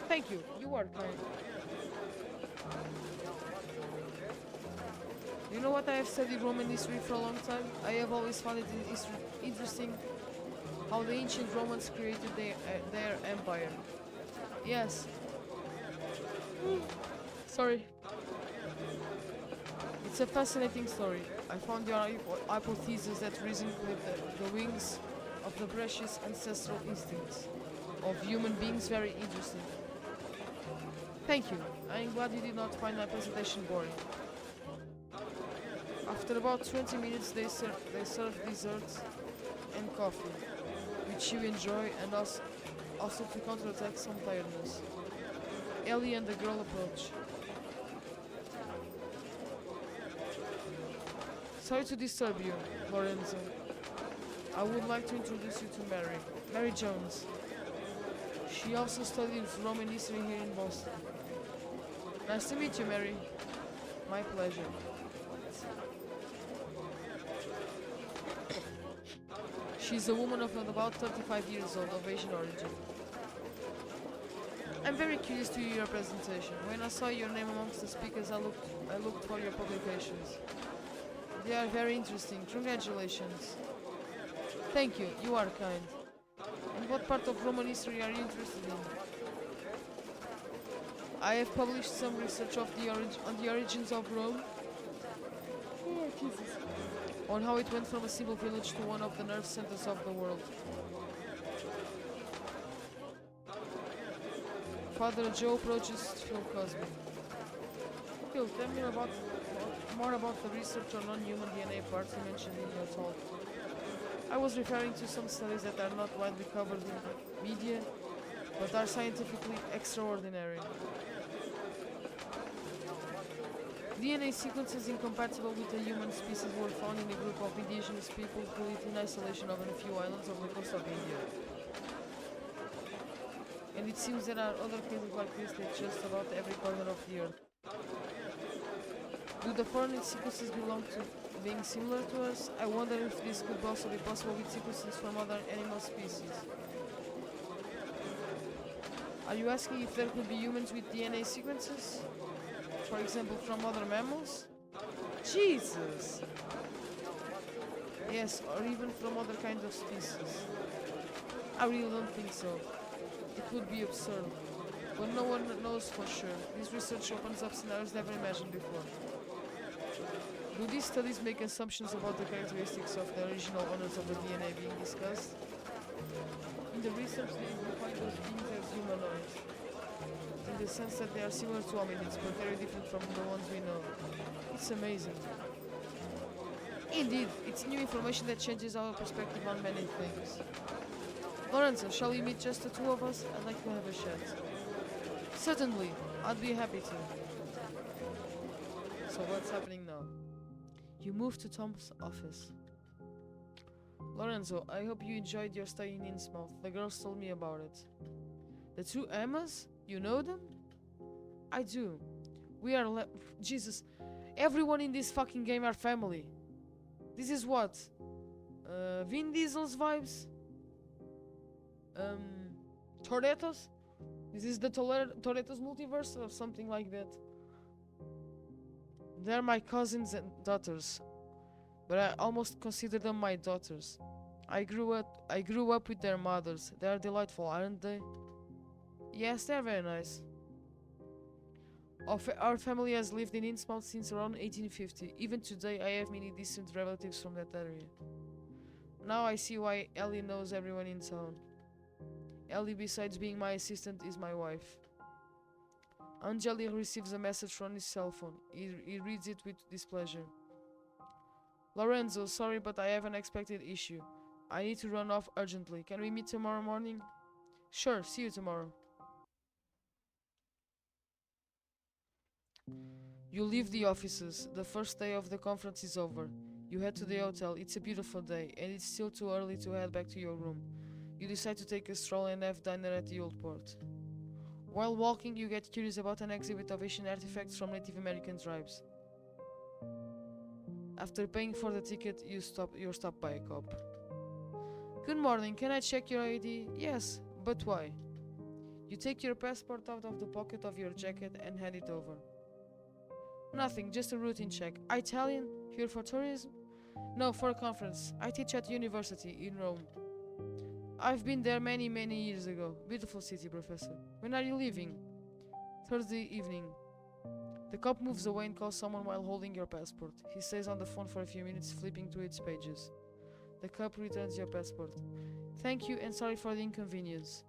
Thank you. You are kind. You know what? I have studied Roman history for a long time. I have always found it interesting how the ancient Romans created their empire. Yes. Sorry. It's a fascinating story. I found your hypothesis that reason with the wings of the precious ancestral instincts of human beings very interesting. Thank you. I am glad you did not find my presentation boring. After about 20 minutes they serve desserts and coffee, which you enjoy and also to counterattack some tiredness. Ellie and the girl approach. Sorry to disturb you, Lorenzo. I would like to introduce you to Mary Jones. She also studies Roman history here in Boston. Nice to meet you, Mary. My pleasure. She's a woman of about 35 years old, of Asian origin. I'm very curious to hear your presentation. When I saw your name amongst the speakers, I looked for your publications. They are very interesting. Congratulations. Thank you. You are kind. And what part of Roman history are you interested in? I have published some research on the origins of Rome. Oh, Jesus. On how it went from a simple village to one of the nerve centers of the world. Father Joe approaches Phil Cosby. Phil, tell me more about the research on non-human DNA parts you mentioned in your talk. I was referring to some studies that are not widely covered in the media, but are scientifically extraordinary. DNA sequences incompatible with the human species were found in a group of indigenous people who lived in isolation on a few islands off the coast of India. And it seems there are other cases like this at just about every corner of the earth. Do the foreign sequences belong to being similar to us? I wonder if this could also be possible with sequences from other animal species. Are you asking if there could be humans with DNA sequences? For example, from other mammals? Jesus! Yes, or even from other kinds of species. I really don't think so. It would be absurd. But no one knows for sure. This research opens up scenarios never imagined before. Do these studies make assumptions about the characteristics of the original owners of the DNA being discussed? In the research, they define those beings as humanoids, in the sense that they are similar to hominids, but very different from the ones we know. It's amazing. Indeed, it's new information that changes our perspective on many things. Lorenzo, shall we meet just the two of us? I'd like to have a chat. Certainly, I'd be happy to. So what's happening now? You moved to Tom's office. Lorenzo, I hope you enjoyed your stay in Innsmouth. The girls told me about it. The two Emmas? You know them? I do. We are Jesus. Everyone in this fucking game are family. This is what? Vin Diesel's vibes? Toretto's? This is the Toretto's multiverse or something like that. They're my cousins and daughters, but I almost consider them my daughters. I grew up with their mothers. They are delightful, aren't they? Yes, they're very nice. Our family has lived in Innsmouth since around 1850. Even today, I have many distant relatives from that area. Now I see why Ellie knows everyone in town. Ellie, besides being my assistant, is my wife. Angeli receives a message from his cell phone. He reads it with displeasure. Lorenzo, sorry, but I have an unexpected issue. I need to run off urgently. Can we meet tomorrow morning? Sure, see you tomorrow. You leave the offices. The first day of the conference is over. You head to the hotel. It's a beautiful day, and it's still too early to head back to your room. You decide to take a stroll and have dinner at the old port. While walking, you get curious about an exhibit of Asian artifacts from Native American tribes. After paying for the ticket, you're stopped by a cop. Good morning, can I check your ID? Yes, but why? You take your passport out of the pocket of your jacket and hand it over. Nothing, just a routine check. Italian? Here for tourism? No, for a conference. I teach at university in Rome. I've been there many years ago. Beautiful city, Professor. When are you leaving? Thursday evening. The cop moves away and calls someone while holding your passport. He stays on the phone for a few minutes, flipping to its pages. The cop returns your passport. Thank you and sorry for the inconvenience.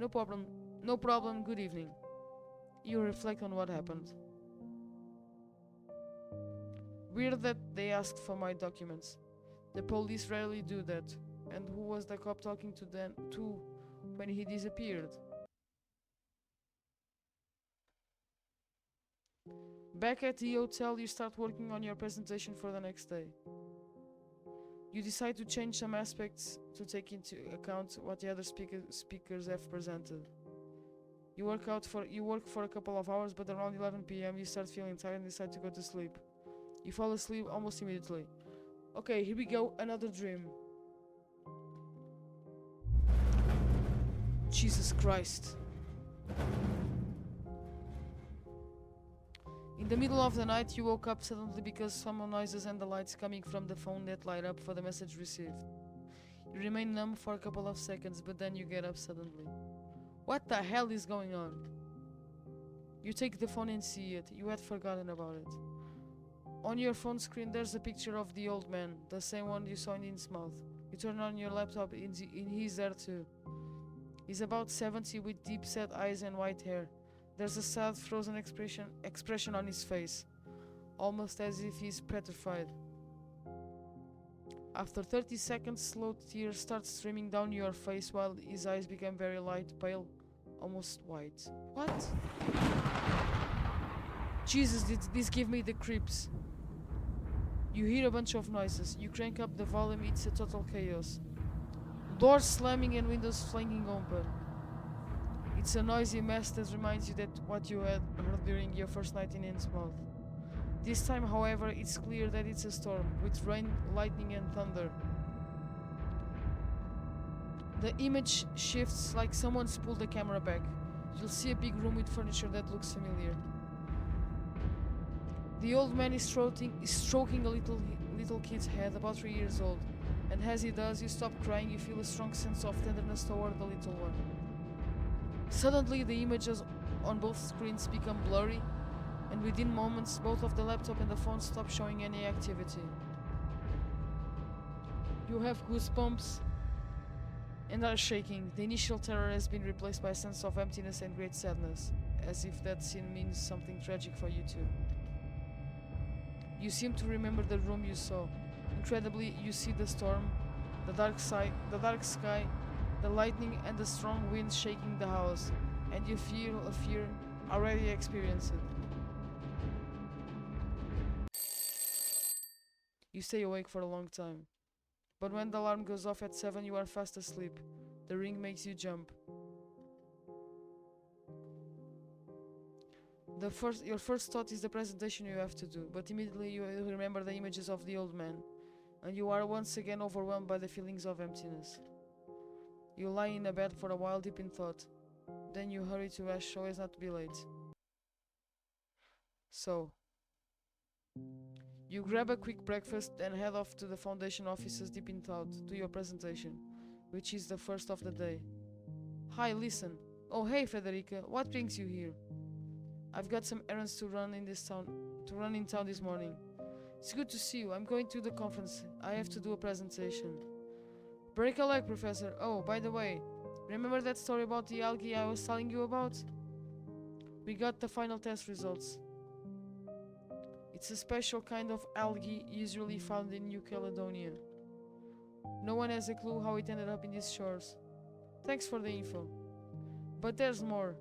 No problem. No problem. Good evening. You reflect on what happened. Weird that they asked for my documents. The police rarely do that. And who was the cop talking to them to when he disappeared? Back at the hotel, you start working on your presentation for the next day. You decide to change some aspects to take into account what the other speakers have presented. You work for a couple of hours, but around 11 p.m. you start feeling tired and decide to go to sleep. You fall asleep almost immediately. Okay, here we go, another dream. Jesus Christ. In the middle of the night, you woke up suddenly because some noises and the lights coming from the phone that light up for the message received. You remain numb for a couple of seconds, but then you get up suddenly. What the hell is going on? You take the phone and see it. You had forgotten about it. On your phone screen, there's a picture of the old man, the same one you saw in Innsmouth. You turn on your laptop, and he's there too. He's about 70 with deep-set eyes and white hair. There's a sad, frozen expression on his face, almost as if he's petrified. After 30 seconds, slow tears start streaming down your face while his eyes become very light, pale, almost white. What? Jesus, did this give me the creeps. You hear a bunch of noises. You crank up the volume, it's a total chaos. Doors slamming and windows flinging open. It's a noisy mess that reminds you that what you had heard during your first night in Innsmouth. This time, however, it's clear that it's a storm, with rain, lightning and thunder. The image shifts like someone's pulled the camera back. You'll see a big room with furniture that looks familiar. The old man is stroking a little kid's head, about 3 years old, and as he does, you stop crying. You feel a strong sense of tenderness toward the little one. Suddenly, the images on both screens become blurry, and within moments, both of the laptop and the phone stop showing any activity. You have goosebumps and are shaking. The initial terror has been replaced by a sense of emptiness and great sadness, as if that scene means something tragic for you too. You seem to remember the room you saw. Incredibly, you see the storm, the dark sky, the lightning and the strong wind shaking the house, and you feel a fear already experienced. You stay awake for a long time. But when the alarm goes off at 7, you are fast asleep. The ring makes you jump. Your first thought is the presentation you have to do, but immediately you remember the images of the old man, and you are once again overwhelmed by the feelings of emptiness. You lie in a bed for a while deep in thought. Then you hurry to Ash so as not to be late. So, you grab a quick breakfast and head off to the Foundation offices deep in thought to your presentation, which is the first of the day. Hi, listen. Oh, hey, Frederica. What brings you here? I've got some errands to run in town this morning. It's good to see you. I'm going to the conference. I have to do a presentation. Break a leg, Professor. Oh, by the way, remember that story about the algae I was telling you about? We got the final test results. It's a special kind of algae usually found in New Caledonia. No one has a clue how it ended up in these shores. Thanks for the info. But there's more.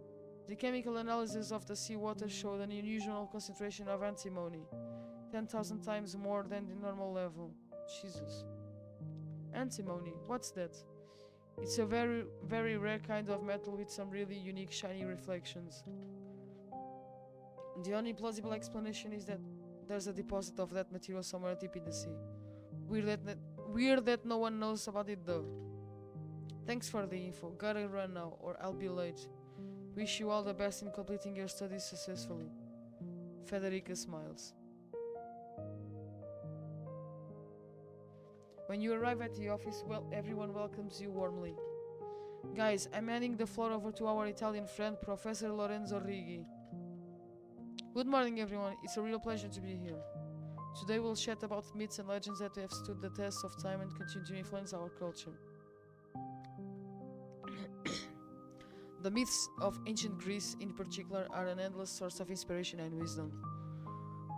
The chemical analysis of the seawater showed an unusual concentration of antimony, 10,000 times more than the normal level. Jesus. Antimony, what's that? It's a very, very rare kind of metal with some really unique shiny reflections. The only plausible explanation is that there's a deposit of that material somewhere deep in the sea. Weird that no one knows about it though. Thanks for the info. Gotta run now, or I'll be late. Wish you all the best in completing your studies successfully. Federica smiles. When you arrive at the office, everyone welcomes you warmly. Guys, I'm handing the floor over to our Italian friend, Professor Lorenzo Righi. Good morning, everyone. It's a real pleasure to be here. Today we'll chat about myths and legends that have stood the test of time and continue to influence our culture. The myths of ancient Greece, in particular, are an endless source of inspiration and wisdom.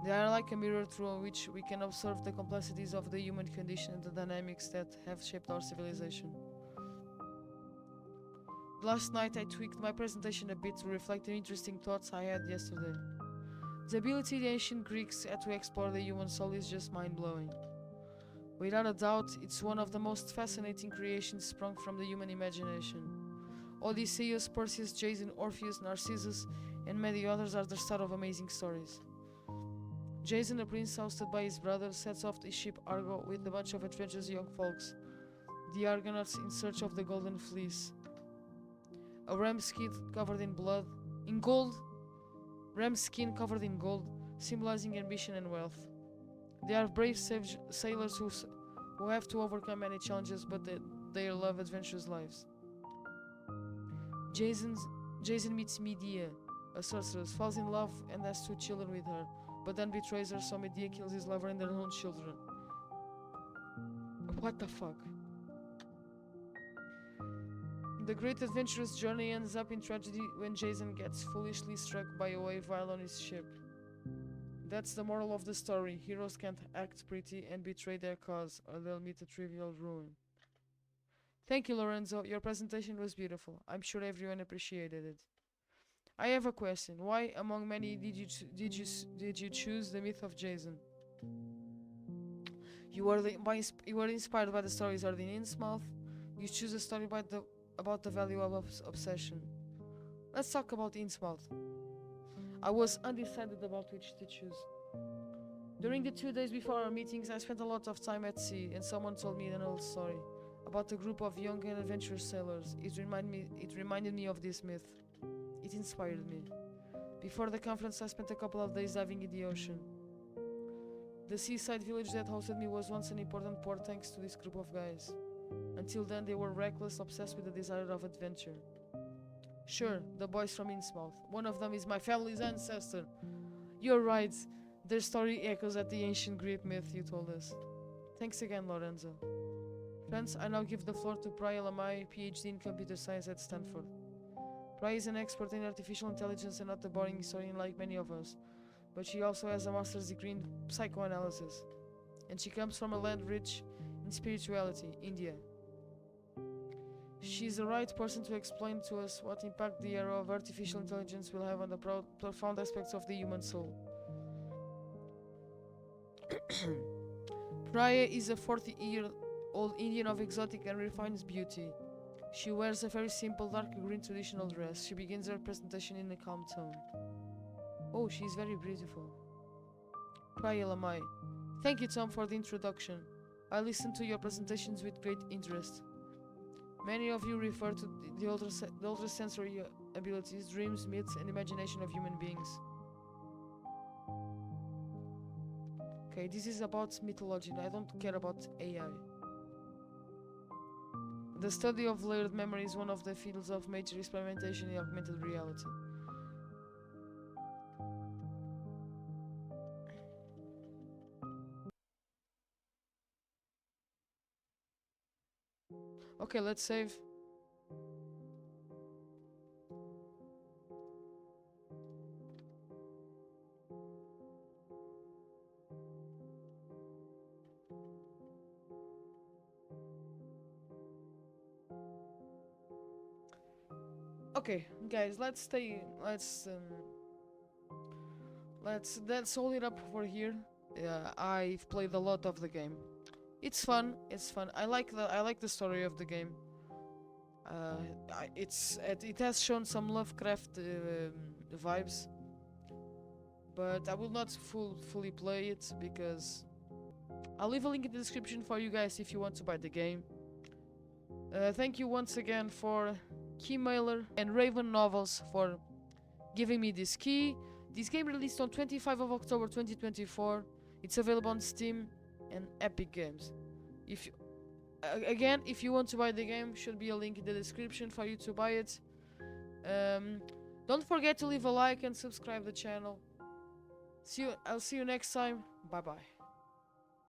They are like a mirror through which we can observe the complexities of the human condition and the dynamics that have shaped our civilization. Last night I tweaked my presentation a bit to reflect the interesting thoughts I had yesterday. The ability the ancient Greeks had to explore the human soul is just mind-blowing. Without a doubt, it's one of the most fascinating creations sprung from the human imagination. Odysseus, Perseus, Jason, Orpheus, Narcissus, and many others are the start of amazing stories. Jason, a prince ousted by his brother, sets off his ship Argo with a bunch of adventurous young folks, the Argonauts, in search of the Golden Fleece. A ram's skin covered in gold, symbolizing ambition and wealth. They are brave sailors who have to overcome many challenges, but they love adventurous lives. Jason meets Medea, a sorceress, falls in love and has 2 children with her, but then betrays her, so Medea kills his lover and their own children. What the fuck? The great adventurous journey ends up in tragedy when Jason gets foolishly struck by a wave while on his ship. That's the moral of the story. Heroes can't act pretty and betray their cause, or they'll meet a trivial ruin. Thank you, Lorenzo. Your presentation was beautiful. I'm sure everyone appreciated it. I have a question. Why, among many, did you choose the myth of Jason? You were inspired by the stories heard in Innsmouth. You choose a story about the value of obsession. Let's talk about Innsmouth. I was undecided about which to choose. During the 2 days before our meetings, I spent a lot of time at sea, and someone told me an old story about a group of young and adventurous sailors. It reminded me of this myth. It inspired me. Before the conference, I spent a couple of days diving in the ocean. The seaside village that hosted me was once an important port thanks to this group of guys. Until then, they were reckless, obsessed with the desire of adventure. Sure, the boys from Innsmouth. One of them is my family's ancestor. You're right. Their story echoes at the ancient Greek myth you told us. Thanks again, Lorenzo. Friends, I now give the floor to Priya Lamai, PhD in Computer Science at Stanford. Priya is an expert in artificial intelligence and not a boring historian like many of us, but she also has a master's degree in psychoanalysis, and she comes from a land rich in spirituality, India. She's the right person to explain to us what impact the era of artificial intelligence will have on the profound aspects of the human soul. Priya is a 40-year-old Indian of exotic and refined beauty. She wears a very simple dark green traditional dress. She begins her presentation in a calm tone. Oh, she's very beautiful. Priya Lamai. Thank you, Tom, for the introduction. I listened to your presentations with great interest. Many of you refer to the ultrasensory abilities, dreams, myths, and imagination of human beings. Okay, this is about mythology, and I don't care about AI. The study of layered memory is one of the fields of major experimentation in augmented reality. Okay, let's save. Okay, guys, let's hold it up for here. I've played a lot of the game. It's fun. I like the story of the game. It has shown some Lovecraft vibes, but I will not fully play it because I'll leave a link in the description for you guys if you want to buy the game. Thank you once again for Keymailer and Raven Novels for giving me this key. This game released on 25 of October 2024. It's available on Steam and Epic Games. If you want to buy the game, should be a link in the description for you to buy it. Don't forget to leave a like and subscribe the channel. I'll see you next time. Bye bye.